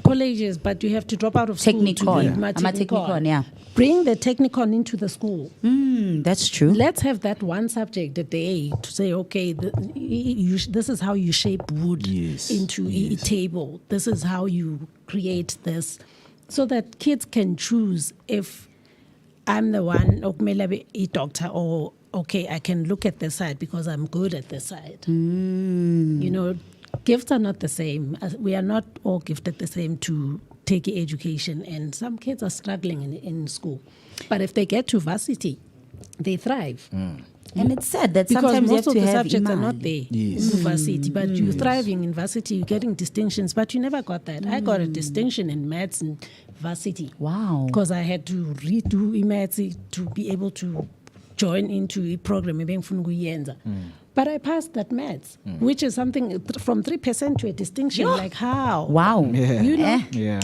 T: Colleges, but you have to drop out of school to
A: Technicon.
T: be
A: I'm a technicon, yeah.
T: Bring the technicon into the school.
A: That's true.
T: Let's have that one subject a day to say, okay, this is how you shape wood into a table. This is how you create this. So that kids can choose if I'm the one, a doctor, or okay, I can look at this side because I'm good at this side. Gifts are not the same. We are not all gifted the same to take education, and some kids are struggling in school. But if they get to varsity, they thrive.
A: And it's sad that
T: because
A: sometimes you
T: most
A: have
T: of
A: to
T: the
A: have
T: subjects are not
A: imali.
T: there
B: Yes.
T: in varsity, but you're thriving in varsity, you're getting distinctions, but you never got that. I got a distinction in maths in varsity.
A: Wow.
T: Because I had to redo maths to be able to join into a program. But I passed that maths, which is something from 3% to a distinction. Like how?
A: Wow.
T: You know?
B: Yeah.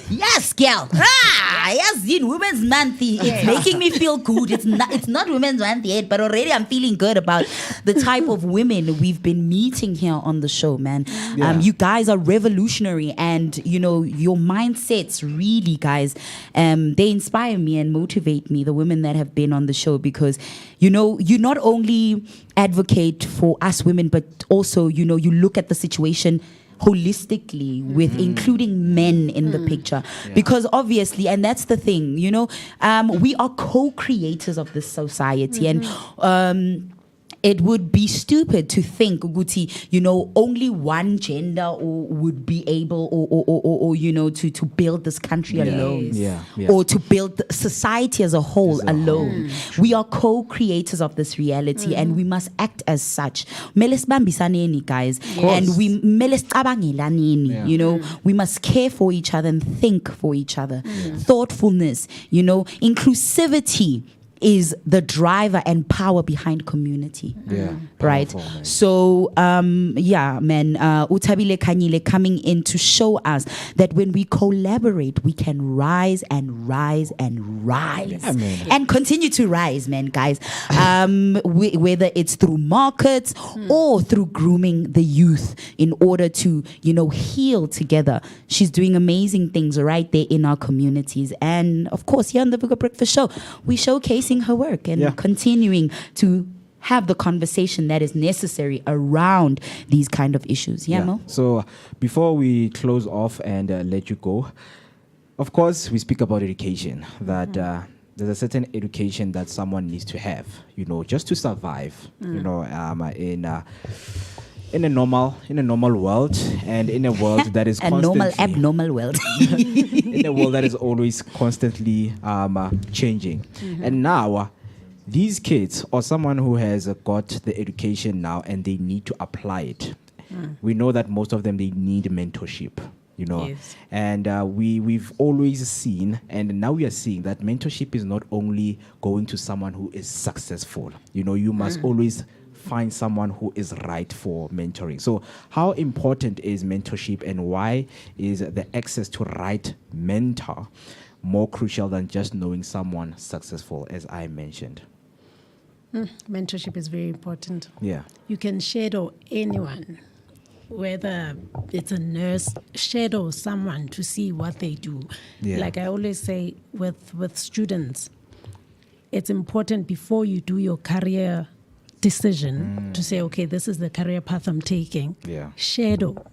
A: Yes, girl. Yes, in Women's Month. It's making me feel good. It's not Women's Month yet, but already I'm feeling good about the type of women we've been meeting here on the show, man.
B: Yeah.
A: You guys are revolutionary, and your mindsets really, guys, they inspire me and motivate me, the women that have been on the show, because you not only advocate for us women, but also you look at the situation holistically with including men in the picture, because obviously, and that's the thing, we are co-creators of this society, and it would be stupid to think, Guti, only one gender would be able or to build this country alone.
B: Yeah.
A: Or to build society as a whole alone. We are co-creators of this reality, and we must act as such. Mele sibambisaneni, guys, and we mele sicabangelaneni, we must care for each other and think for each other. Thoughtfulness, inclusivity is the driver and power behind community.
B: Yeah.
A: Right.
B: Powerful, man.
A: So, Utabile Kanyile coming in to us that when we collaborate, we can rise and rise and rise.
B: Yeah, man.
A: And continue to rise, man, guys. Whether it's through markets or through grooming the youth in order to, heal together. She's doing amazing things right there in our communities. And of course, here on the Vooka Breakfast Show, we showcase her work and continuing to have the conversation that is necessary around these kind of issues. Yeah, Mo?
B: So before we close off and let you go, of course, we speak about education, that there's a certain education that someone needs to have, just to survive, in a normal world, and in a world that is
A: a normal abnormal world.
B: in a world that is always constantly changing. And now these kids, or someone who has got the education now and they need to apply it, we know that most of them, they need mentorship.
T: Yes.
B: And we've always seen, and now we are seeing that mentorship is not only going to someone who is successful. You must always find someone who is right for mentoring. So how important is mentorship, and why is the access to right mentor more crucial than just knowing someone successful, as I mentioned?
T: Mentorship is very important.
B: Yeah.
T: You can shadow anyone, whether it's a nurse, shadow someone to see what they do.
B: Yeah.
T: Like I always say with students, it's important before you do your career decision to say, okay, this is the career path I'm taking.
B: Yeah.
T: Shadow.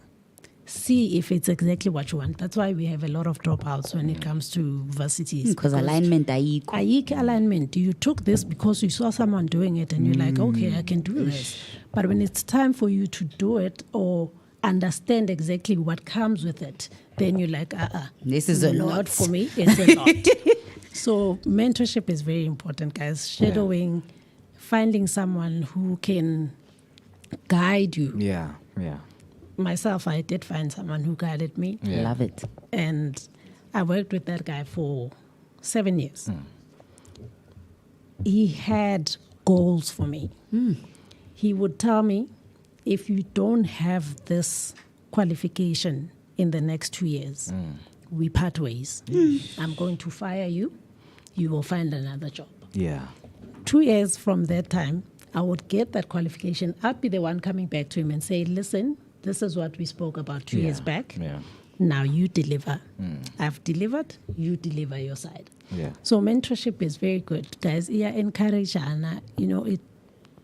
T: See if it's exactly what you want. That's why we have a lot of dropouts when it comes to varsities.
A: Because alignment,
T: alignment. You took this because you saw someone doing it and you're like, okay, I can do this. But when it's time for you to do it or understand exactly what comes with it, then you're like,
A: this is a lot.
T: Not for me. It's a lot. So mentorship is very important, guys. Shadowing, finding someone who can guide you.
B: Yeah.
T: Myself, I did find someone who guided me.
B: Yeah.
A: Love it.
T: And I worked with that guy for 7 years. He had goals for me. He would tell me, if you don't have this qualification in the next 2 years, we part ways. I'm going to fire you. You will find another job.
B: Yeah.
T: 2 years from that time, I would get that qualification. I'd be the one coming back to him and say, listen, this is what we spoke about 2 years back.
B: Yeah.
T: Now you deliver. I've delivered, you deliver your side.
B: Yeah.
T: So mentorship is very good. Guys, encourage Anna. It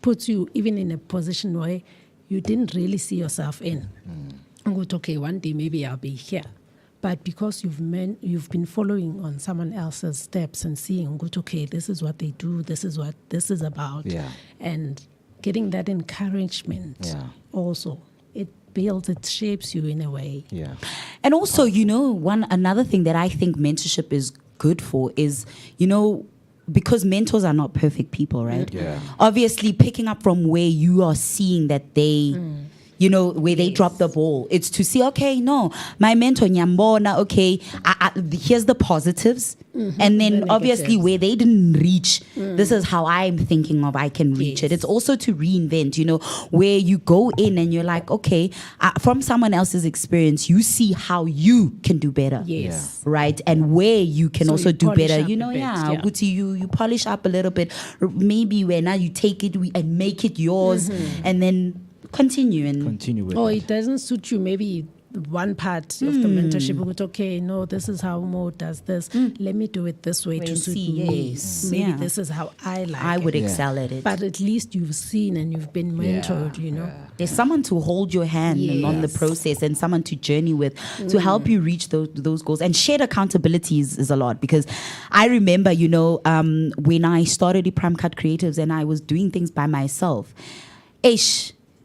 T: puts you even in a position where you didn't really see yourself in. And go, okay, one day maybe I'll be here. But because you've been following on someone else's steps and seeing, okay, this is what they do, this is what this is about.
B: Yeah.
T: And getting that encouragement also, it builds, it shapes you in a way.
B: Yeah.
A: And also, another thing that I think mentorship is good for is, because mentors are not perfect people, right?
B: Yeah.
A: Obviously, picking up from where you are seeing that they, you know, where they drop the ball. It's to see, okay, no, my mentor, Nyambona, okay, here's the positives. And then
T: The
A: obviously
T: negatives.
A: where they didn't reach, this is how I'm thinking of I can reach it. It's also to reinvent, you know, where you go in and you're like, okay, from someone else's experience, you see how you can do better.
T: Yes.
A: Right? And where you can
T: So
A: also
T: you
A: do
T: polish
A: better.
T: up
A: You
T: a
A: know,
T: bit,
A: yeah,
T: yeah.
A: Guti, you polish up a little bit. Maybe where now you take it and make it yours and then continue and
B: continue with
T: Or it doesn't suit you, maybe one part of the mentorship would okay, no, this is how Mo does this. Let me do it this way
A: Wait
T: to
A: and
T: suit
A: see,
T: me.
A: yes.
T: Maybe
A: Yeah.
T: this is how I like
A: I would
T: it.
A: excel at it.
T: But at least you've seen and you've been mentored, you know.
A: There's someone to hold your hand on the
T: Yes.
A: process and someone to journey with to help you reach those goals. And shared accountability is a lot because I remember, you know, when I started at Prime Cut Creatives and I was doing things by myself,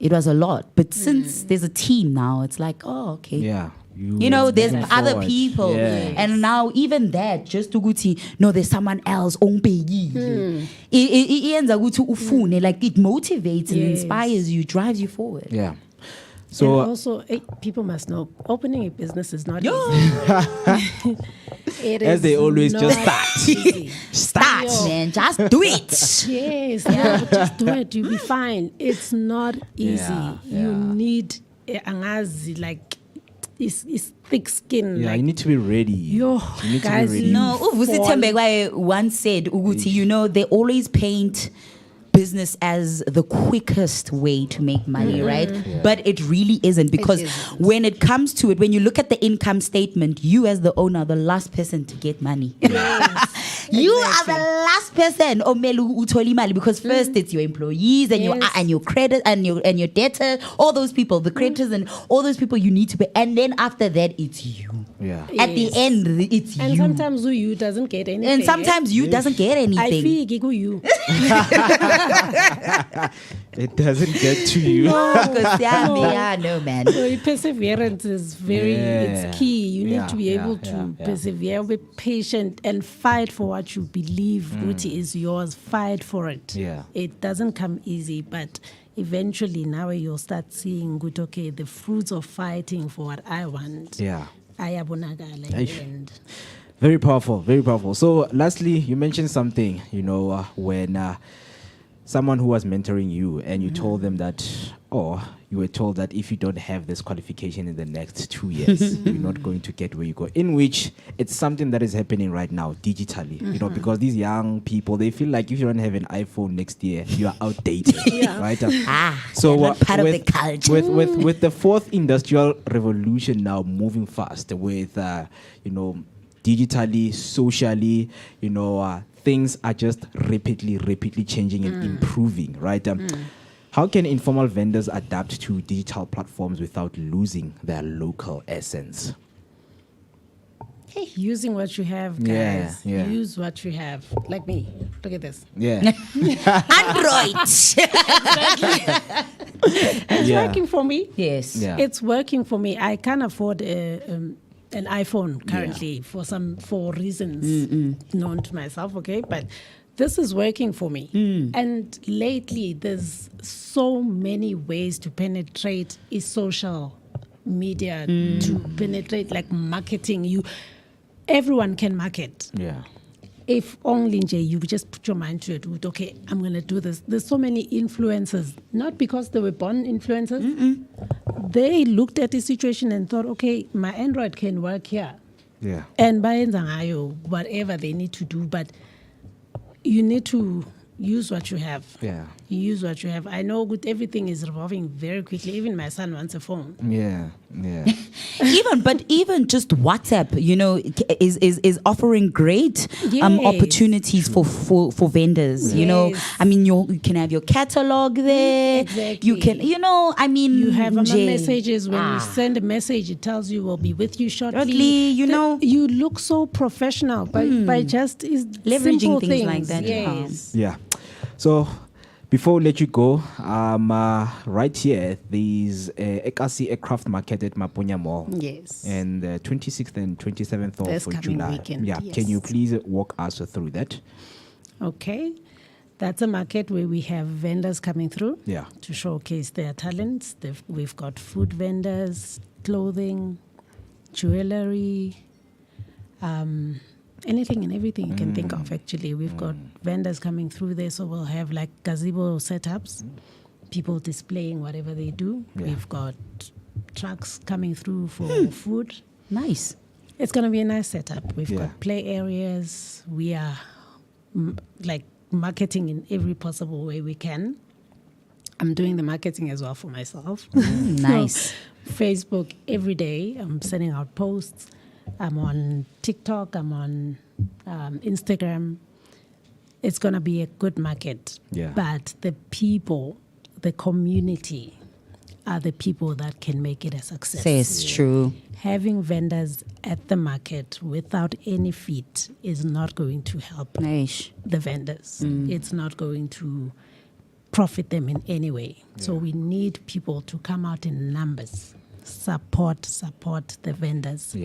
A: it was a lot. But since there's a team now, it's like, oh, okay.
B: Yeah.
A: You know, there's
B: moving
A: other
B: forward.
A: people.
B: Yes.
A: And now even that, just to go to, no, there's someone else. Like it motivates and
T: Yes.
A: inspires you, drives you forward.
B: Yeah.
T: So
B: So
T: also, people must know opening a business is not
A: Yo.
T: easy. It
B: as they
T: is
B: always just
T: not
B: start.
T: easy.
A: Start, man. Just do it.
T: Yes, yeah, just do it. You'll be fine. It's not easy. You need angazi, like it's thick skin.
B: yeah,
T: like,
B: you need to be ready.
T: Yo,
B: you need
T: guys,
B: to be ready.
A: No, Vusi Thembekwayo once said, Uguti, you know, they always paint business as the quickest way to make money, right?
B: Yeah.
A: But it really isn't because when it comes to it, when you look at the income statement, you as the owner are the last person to get money. You are the last person omelu utholi imali because first it's your employees and your credit and your debtor, all those people, the creditors and all those people you need to pay, and then after that it's you.
B: Yeah.
A: At the end, it's
T: and
A: you.
T: sometimes you doesn't get anything.
A: And sometimes you doesn't get anything.
T: I feel you.
B: It doesn't get to you.
A: No, because no, man.
T: So perseverance is it's key. You need to be able to
B: yeah.
T: persevere, be patient, and fight for what you believe is yours. Fight for it.
B: Yeah.
T: It doesn't come easy, but eventually now you'll start seeing good. Okay, the fruits of fighting for what I want.
B: Yeah.
T: Ayabonakala in the end.
B: Very powerful, very powerful. So, lastly, you mentioned something, you know, when someone who was mentoring you and you told them that, you were told that if you don't have this qualification in the next 2 years, you're not going to get where you go. In which it's something that is happening right now digitally, you know, because these young people, they feel like if you don't have an iPhone next year, you are outdated, right? So
A: not part of the culture.
B: With the fourth industrial revolution now moving fast with, you know, digitally, socially, you know, things are just rapidly changing and improving, right? How can informal vendors adapt to digital platforms without losing their local essence?
T: Hey, using what you have, guys.
B: Yeah.
T: Use what you have. Like me. Look at this.
B: Yeah.
A: Android.
T: It's working for me.
A: Yes.
B: Yeah.
T: It's working for me. I can't afford an iPhone currently for reasons known to myself, okay? But this is working for me. And lately, there's so many ways to penetrate social media, to penetrate like marketing. Everyone can market.
B: Yeah.
T: If only you just put your mind to it, okay, I'm going to do this. There's so many influencers, not because they were born influencers. They looked at the situation and thought, okay, my Android can work here.
B: Yeah.
T: And by whatever they need to do, but you need to use what you have.
B: Yeah.
T: Use what you have. I know everything is revolving very quickly. Even my son wants a phone.
B: Yeah.
A: even just WhatsApp, you know, is offering great opportunities for vendors. You know, I mean, you can have your catalog there.
T: Exactly.
A: You can, you know, I mean,
T: you have messages when you send a message, it tells you we'll be with you shortly.
A: You know,
T: you look so professional by just
A: leveraging things like that.
T: Yes.
B: Yeah. So, before we let you go, right here, there's Ekasi Aircraft Market at Maponya Mall.
T: Yes.
B: And the 26th and 27th
T: This
B: of
T: coming
B: July.
T: weekend,
B: Yeah.
T: yes.
B: Can you please walk us through that?
T: Okay. That's a market where we have vendors coming through to showcase their talents. We've got food vendors, clothing, jewelry, anything and everything you can think of, actually. We've got vendors coming through there, so we'll have like gazebo setups, people displaying whatever they do. We've got trucks coming through for food.
A: Nice.
T: It's going to be a nice setup. We've got play areas. We are marketing in every possible way we can. I'm doing the marketing as well for myself.
A: Nice.
T: Facebook every day. I'm sending out posts. I'm on TikTok. I'm on Instagram. It's going to be a good market.
B: Yeah.
T: But the people, the community, are the people that can make it a success.
A: Says true.
T: Having vendors at the market without any feet is not going to help the vendors. It's not going to profit them in any way. So we need people to come out in numbers, support the vendors.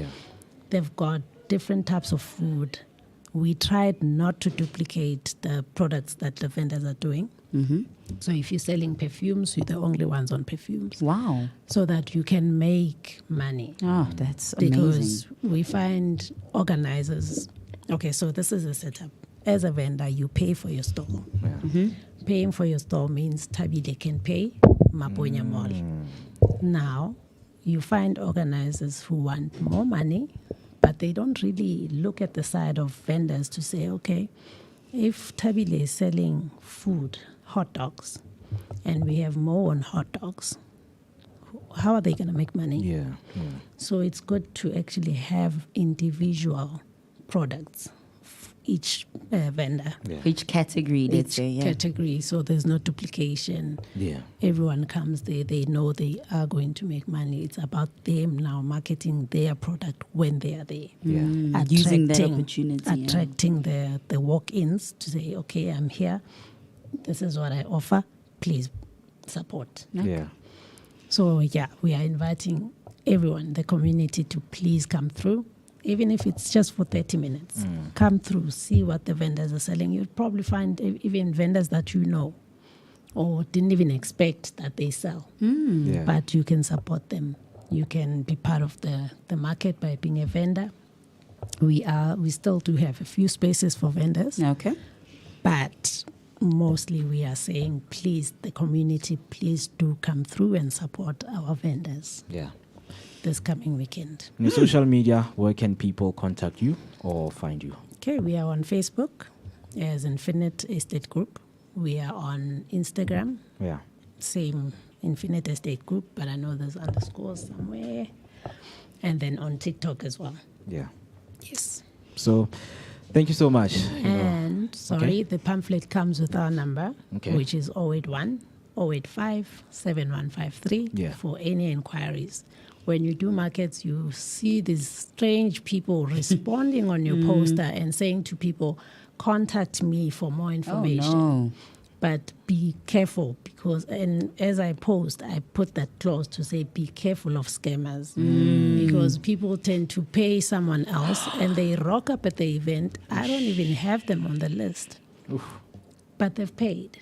T: They've got different types of food. We tried not to duplicate the products that the vendors are doing. So if you're selling perfumes, we're the only ones on perfumes.
A: Wow.
T: So that you can make money.
A: Oh, that's
T: because
A: amazing.
T: we find organizers. Okay, so this is a setup. As a vendor, you pay for your store. Paying for your store means Tabile can pay Maponya Mall. Now, you find organizers who want more money, but they don't really look at the side of vendors to say, okay, if Tabile is selling food, hot dogs, and we have more on hot dogs, how are they going to make money? So it's good to actually have individual products, each vendor.
A: Each category, let's say.
T: Category, so there's no duplication. Everyone comes there, they know they are going to make money. It's about them now marketing their product when they are there.
A: Using that opportunity.
T: Attracting the walk-ins to say, okay, I'm here. This is what I offer. Please support. So, we are inviting everyone, the community, to please come through. Even if it's just for 30 minutes, come through, see what the vendors are selling. You'll probably find even vendors that you know or didn't even expect that they sell. But you can support them. You can be part of the market by being a vendor. We still do have a few spaces for vendors.
A: Okay.
T: But mostly we are saying, please, the community, please do come through and support our vendors. This coming weekend.
B: In social media, where can people contact you or find you?
T: Okay, we are on Facebook as Infinite Estate Group. We are on Instagram. Same Infinite Estate Group, but I know there's underscores somewhere. And then on TikTok as well. Yes.
B: So, thank you so much.
T: And the pamphlet comes with our number, which is 081 085 7153 for any inquiries. When you do markets, you see these strange people responding on your poster and saying to people, contact me for more information.
A: Oh, no.
T: But be careful because, and as I post, I put that clause to say, be careful of scammers. Because people tend to pay someone else and they rock up at the event. I don't even have them on the list. But they've paid.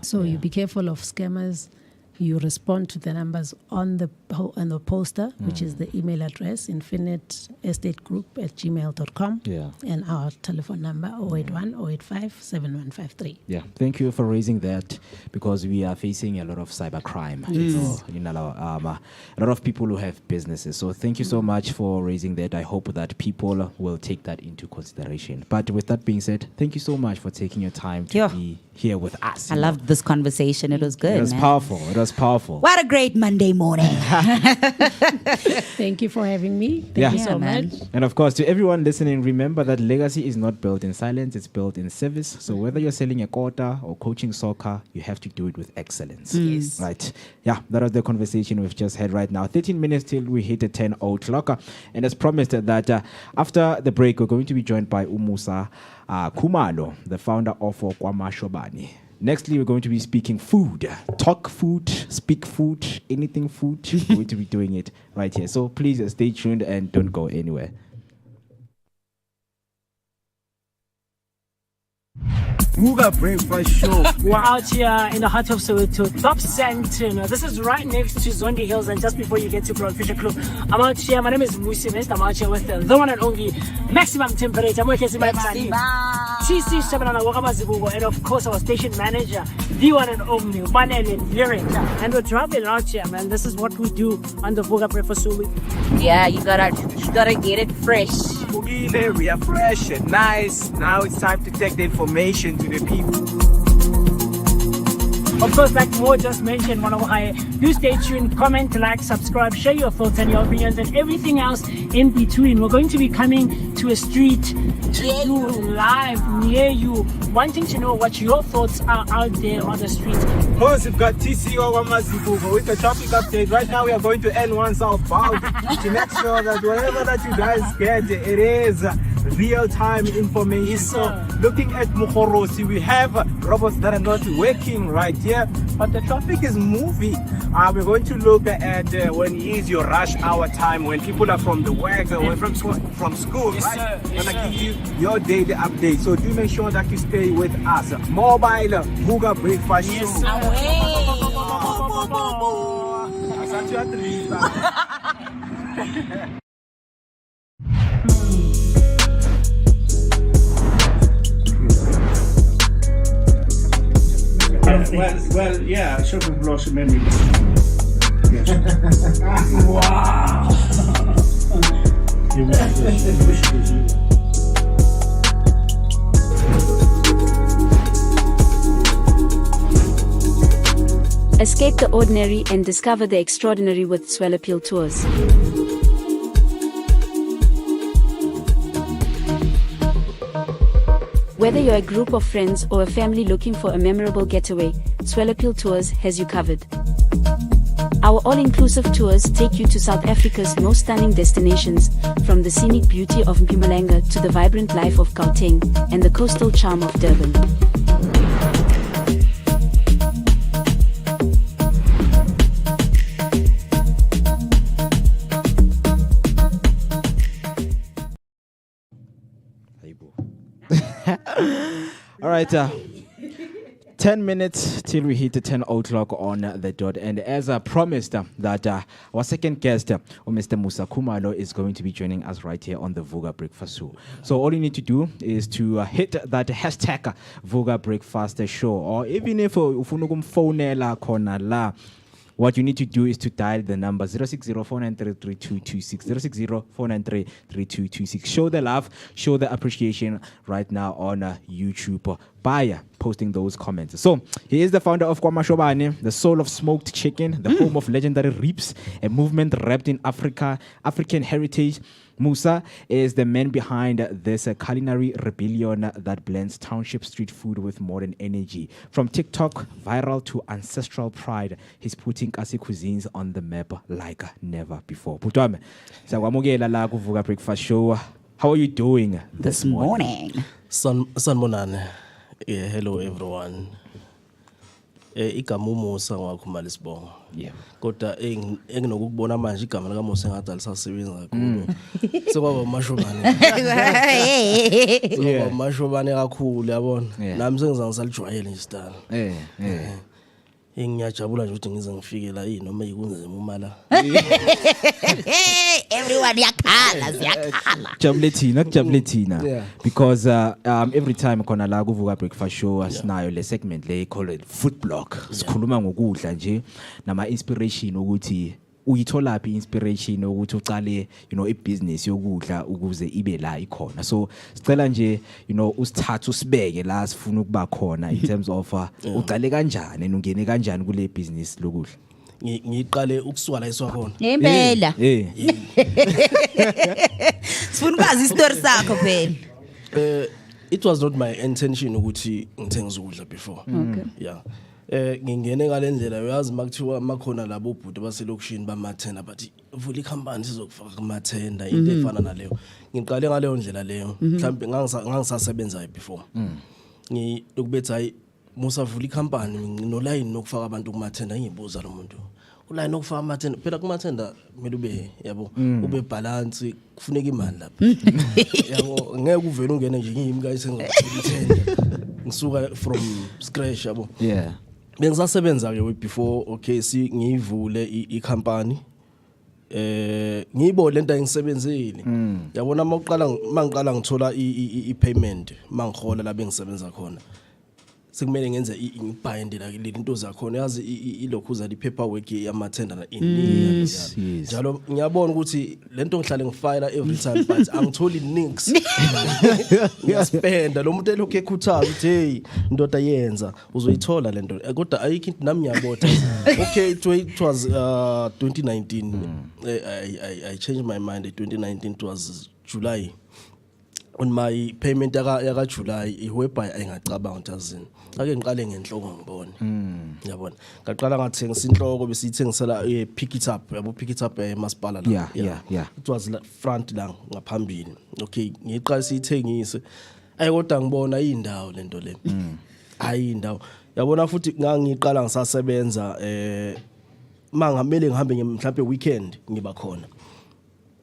T: So you be careful of scammers. You respond to the numbers on the poster, which is the email address, infiniteestategroup@gmail.com, and our telephone number, 081 085 7153.
B: Thank you for raising that, because we are facing a lot of cybercrime. A lot of people who have businesses. So thank you so much for raising that. I hope that people will take that into consideration. But with that being said, thank you so much for taking your time to be here with us.
A: I loved this conversation. It was good.
B: It was powerful. It was powerful.
A: What a great Monday morning.
T: Thank you for having me. Thank you so much.
B: And of course, to everyone listening, remember that legacy is not built in silence, it's built in service. So whether you're selling a quarter or coaching soccer, you have to do it with excellence.
T: Yes.
B: Right. That was the conversation we've just had right now. 13 minutes till we hit the 10 o'clock. And as promised that after the break, we're going to be joined by Umusa Kumalo, the founder of Kwama Shobani. Nextly, we're going to be speaking food. Talk food, speak food, anything food. We're going to be doing it right here. So please stay tuned and don't go anywhere.
S: Vooka Breakfast Show.
D: We're out here in the heart of Soweto, Dobsonville. This is right next to Zondi Hills, and just before you get to Broad Fisher Club. I'm out here. My name is Musi West. I'm out here with the one and only maximum temperature. I'm working with my TC Shabanana Wakamazibugo, and of course our station manager, the one and only Manelin Lyric. And we're traveling out here, man. This is what we do on the Vooka Breakfast Show.
P: Yeah, you gotta get it fresh.
R: We are fresh and nice. Now it's time to take the information to the people.
D: Of course, like Mo just mentioned, do stay tuned, comment, like, subscribe, share your thoughts and your opinions and everything else in between. We're going to be coming to a street to do live near you, wanting to know what your thoughts are out there on the street.
R: First, we've got TC Wakamazibugo with the traffic update. Right now, we are going to N1 southbound to make sure that whatever that you guys get, it is real-time information. So, looking at Mukhorosi, we have robots that are not working right here, but the traffic is moving. We're going to look at when is your rush hour time, when people are from the work or from school,
D: yes,
R: right?
D: Sir.
R: Yes, gonna give you your daily update. So do make sure that you stay with us. Mobile Vooka Breakfast Show.
F: Well, yeah, Shopping Blossom memory. Yes. Wow!
C: Escape the ordinary and discover the extraordinary with Swellapil Tours. Whether you're a group of friends or a family looking for a memorable getaway, Swellapil Tours has you covered. Our all-inclusive tours take you to South Africa's most stunning destinations, from the scenic beauty of Mpumalanga to the vibrant life of Gauteng and the coastal charm of Durban.
B: All right, 10 minutes till we hit the 10 o'clock on the dot. And as I promised that our second guest, Mr. Musa Kumalo, is going to be joining us right here on the Vooka Breakfast Show. So all you need to do is to hit that hashtag Vooka Breakfast Show, or even if you phone la, what you need to do is to dial the number 060-493-3226, 060-493-3226. Show the love, show the appreciation right now on YouTube by posting those comments. So, he is the founder of Kwamashobane, the soul of smoked chicken, the home of legendary reaps, a movement wrapped in African heritage. Musa is the man behind this culinary rebellion that blends township street food with modern energy. From TikTok viral to ancestral pride, he's putting Kasi cuisines on the map like never before. Putwame, sakwamukela la ku Vooka Breakfast Show. How are you doing this morning?
U: Sanmonane. Yeah, hello everyone. Igama uMusa ngwakhumala isibongo.
B: Yeah.
U: Kodwa enginokubona manje igama lika Musa engathi alisasebenza kakhulu. Sekwaba mashobane. Sekwaba mashobane kakhulu yabona. Nami sengizange salijwayele nje sidala. Ngiyajabula nje ukuthi ngize ngifike la noma yikunzima umala.
A: Everyone yakhala.
B: Jabule thina. Because every time khona la ku Vooka Breakfast Show asinayo le segment le call it food block. Sikhuluma ngokudla nje nama inspiration ukuthi uyithola phi inspiration ukuthi ucale ibusiness yokudla ukuze ibe la ikhona. So sicela nje usithatha usibeke la sifuna ukuba khona in terms of ucale kanjani ungene kanjani kule business lokudla.
U: Ngiqale ukusuka la iswakhona.
A: Impela. Sifuna ukwazi istory sakho phela.
U: It was not my intention ukuthi ngithengise ukudla before.
A: Okay.
U: Yeah. Ngingene ngalendlela uyazi makuthiwa makhona labo bhuti baselokishini bamathenda bathi vula ikhampani sizokufaka kumathenda into efana naleyo. Ngiqale ngaleyo ndlela leyo. Mhlawumbe ngangisasebenza before. Ngikubetha hayi Musa vula ikhampani nginoline nokufaka abantu kumathenda ngiyibuza lo muntu. Uline nokufaka amathenda phela kumathenda kumele ube yabo ube balance kufuneka imali lapha. Yabo ngeke uvele ungene nje ngiyimi guys engizokufika ithenda. ngisuka from scratch yabo.
B: Yeah.
U: Bengisasebenza ke before okay ngivule icompany. Ngibo lento engisebenzile. Yabona mangiqala ngithola i-payment mangihola la bengisebenza khona. Sekumele ngenze ngibind la into zakhona yazi ilokhuza paperwork yamathenda na iningi njalo ngiyabona ukuthi lento ngihlale ngifile every time but angitholi links ngiyaspenda lo muntu elokhu ekhuthaza ukuthi hey indoda yenza uzoyithola lento kodwa ayikho into nami ngiyabotha okay it was 2019 I changed my mind in 2019 it was July on my payment yaka July iwebhaya engacabanga uthazini ake ngiqale ngenhloko ngibone yabona ngaqala ngathengisa inhloko bese ithengisela pick it up yabo pick it up emasipala la
B: yeah
U: it was front la ngaphambili okay ngiqala siyithengise ayikodwa ngibona indawo lento le hayi indawo yabona futhi ngangiqala ngisasebenza mangamele ngihambe mhlawumbe weekend ngiba khona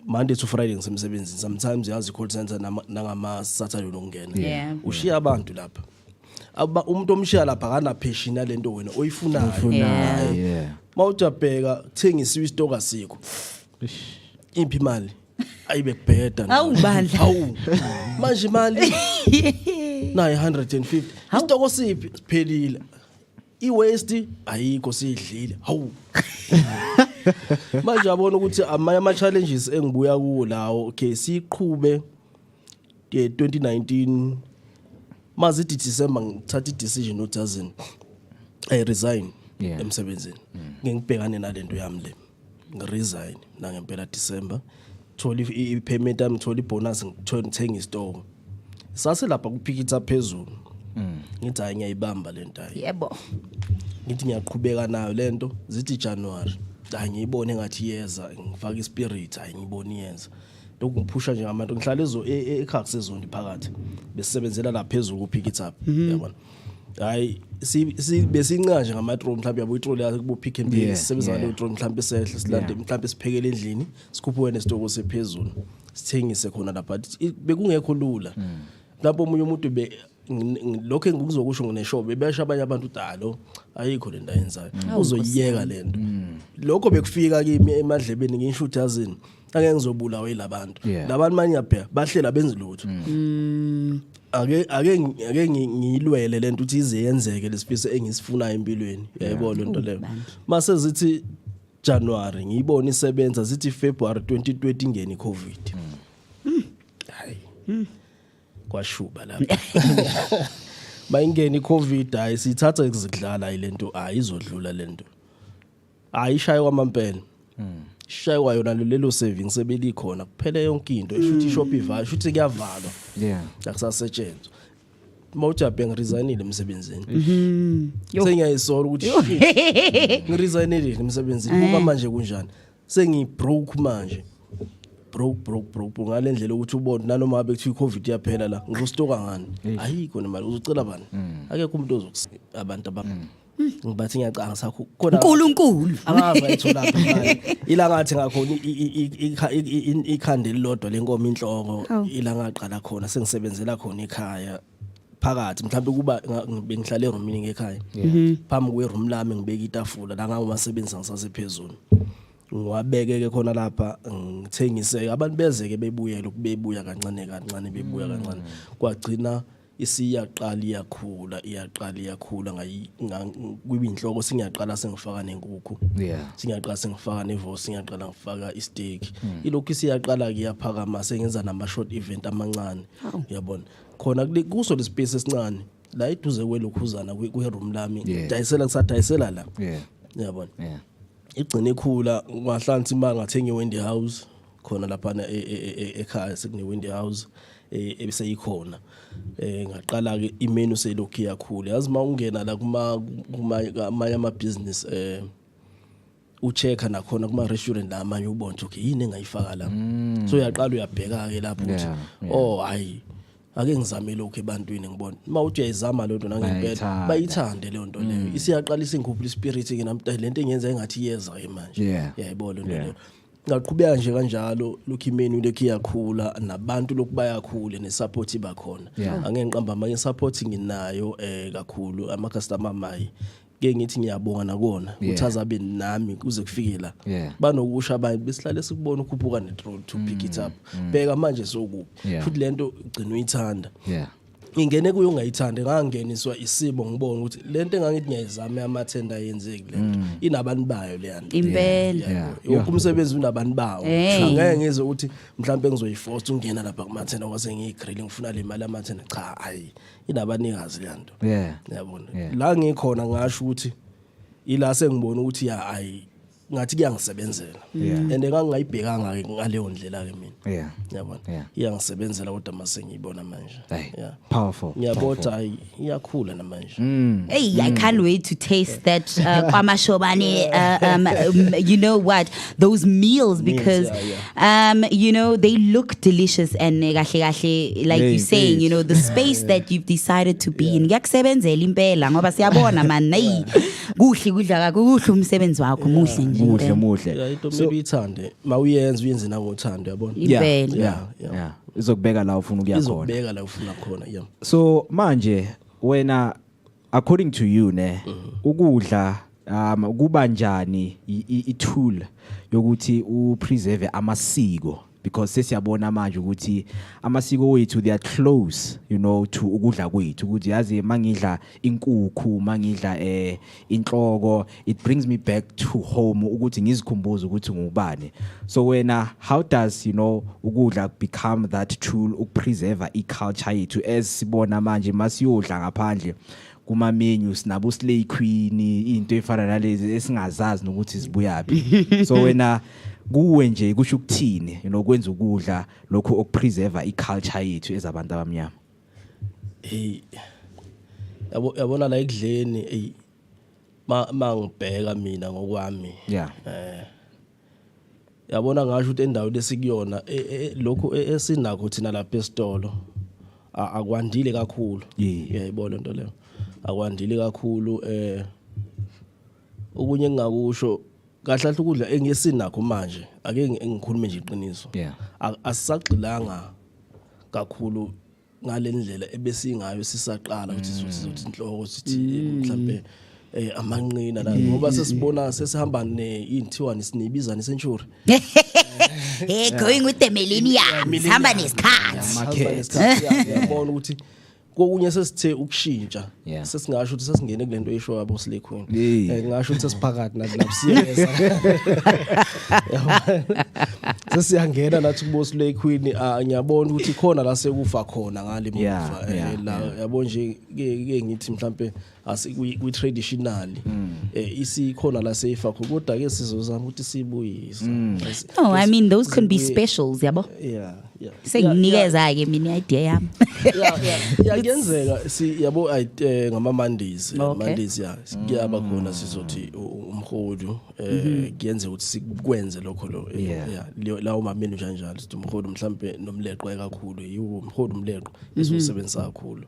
U: Monday to Friday ngisemsebenzini sometimes yazi call center nangama Saturday lokungena ushiya abantu lapha umuntu omshiya lapha akana passion yalento wena oyifunayo mawujabheka thengisa istock asikho imphi imali ayibe kubheda
A: awubandla
U: awu manje imali na 150 istock siphi siphelile iwaste ayikho sidlile hawu manje yabona ukuthi ama challenges engibuya kuwo lawo okay siqhube 2019 mazithi December ngithatha decision uDozen I resign emsebenzini ngibhekane nalento yami le ngiresign na ngempela December thola i-payment yami thola ibonus ngithenga istore sase lapha kuphikitha phezulu ngithi hayi ngiyayibamba lento hayi
A: yebo
U: ngithi ngiyaqhubeka nayo lento zithi January hayi ngiyibone ngathi yeza ngifaka ispirit hayi ngibone yenza lokhu ngiphusha nje ngabantu ngihlala ekhaya kusezoni phakathi besebenzela la phezulu ku pick it up yabona hayi besinqanje ngamatrol mhlawumbe yabo itrol yakhe kubo pick and pay sisebenza le itrol mhlawumbe sehla silande mhlawumbe siphekele endlini sikhuphe wena isitoko sephezulu sithengise khona lapha bekungekho lula lapho omunye umuntu lokho engikuzokusho ngineshow bebesha abanye abantu udalo ayikho lento ayenzayo uzoyiyeka lento lokho bekufika kimi emadlebeni ngisho uthazini ake ngizobulawa yilabantu labantu manje yapha bahlela benze lutho ake ngiyilwele lento ukuthi ize yenzeke lesifiso engisifunayo empilweni yayibona lento leyo mase zithi January ngiyibona isebenza zithi February 2020 ngene iCovid hayi kwashuba lapha bayingena iCovid hayi sithatha ekuzidlala ilento ayizodlula lento ayishaye kwamampela shaywa yona lelo savings sebelikhona kuphela yonke into eshuthi ishop ivala shuthi kuyavalwa akusasetshenzwa mawujabhe ngiresignile emsebenzini sengiyayisola ukuthi ngiresignile emsebenzini kuba manje kunjani sengibroke manje broke ngalendlela ukuthi ubone nanoma ngabe kuthi iCovid yaphela la ngizostoka ngani ayikho nemali uzocela bani akekho umuntu ozokusiza abantu ngibathi ngiyacanga sakho khona
A: uNkulunkulu
U: akaza ayithola phela ilangathi ngakhona ikhande lilodwa lenkomo inhloko ilangaqala khona sengisebenzela khona ekhaya phakathi mhlawumbe kuba bengihlale roomini ngekhaya phambi kweroom lami ngibeka itafula la ngawasebenza ngisasephezulu ngiwabekeke khona lapha ngithengise abantu bezeke bebuye bebuya kancane bebuya kancane kwagcina isiyaqala iyakhula kwibi inhloko singiyaqala sengifaka nenkukhu singiyaqala sengifaka nevosi singiyaqala ngifaka isteak ilokhu isiyaqala kuyaphakama sengenza nama short event amancane uyabona khona kuso lespace esincane la iduze kwelokhuzana kweroom lami dayisela ngisadayisela la uyabona igcine ikhula ngahlanza imali ngathenga iwindi house khona lapha ekhaya sekune windi house ebiseyikhona ngaqala ke imenu selokhu yakhula yazi mawungena la kuma ama business uchecka nakhona kuma restaurant lamanye ubona okay yini engayifaka la so uyaqala uyabheka ke lapho ukuthi oh hayi ake ngizame lokho ebantwini ngibona mawuthi uyayizama lonto nangempela bayithande le nto leyo isiyaqala isinkhuphula ispirit ke namhlanje lento engenza engathi iyeza ke manje yayibona lento leyo ngaqhubeka nje kanjalo lokhu imenu lekhi yakhula nabantu lokubayakhule nesupport bakhona angeke ngiqamba amanye support nginayo kakhulu ama customer mai ke ngithi ngiyabonga nakona ukuthi azabe nami kuze kufike la banokusha abanye besihlale sikubona ukhuphuka netrol to pick it up bheka manje sokuphi futhi lento ugcina uyithanda ingene kuyo ungayithanda ngangeniswa isimo ngibona ukuthi lento engangithi ngiyayizama amathenda yenzeki lento inabantu bayo le yanto
A: impela
U: umsebenzi unabantu bawo angeke ngeze ukuthi mhlawumbe ngizoyiforce ungena lapha kumathenda kwase ngigrill ngifuna le mali amathenda cha hayi inabanikazi le yanto yabona la ngikhona ngasho ukuthi ila sengibona ukuthi hayi ngathi kuyangisebenzela and ngangayibhekanga ngaleyo ndlela ke mina yabona iyangisebenzela kodwa mase ngiyibona manje
B: powerful
U: ngiyabotha iyakhula namanje
A: hey I can't wait to taste that kwamashobane you know what those meals because you know they look delicious and kahle like you saying you know the space that you've decided to be in kuyakusebenzela impela ngoba siyabona man hey kuhle kudla kakuhle umsebenzi wakho muhle
B: muhle
U: into maybe ithande mawuyenza uyenze nangothando yabona
B: yeah izokubeka la ufuna ukuya khona
U: izokubeka la ufuna khona
B: so manje wena according to you ne ukudla kuba njani itool yokuthi upreserve amasiko because sesiyabona manje ukuthi amasiko wethu they are close you know to ukudla kwethu ukuthi yazi mangidla inkukhu mangidla inhloko it brings me back to home ukuthi ngizikhumbuze ukuthi ngubani so wena how does you know ukudla become that tool ukupreserve iculture yethu as sibona manje masiyodla ngaphandle kuma menus nabo slay queen into efana nalezi esingazazi nokuthi zibuyapi so wena kuwe nje kusho ukuthini you know kwenza ukudla lokho okupreserve iculture yethu ezabantu abamnyama
U: yabona la ekudleni mangibheka mina ngokwami yabona ngasho ukuthi endawo lesikuyona lokho esinakho thina lapha esitolo akwandile kakhulu yayibona into leyo akwandile kakhulu okunye engakusho kahle ukudla engiyesinakho manje ake ngikhulume nje iqiniso asisagxilanga kakhulu ngalendlela ebesingayo sisaqala ukuthi sizothi inhloko sithi mhlambe amanqina la ngoba sesibona sesihamba neinthiwani sinibizana century
A: going with the millennium sihamba nesikhathi
U: yabona ukuthi kokunye sesithe ukushintsha sesingasho ukuthi sesingene kulento esho yabo silekhweni ngasho ukuthi sesiphakathi nakulapsiyeza sesiyangena nathi kubo silekhweni ngiyabona ukuthi khona la sekufa khona ngale muva la yabo nje ke ngithi mhlambe asikwi traditional isikhona la seyifa kodwa ke sizozama ukuthi sibuyise
A: no I mean those can be specials yabo senginikeza ke mina idea yami
U: yagenzeka yabo ngama Mondays Mondays sikuyaba khona sizothi umhodu kuyenze ukuthi sikwenze lokho lo lawo mamenu kanjalo sithi umhodu mhlambe nomleqo kakhulu yiwo umhodu umleqo esisebenzisa kakhulu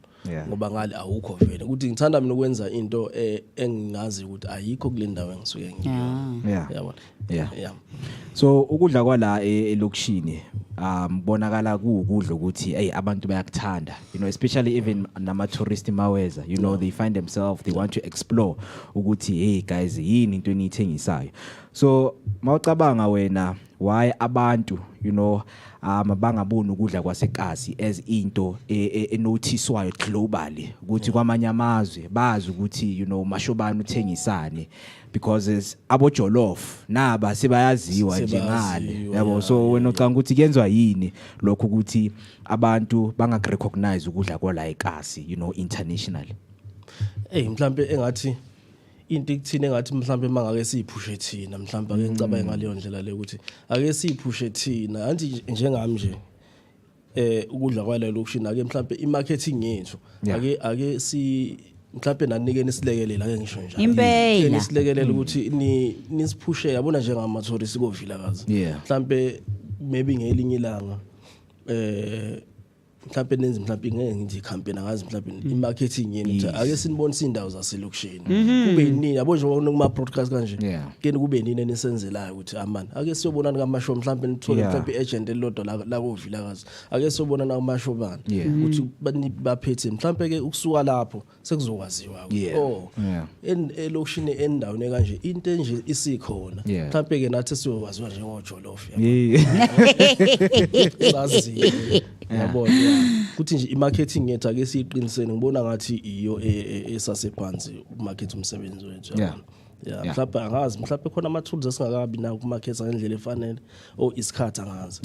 U: ngoba ngale awukho vele ukuthi ngithanda mina ukwenza into engingazi ukuthi ayikho kule ndawo engisuke ngiyona yabona
B: so ukudla kwala elokishini bonakala kuukudla ukuthi hey abantu bayakuthanda you know especially even nama tourist maweza you know they find themselves they want to explore ukuthi hey guys yini into enithengisayo so mawucabanga wena why abantu you know bangaboni ukudla kwasekasi as into enotiswayo globally ukuthi kwamanye amazwe bazi ukuthi you know mashobani uthengisane because abo jollof naba sebayaziwa nje ngale yabo so wena ucanga ukuthi kuyenzwa yini lokho ukuthi abantu bangarecognize ukudla kwala ekasi you know internationally
U: mhlambe engathi into ekuthina engathi mhlambe mangake siyiphushe thina mhlambe ake ngicabanga ngaleyo ndlela le ukuthi ake siyiphushe thina anti njengami nje ukudla kwala lokushina ake mhlambe imarketing yethu ake si mhlambe nanikene isilekelela ake ngisho njalo
A: impela
U: isilekelela ukuthi nisiphushe yabona njengama tourist ko vilakazi mhlambe maybe ngelinye ilanga mhlawumbe nenze mhlawumbe ngeke ngithi campaign angazi mhlawumbe i-marketing yenu ukuthi ake sinibonise indawo zaselokishini kube yini yabo nje kuma broadcast kanje kene kube yini enisenzelayo ukuthi amani ake siyobonana kamasho mhlawumbe nithole mhlawumbe agent elilodwa la kovilakazi ake siyobonana kamasho bani ukuthi baphethe mhlawumbe ke ukusuka lapho sekuzokwaziwa elokishini endaweni kanje into nje isikhona mhlawumbe ke nathi siyokwaziwa njengojolof yazi yabona kuthi nje i-marketing yethu ake siyiqinisene ngibona ngathi iyo esasephansi umarket umsebenzi wethu mhlawumbe angazi mhlawumbe khona ama-tools esingakabi nawo kumarket ngendlela efanele isikhathi angazi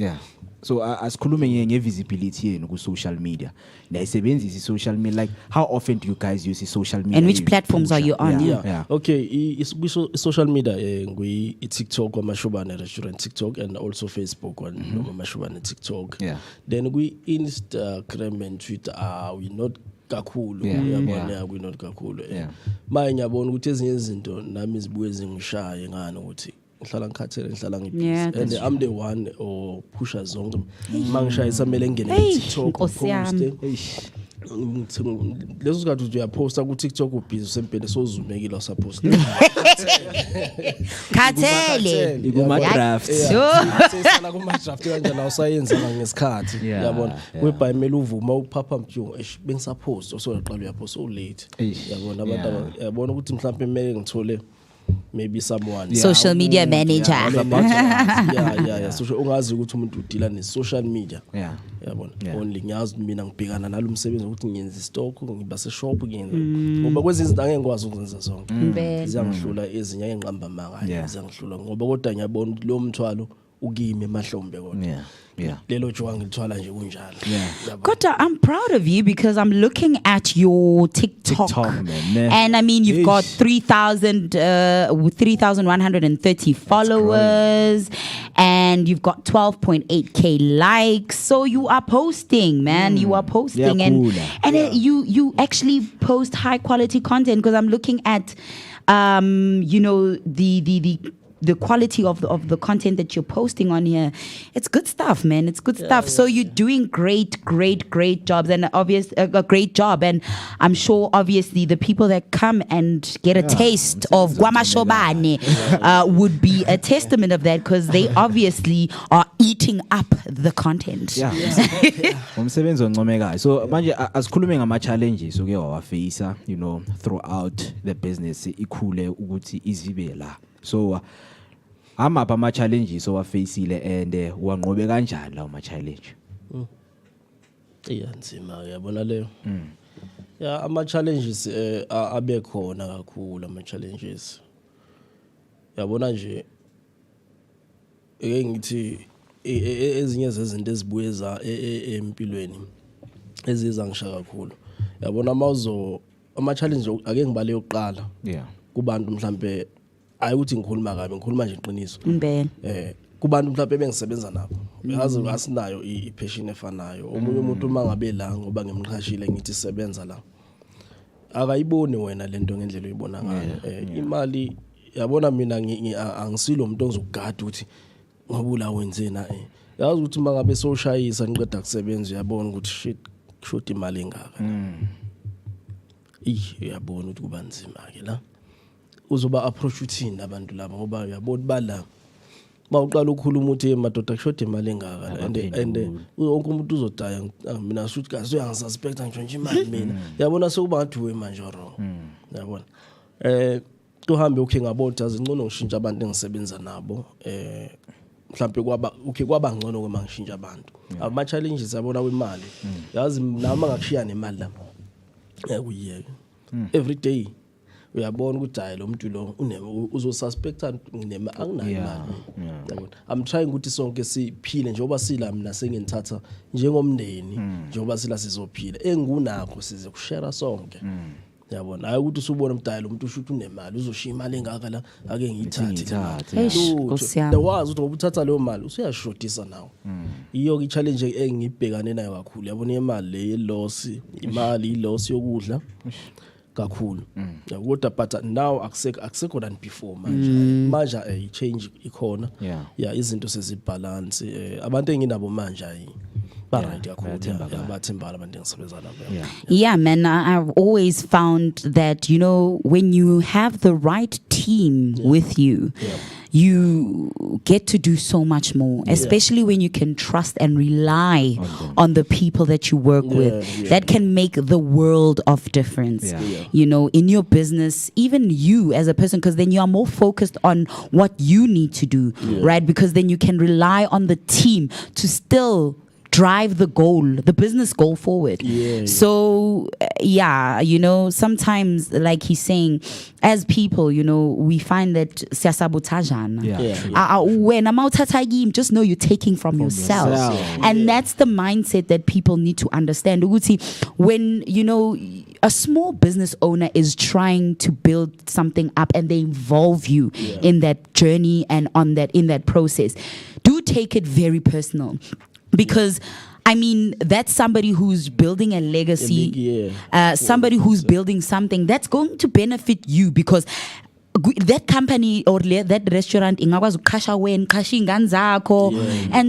B: so asikhulume nge-visibility yenu ku-social media niyayisebenzisa i-social media like how often do you guys use i-social media
A: and which platforms are you on?
U: Okay, i-social media i-TikTok kwamashobane restaurant TikTok and also Facebook kwamashobane TikTok then kwi-Instagram and Twitter we not kakhulu uyabona we not kakhulu manje ngiyabona ukuthi ezinye izinto nami zibuye zingishaye ngani ukuthi ngihlala ngikhathele ngihlala ngibhizi and I'm the one pusha zonke mangishayisa kumele ngene ku-TikTok post leso sikhathi uyaposta ku TikTok ubhizi usempele sozumekile usaposta
A: khathele
U: kuma drafts sesala kuma draft kanje la usayenza ngesikhathi yabona webhayimela uvuma ukuphapha mthu bengisapost so yaqala uyapost so late yabona abantu yabona ukuthi mhlawumbe kumele ngithole maybe someone
A: social media manager
U: so ungazi ukuthi umuntu udila ne social media yabona only ngiyazi mina ngibhekana nalo umsebenzi ukuthi ngiyenza stock ngiba se shop ngiyenza ngoba kwezinye izinto angeke ngikwazi ukwenza zonke ziyangihlula ezinye engiqamba manga ziyangihlula ngoba kodwa ngiyabona lo mthwalo ukime emahlombe kodwa lelo jwa ngilithwala nje kunjalo
A: Kota, I'm proud of you because I'm looking at your TikTok and I mean you've got 3,130 followers and you've got 12.8k likes, so you are posting, man. You are posting and you actually post high quality content because I'm looking at you know the quality of the content that you're posting on here. It's good stuff, man. It's good stuff. So you're doing great jobs and a great job. And I'm sure obviously the people that come and get a taste of Guamashobane would be a testament of that because they obviously are eating up the content.
B: Umsebenzi oncomekayo. So manje asikhulume ngama challenges uke wawafacea, you know, throughout the business ikhule ukuthi izibe la. So amapha ama challenges owafacile and wanqobe kanjani lawo ma challenge?
U: Iyanzima yabona leyo. Ama challenges abe khona kakhulu ama challenges. Yabona nje ngithi ezinye zezinto ezibuyeza empilweni eziza ngisha kakhulu. Yabona ama challenge ake ngibale yokuqala. Kubantu mhlambe ayi ukuthi ngikhuluma kabi ngikhuluma nje iqiniso kubantu mhlawumbe bengisebenza nabo yazi asinayo i-passion efanayo omunye umuntu mangabe la ngoba ngimqhashile ngithi sebenza la akayiboni wena lento ngendlela uyibona ngayo imali yabona mina angisilo umuntu ongizogada ukuthi ngabula wenzena yazi ukuthi mangabe soshayisa ngiqeda kusebenza uyabona ukuthi shit short imali engaka uyabona ukuthi kuba nzima ke la uzoba approach uthini abantu laba ngoba uyabona bala mawuqala ukukhuluma uthi madoda kushoda imali engaka and wonke umuntu uzodaya mina suthi kazi uyangisasuspect nje imali mina yabona sekuba ngathi we manje wrong yabona uhambe ukhe ngabona azingcono ngishintsha abantu engisebenza nabo mhlawumbe kwaba ngcono kwema ngishintsha abantu ama challenges yabona kwemali yazi nami ngakushiya nemali la yakuyeke every day uyabona ukuthi hayi lo muntu lo uzosuspecta nginema anginayo imali yabona I'm trying ukuthi sonke siphile njengoba sila mina senginthatha njengomndeni njengoba sila sizophila engunakho size kushare sonke yabona hayi ukuthi usubona umdala lo muntu ushuthi unemali uzoshiya imali engaka la ake ngiyithathe wazi ukuthi ngoba uthatha leyo mali usuyashodisa nawo iyo ke challenge engibhekane nayo kakhulu yabona imali le yeloss imali iloss yokudla kakhulu kodwa but now akusekho than before manje i-change ikhona izinto sezibalance abantu enginabo manje
A: Yeah, man, I've always found that, you know, when you have the right team with you, you get to do so much more, especially when you can trust and rely on the people that you work with. That can make the world of difference, you know, in your business, even you as a person, because then you are more focused on what you need to do, right? Because then you can rely on the team to still drive the goal, the business goal forward. So, you know, sometimes, like he's saying, as people, you know, we find that siyasabotagana. When I'm out just know you're taking from yourself. And that's the mindset that people need to understand. When, you know, a small business owner is trying to build something up and they involve you in that journey and in that process, do take it very personal. Because, I mean, that's somebody who's building a legacy, somebody who's building something that's going to benefit you, because that company or that restaurant and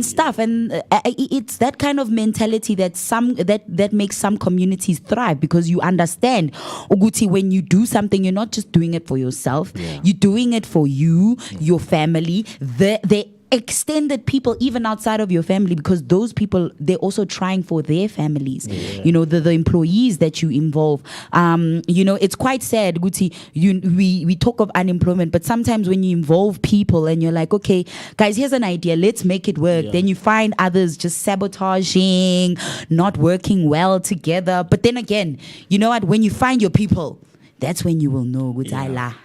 A: stuff, and it's that kind of mentality that makes some communities thrive, because you understand Uguti, when you do something, you're not just doing it for yourself, you're doing it for you, your family, the extended people even outside of your family, because those people, they're also trying for their families. You know, the employees that you involve. You know, it's quite sad, Guti. We talk of unemployment, but sometimes when you involve people and you're like, okay, guys, here's an idea, let's make it work. Then you find others just sabotaging, not working well together. But then again, you know what? When you find your people, that's when you will know we are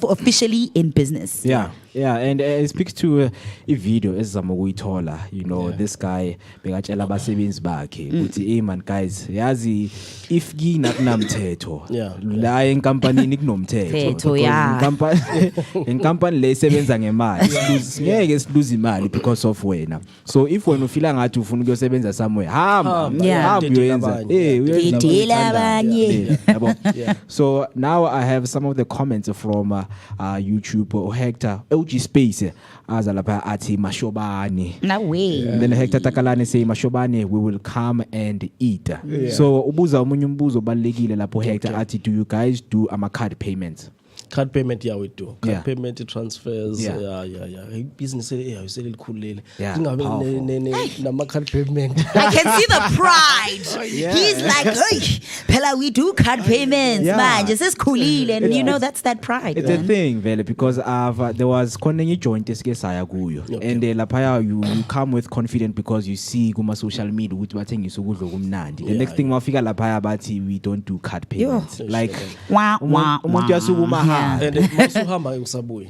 A: officially in business.
B: And it speaks to a video as Zamogitola, you know, this guy Begachela Basebins bakhe uthi man guys yazi if gi nakunamthetho la enkampani nikumthetho inkampani le isebenza ngemali ngeke siluze imali because of wena. So if wena ufila ngathi ufuna ukuyosebenza somewhere hamba uyenza So now I have some of the comments from YouTube. Hector OG Space azalapha athi mashobani.
A: No way.
B: And then Hector Takalane say mashobani we will come and eat. So ubuza omunye umbuzo balekile lapho Hector athi do you guys do card payments?
U: Card payment, we do. Card payment, transfers, business, card payment.
A: I can see the pride. He's like, hey, Pella, we do card payments, man. Just as cool, and you know that's that pride.
B: It's a thing, Vele, because there was konengi joint esike guyo, and lapaya you come with confidence because you see guma social media ukuthi bathenga isukudlo kumnandi. The next thing mafika lapaya bathi we don't do card payments. Like umuntu yasukuma
U: and masuhamba usabuye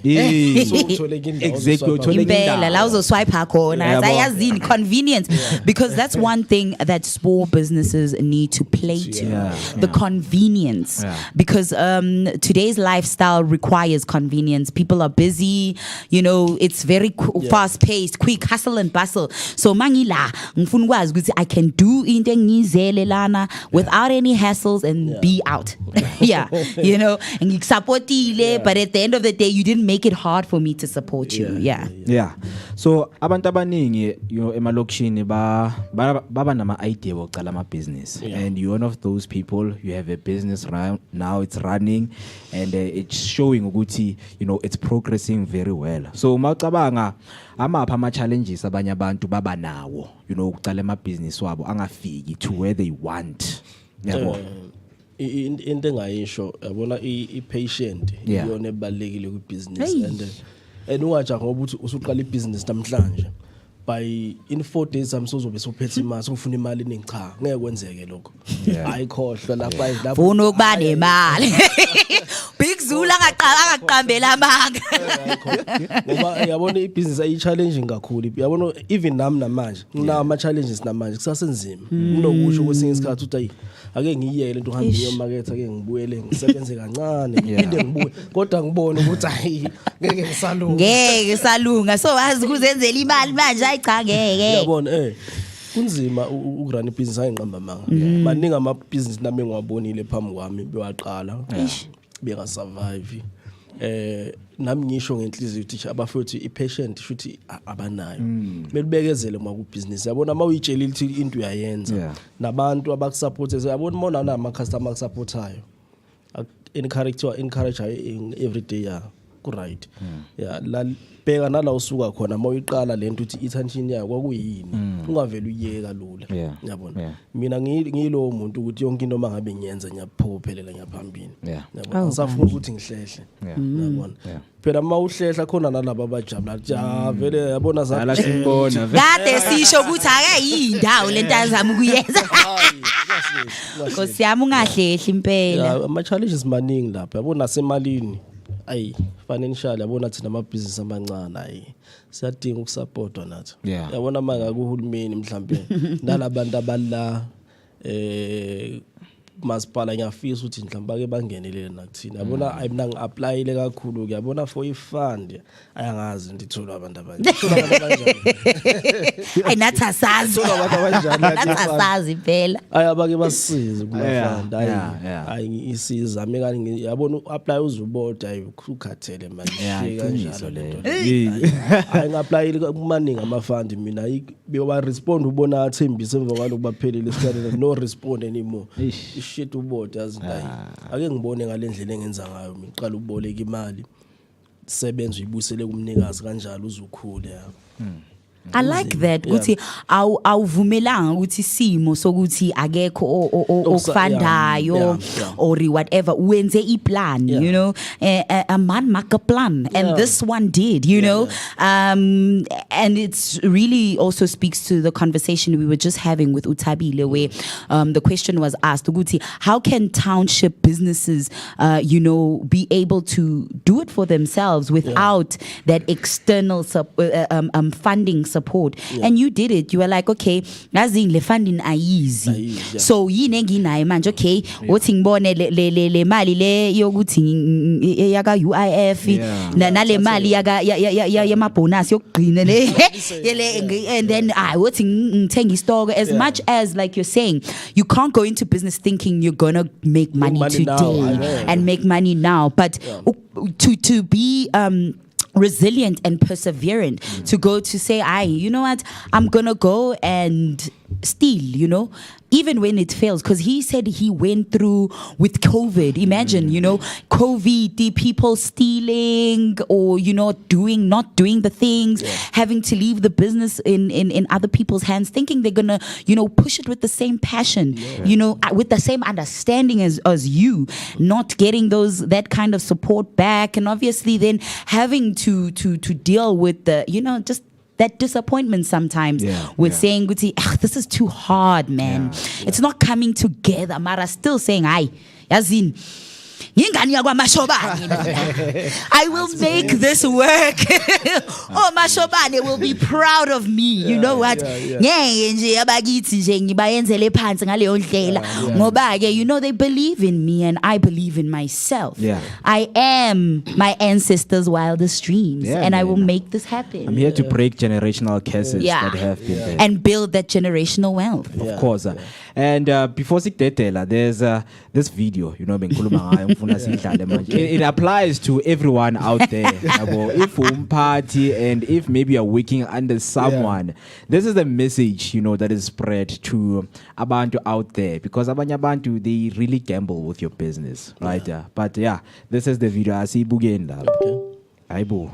A: impela la uzoswipe khona sayazini convenience, because that's one thing that small businesses need to play to, the convenience, because today's lifestyle requires convenience. People are busy, you know, it's very fast paced, quick hustle and bustle. So mangila ngifuna ukwazi ukuthi I can do into ngizele lana without any hassles and be out. You know, and ngikupportile, but at the end of the day you didn't make it hard for me to support you.
B: So abantu abaningi emalokishini baba nama idea wokuqala ama business, and you're one of those people. You have a business now, it's running and it's showing ukuthi, you know, it's progressing very well. So mawucabanga amapha ama challenges abanye abantu baba nawo, you know, ukuqala ama business wabo angafiki to where they want.
U: Into engayisho yabona i-patient iyona ebalekile ku business, and ungaja ngoba uthi usuqala i-business namhlanje by in 4 days amsozobe sophethe imali ufuna imali eningi, cha ngeke kwenzeke lokho. Ayikhohlwa lapha
A: ufuna ukuba nemali Big Zula angaqambela amanga
U: ngoba yabona i-business ayi-challenging kakhulu. Yabona even nami namanje ngina ama-challenges namanje kusasenzima kunokusho kwesinye isikhathi uthi ake ngiyele into uhambe emarket, ake ngibuyele ngisebenze kancane ngide ngibuye, kodwa ngibone ukuthi hayi ngeke ngisalunga so azi kuzenzela imali manje ayicha ngeke. Yabona kunzima ukurun ibusiness ayinqamba manga. Baningi ama business nami engiwabonile phambi kwami bewaqala beka survive. nami ngisho ngenhliziyo ukuthi abafowethu i-patient shuthi abanayo bebekezele uma ku business yabona mawuyitshela ukuthi into uyayenza nabantu abakusupport yabona mona nama customer supportayo encourage every day ku right la bheka nala usuka khona mawuyiqala lento uthi intention yakho kwakuyini ungavela uyeka lula yabona mina ngilo umuntu ukuthi yonke into mangabe ngiyenza ngiyaphophelela ngiyaphambili yabona ngisafuna ukuthi ngihlehle yabona phela mawuhlehla khona nalabo abajabula vele yabona
A: zakubona kade sisho ukuthi akayindawo lento azama ukuyenza Nkosiyami ungahlehli impela
U: ama challenges maningi lapha yabona semalini ayi financial yabona thina ama business amancane ayi siyadinga ukusupportwa nathi yabona manga kuhulumeni mhlambe nalabantu abala masipala ngiyafisa ukuthi mhlamba ke bangenelele nakuthina yabona mina ngi-applyile kakhulu yabona for i-fund ayangazi ndithola abantu abanjani
A: ayi nathi asazi phela
U: ayi abake basize kuma-fund ayi isiza mekani yabona u-apply uzuboda ayi ukhathele manje kanjalo lento ayi ngi-applyile kumaningi ama-fund mina bewa-respond ubona athembise emva kwalokhu baphelele isikhathi no respond anymore shit ubode azindayi ake ngibone ngalendlela engenza ngayo ngiqala ukuboleka imali sebenza uyibusele kumnikazi kanjalo uzukhule
A: I like that ukuthi awuvumelanga ukuthi simo sokuthi akekho okufandayo or whatever wenze iplan you know a man make a plan and this one did you know and it's really also speaks to the conversation we were just having with Utabile where the question was asked ukuthi how can township businesses you know be able to do it for themselves without that external funding support and you did it. You were like, okay, ngazini le funding ayizi so yini nginayo manje okay wothi ngibone le mali le yokuthi yaka UIF nale mali yaka yama bonus yokugcina le and then wothi ngithenga istock as much as like you're saying you can't go into business thinking you're going to make money today and make money now but to be resilient and perseverant to go to say you know what I'm gonna go and steal you know even when it fails because he said he went through with COVID imagine you know COVID the people stealing or you know not doing the things having to leave the business in other people's hands thinking they're gonna you know push it with the same passion you know with the same understanding as you not getting that kind of support back and obviously then having to deal with the you know just that disappointment sometimes with saying this is too hard man it's not coming together mara still saying yazini ngingani yakwamashobane I will make this work Mashobane will be proud of me you know what ngeke nje abakithi nje ngibayenzele phansi ngaleyo ndlela ngoba ke you know they believe in me and I believe in myself I am my ancestors' wildest dreams and I will make this happen.
B: I'm here to break generational curses that have been there
A: and build that generational wealth
B: of course and before sikudedela there's this video you know bengikhuluma ngayo ngifuna sidlale manje it applies to everyone out there if umphathi and if maybe you're working under someone this is the message you know that is spread to abantu out there because abanye abantu they really gamble with your business right but this is the video asibukeni lapho hayibo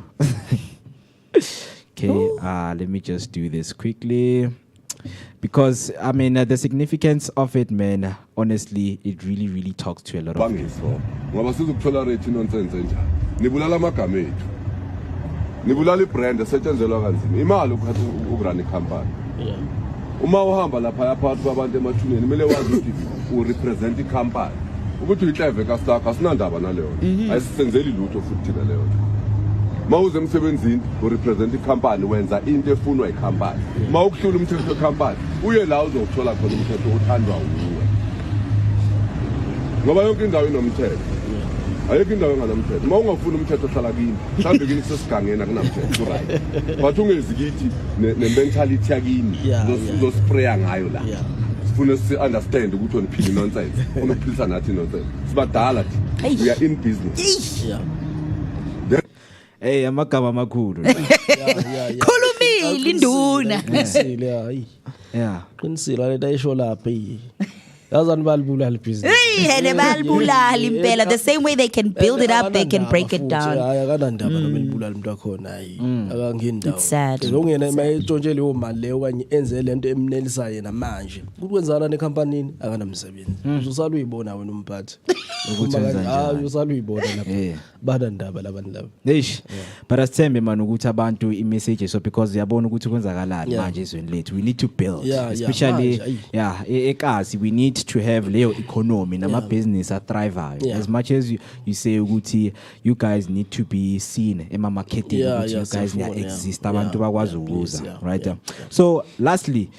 B: okay let me just do this quickly because I mean the significance of it man honestly it really talks to a lot of people
E: ngoba sizokutolerate nonsense njani nibulala amagama ethu nibulala ibrand esetshenziswa kanzima imali ukhathi ukurun icompany uma uhamba lapha yaphathi kwabantu emathuneni kumele wazi ukuthi urepresent icompany ukuthi uyihleve kasakho asinandaba naleyo ayisenzeli lutho futhi thina leyo mawuze emsebenzini urepresent icompany wenza into efunwa icompany mawukuhlula umthetho wecompany uye la uzothola khona umthetho othandwa uwe ngoba yonke indawo inomthetho ayikho indawo enganamthetho mawungafuna umthetho ohlala kini mhlambe kini sesigangena kunamthetho right but ungezikithi ne-mentality yakini uzospraya ngayo la sifuna si-understand ukuthi woniphile nonsense unokuphilisa nathi nonsense sibadala thi we are in business
B: Hey, amagama amakhulu.
T: Khulumile induna.
U: Qinisile hayi.
B: Yeah.
U: Qinisile le tayisho lapha yi. Yazani balibulala ibhizinisi.
A: Hey, balibulala impela. The same way they can build it up, they can break it down.
U: Hayi akanandaba noma libulala umuntu wakhona hayi. Akangindawo.
A: It's sad.
U: Ngiyena mayitshontshe leyo mali leyo kanye enze lento emnelisa yena manje. Kukwenzana nekhampanini akanamsebenzi. Uzosala uyibona wena umphathi. Uzosala uyibona lapha. Badandaba labantu laba.
B: Eish. But asithembe man ukuthi abantu imessage so because yabona ukuthi kwenzakalani manje ezweni lethu. We need to build, especially eKasi we need to have leyo economy nama business a thrive. As much as you say ukuthi you guys need to be seen ema marketing, you guys exist abantu bakwazi ukuza, right? So lastly,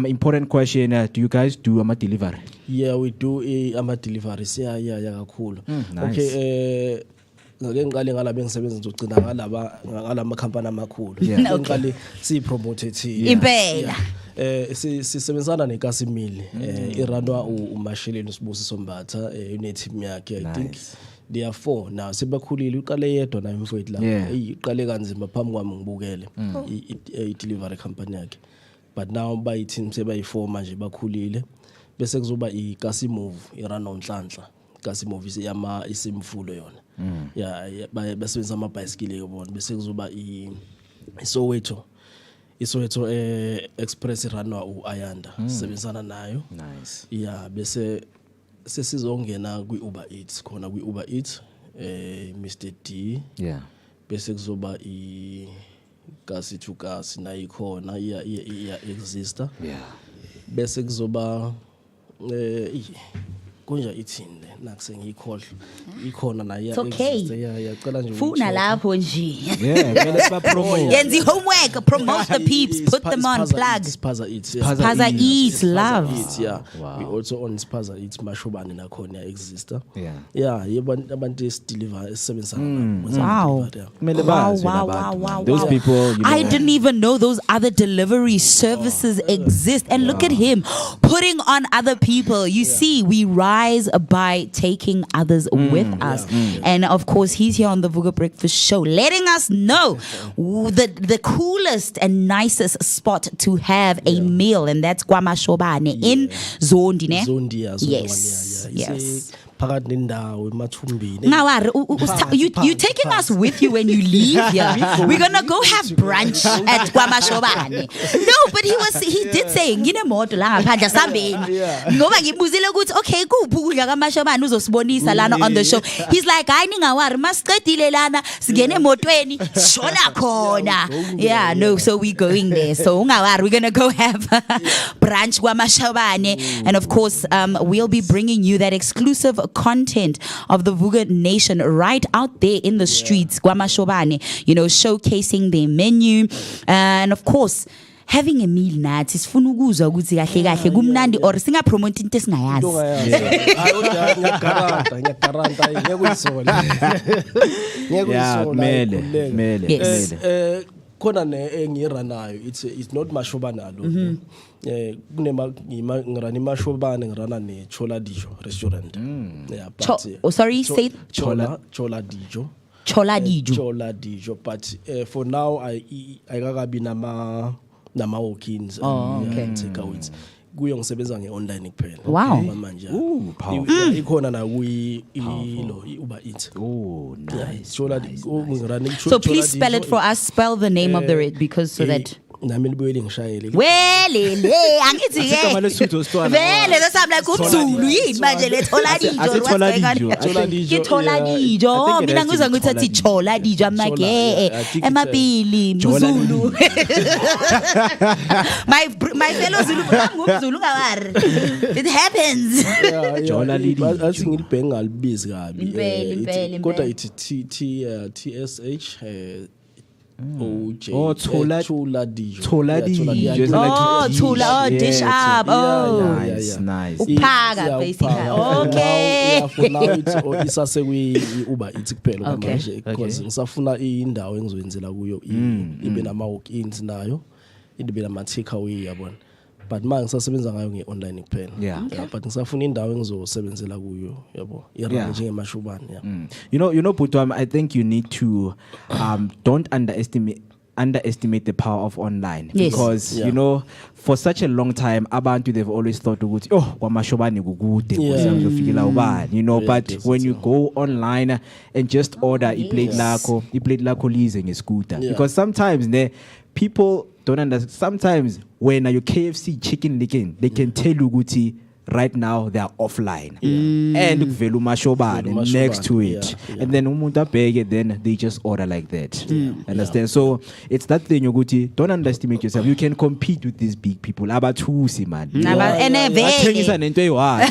B: important question, do you guys do ama delivery?
U: Yeah, we do ama deliveries. Yeah kakhulu. Okay, ngake ngiqale ngala bengisebenza ngizogcina ngalama company amakhulu. Ngiqale sipromote
A: impela.
U: Sisebenzana neKasimile iranwa uMasheleni uSibusiso Mbatha uneteam yakhe. I think they are 4 now sebakhulile uqale yedwa naye mfowethu la iqale kanzima phambi kwami ngibukele i-delivery company yakhe, but now bayithi sebayi4 manje bakhulile. Bese kuzoba iKasimove iranwa uNhlanhla. Kasimove isimfulo yona basebenzisa amabhayisikili yobona. Bese kuzoba iSoweto Express runwa uAyanda sisebenzana nayo.
B: Nice.
U: Bese sesizongena kwi-Uber Eats khona kwi-Uber Eats Mr D. Bese kuzoba Kasi to Kasi nayo khona exista. Bese kuzoba konja ithini nakuse ngiyikhohle ikhona nayo yacela nje
A: funa lapho nje
U: kumele sibapromote
A: yenza homework, promote the peeps, put them on plug.
U: Spaza Eats,
A: love.
U: We also on Spaza Eats Mashobane nakhona exista. Abantu deliver esebenzisana.
A: Wow.
B: Those people,
A: I didn't even know those other delivery services exist, and look at him putting on other people. You see, we rise by taking others with us. And of course, he's here on the Vooka Breakfast Show, letting us know the coolest and nicest spot to have a meal, and that's Kwamashobane in Zondi. Yes. Now, you taking us with you when you leave here. We're gonna go have brunch at Kwamashobane. No, but he did say nginemoto la ngaphandle sambeni. Ngoba ngibuzile ukuthi okay kuphi ukudla kaMashobane uzosibonisa lana on the show. He's like hayi ningawari masiqedile lana singene emotweni shona khona. So we going there. So ungawari, we're gonna go have brunch Kwamashobane, and of course we'll be bringing you that exclusive content of the Vooka Nation right out there in the streets, Kwamashobane, showcasing their menu, and of course having a meal nathi sifuna ukuzwa ukuthi kahle kahle kumnandi or singa promote into esingayazi.
U: Ngiyakuyizwa khona engiranayo it's not Mashobane alone. Ngirana Mashobane ngirana ne Chola Dijo restaurant.
A: Sorry, say
U: Chola Dijo.
A: Chola
U: Dijo, but for now I kakabi nama walk-ins and takeaways. Kuyo ngisebenza nge-online kuphela manje. Ikhona na Uber Eats.
B: Nice.
A: So please spell it for us. Spell the name of the because so that
U: nami libuyele ngishayele
A: angithi ke vele lesami like uMzulu yini manje lethola dijo mina ngizwa ngithathi chola dijo amake emabili Mzulu my fellow Zulu ngumZulu ngawari it happens
U: chola dijo athi ngilibhenga ngalibizi kabi kodwa ithi TSH
B: Chola
U: dish
A: up.
B: Nice.
A: Uphaka basically. Okay.
U: For now it's Uber Eats kuphela manje because ngisafuna indawo engizowenzela kuyo ibe nama walk-ins nayo ibe nama takeaway yabona. but manje ngisasebenza ngayo nge-online kuphela.
B: Yeah.
U: But ngisafuna indawo engizosebenzela kuyo yabo irun njengemashubane.
B: You know Butwam, I think you need to don't underestimate the power of online, because you know, for such a long time abantu they've always thought ukuthi kwamashobane kukude uzofikela ubani, you know, but when you go online and just order iplate lakho lize ngescooter, because sometimes people don't understand. Sometimes when your KFC chicken licking, they can tell you ukuthi right now they are offline and kuvela umashobane next to it, and then umuntu abheke, then they just order like that. Understand? So it's that thing yokuthi don't underestimate yourself. You can compete with these big people abathusi man, athengisa nento eyi-1.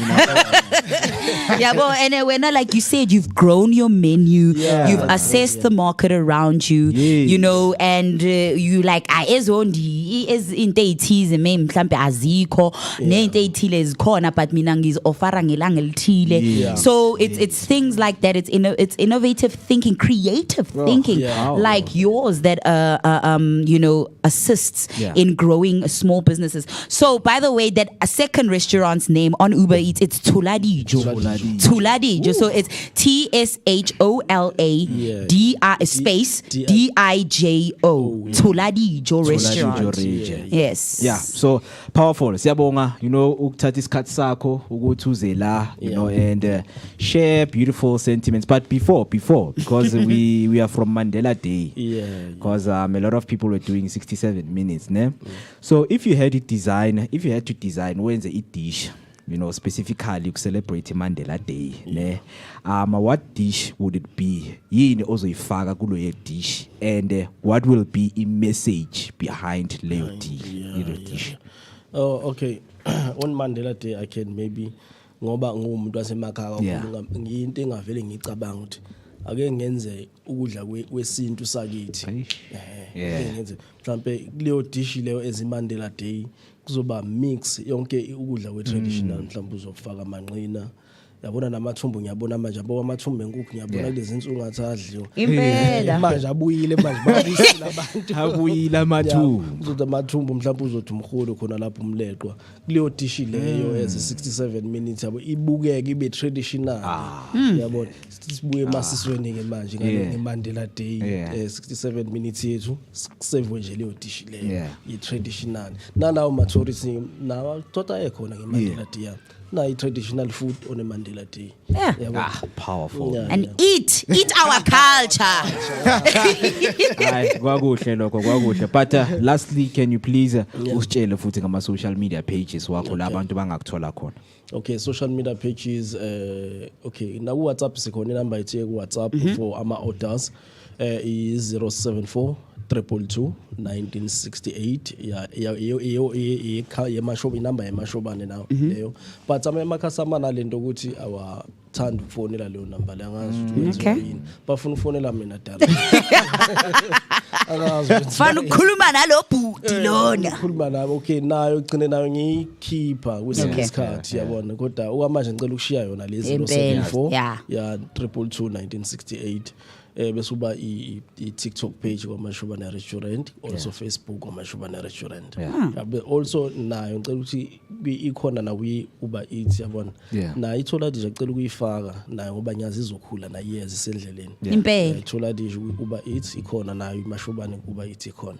A: Yeah, but and when like you said, you've grown your menu, you've assessed the market around you, you know, and you like ezondi is into ethize mhlawumbe azikho nento ethile ezikhona but mina ngizoffera ngelanga elithile. So it's things like that. It's innovative thinking, creative thinking like yours that you know, assists in growing small businesses. So by the way, that a second restaurant's name on Uber Eats, it's Tuladijo. So it's TSHOLADI space DIJO. Tuladijo restaurant. Yes.
B: Yeah. So powerful. Siyabonga, you know, ukuthatha isikhathi sakho ukuthi uze la, you know, and share beautiful sentiments. But before, because we are from Mandela Day. Because a lot of people were doing 67 minutes, ne? So if you had to design when's the dish, you know, specifically to celebrate Mandela Day, ne? What dish would it be? Yini ozoyifaka kulo ye dish, and what will be a message behind leyo dish?
U: Oh, okay. On Mandela Day, I can maybe ngoba ngumuntu wasemakhaya into engavele ngicabanga ukuthi ake ngenze ukudla kwesintu sakithi. Ngenze mhlambe kuleyo dish leyo eziMandela Day kuzoba mix yonke ukudla kwe-traditional, mhlawumbe uzofaka amanqina, yabona namathumbu, ngiyabona manje yabo amathumbu enkukhu, ngiyabona kulezi insuku ngathi adliwa
A: impela
U: manje abuyile manje babuyisela abantu
B: abuyile amathumbu,
U: uzothi amathumbu mhlawumbe uzothi umholo khona lapho umleqwa kuleyo dish leyo as 67 minutes yabo ibukeke ibe traditional. Yabona sibuye emasisweni ke manje ngeMandela Day 67 minutes yethu save nje leyo dish leyo i-traditional nalawo ma-tourists nawo tota ekhona ngeMandela Day na i-traditional food on a Mandela Day.
B: Powerful.
A: And eat our culture.
B: Kwakuhle lokho, kwakuhle. But lastly, can you please usitshele futhi ngama social media pages wakho la abantu bangakuthola khona?
U: Okay, social media pages okay, na WhatsApp sikhona number ethe ku WhatsApp for ama orders is 074 222 1968 yemashoba inamba yemashobane nawo leyo, but amakhasama nalento ukuthi awathanda ukufonela leyo number la ngazi yini bafuna ufonela mina dala
A: fana ukukhuluma nalo bhuti lona
U: ukukhuluma nabo. Okay, nayo ugcine nayo ngiyikhipha kwesinye isikhathi yabona, kodwa okwamanje ngicela ukushiya yona lezi 074 ya 222 1968 bese uba i-TikTok page kwaMashobane Restaurant, also Facebook kwaMashobane Restaurant. Also nayo ngicela ukuthi ikhona na Uber Eats yabona, na ithola nje ngicela ukuyifaka nayo ngoba nyazi izokhula na years isendleleni
A: impela.
U: Ithola nje Uber Eats ikhona nayo iMashobane Uber Eats ikhona.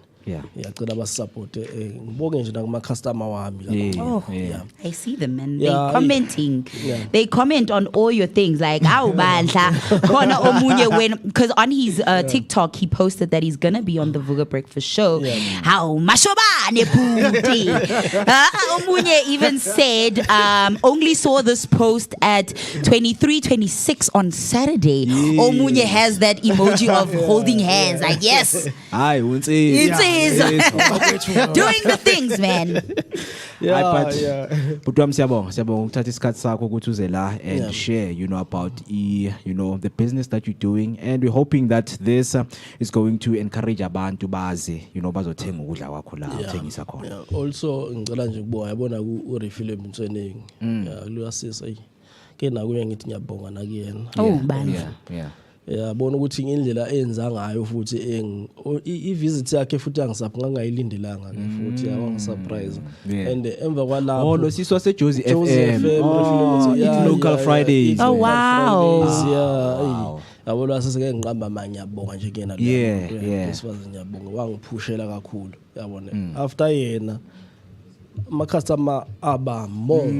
U: Ngiyacela basupport ngibonge nje nakuma customer wami lapha.
A: I see them and they commenting. They comment on all your things like awubandla khona omunye when, because on his TikTok he posted that he's gonna be on the Vooka Breakfast Show. How mashobane booty. Omunye even said only saw this post at 23:26 on Saturday. Omunye has that emoji of holding hands like yes.
B: Aye,
A: doing the things, man.
B: But siyabonga ukuthatha isikhathi sakho ukuthi uze la and share, you know, about you know, the business that you're doing, and we're hoping that this is going to encourage abantu baze, you know, bazothenga ukudla kwakho la uthengisa khona.
U: Also ngicela nje ukubonga, yabona ku refill emtsweneni luyasisa ke nakuye ngithi ngiyabonga nakuyena.
A: Bandla.
U: yabona ukuthi indlela enza ngayo futhi i-visit yakhe futhi angisayilindelanga ke futhi yawangisurprise and emva kwalapho
B: lo siswa seJozi FM it's local Fridays.
A: Oh wow.
U: Yeah, yabona sesike ngiqamba manje ngiyabonga nje kuyena la.
B: Yeah.
U: Sifazi ngiyabonga wangiphushela kakhulu yabona. After yena ama-customer aba more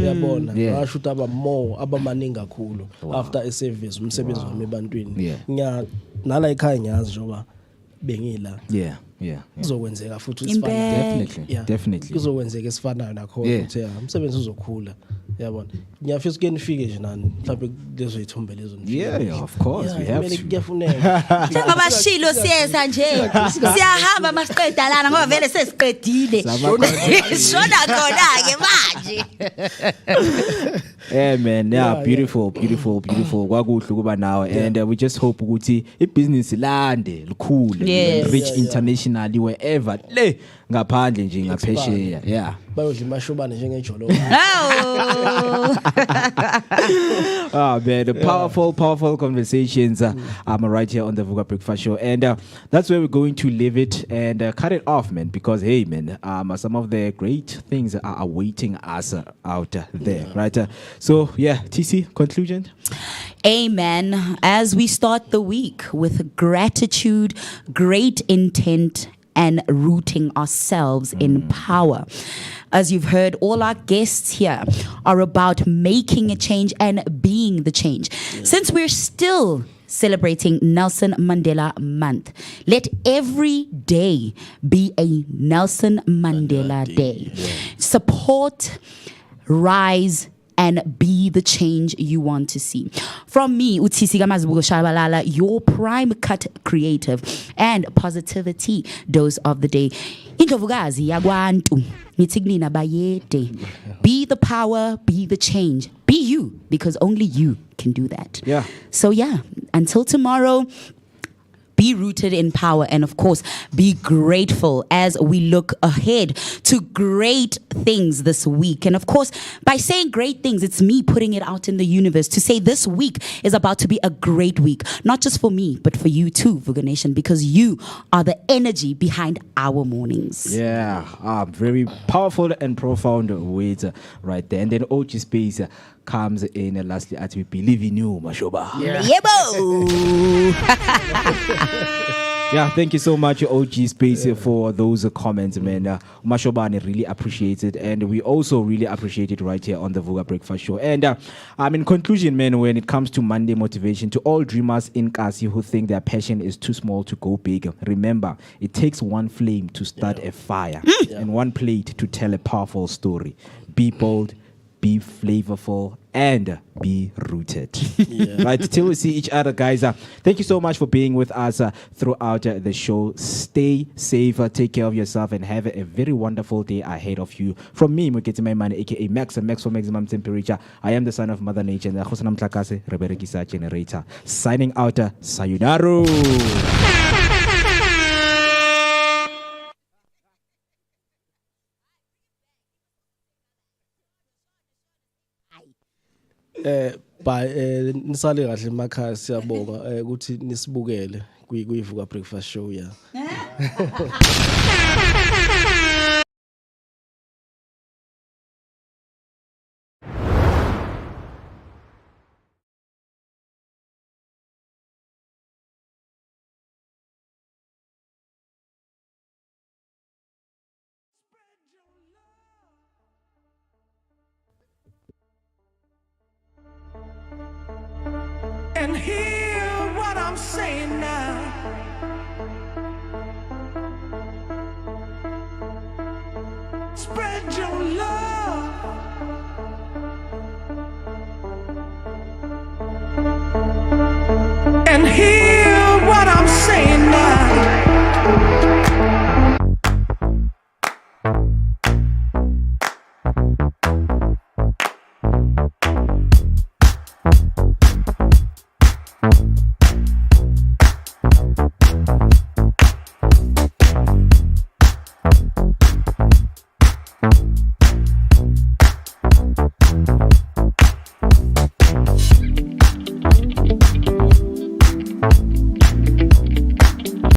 U: yabona ngasho aba more abamaningi kakhulu after service umsebenzi wami ebantwini nala ekhaya ngiyazi njoba bengila kuzokwenzeka futhi
B: definitely
U: kuzokwenzeka esifanayo nakho ukuthi umsebenzi uzokhula yabona ngiyafisa ukuthi nifike nje nani mhlawumbe lezo ithombe lezo
B: yeah of course we have to
U: kuyafuneka
A: njengoba shilo siyeza nje siyahamba masiqeda lana ngoba vele sesiqedile shona khona ke manje
B: man beautiful kwakuhle kuba nawe and we just hope ukuthi ibusiness lande likhule reach internationally wherever le ngaphandle nje ngaphesheya
U: bayodla imashobane njengejolo
B: man, the powerful conversations right here on the Vooka Breakfast Show, and that's where we're going to leave it and cut it off, man, because hey man, some of the great things are awaiting us out there, right? So yeah, TC, conclusion.
A: Amen. As we start the week with gratitude, great intent, and rooting ourselves in power. As you've heard, all our guests here are about making a change and being the change. Since we're still celebrating Nelson Mandela Month, let every day be a Nelson Mandela Day. Support, rise, and be the change you want to see. From me, Utsisi Gamazibuko Shabalala, your prime cut creative and positivity dose of the day. Indlovukazi yagwantu nithignina bayede. Be the power, be the change. Be you, because only you can do that.
B: Yeah.
A: So yeah, until tomorrow, be rooted in power, and of course, be grateful as we look ahead to great things this week. And of course, by saying great things, it's me putting it out in the universe to say this week is about to be a great week, not just for me, but for you too, Vooka Nation, because you are the energy behind our mornings.
B: Yeah, very powerful and profound words right there. And then OG Space comes in and lastly as we believe in you, Mashoba. Yeah, thank you so much, OG Space, for those comments, man. Mashobani really appreciates it, and we also really appreciate it right here on the Vooka Breakfast Show. And in conclusion, man, when it comes to Monday motivation, to all dreamers in Kasi who think their passion is too small to go big, remember, it takes one flame to start a fire and one plate to tell a powerful story. Be bold, be flavorful, and be rooted. Right, till we see each other, guys. Thank you so much for being with us throughout the show. Stay safe, take care of yourself, and have a very wonderful day ahead of you. From me, Muketimaimane, aka Max for Maximum Temperature. I am the son of Mother Nature, and the Khosanam Tlakase, Reberekisa Generator. Signing out, sayonara.
U: nisale kahle emakhaya siyabonga ukuthi nisibukele kuyivuka breakfast show ya
F: And he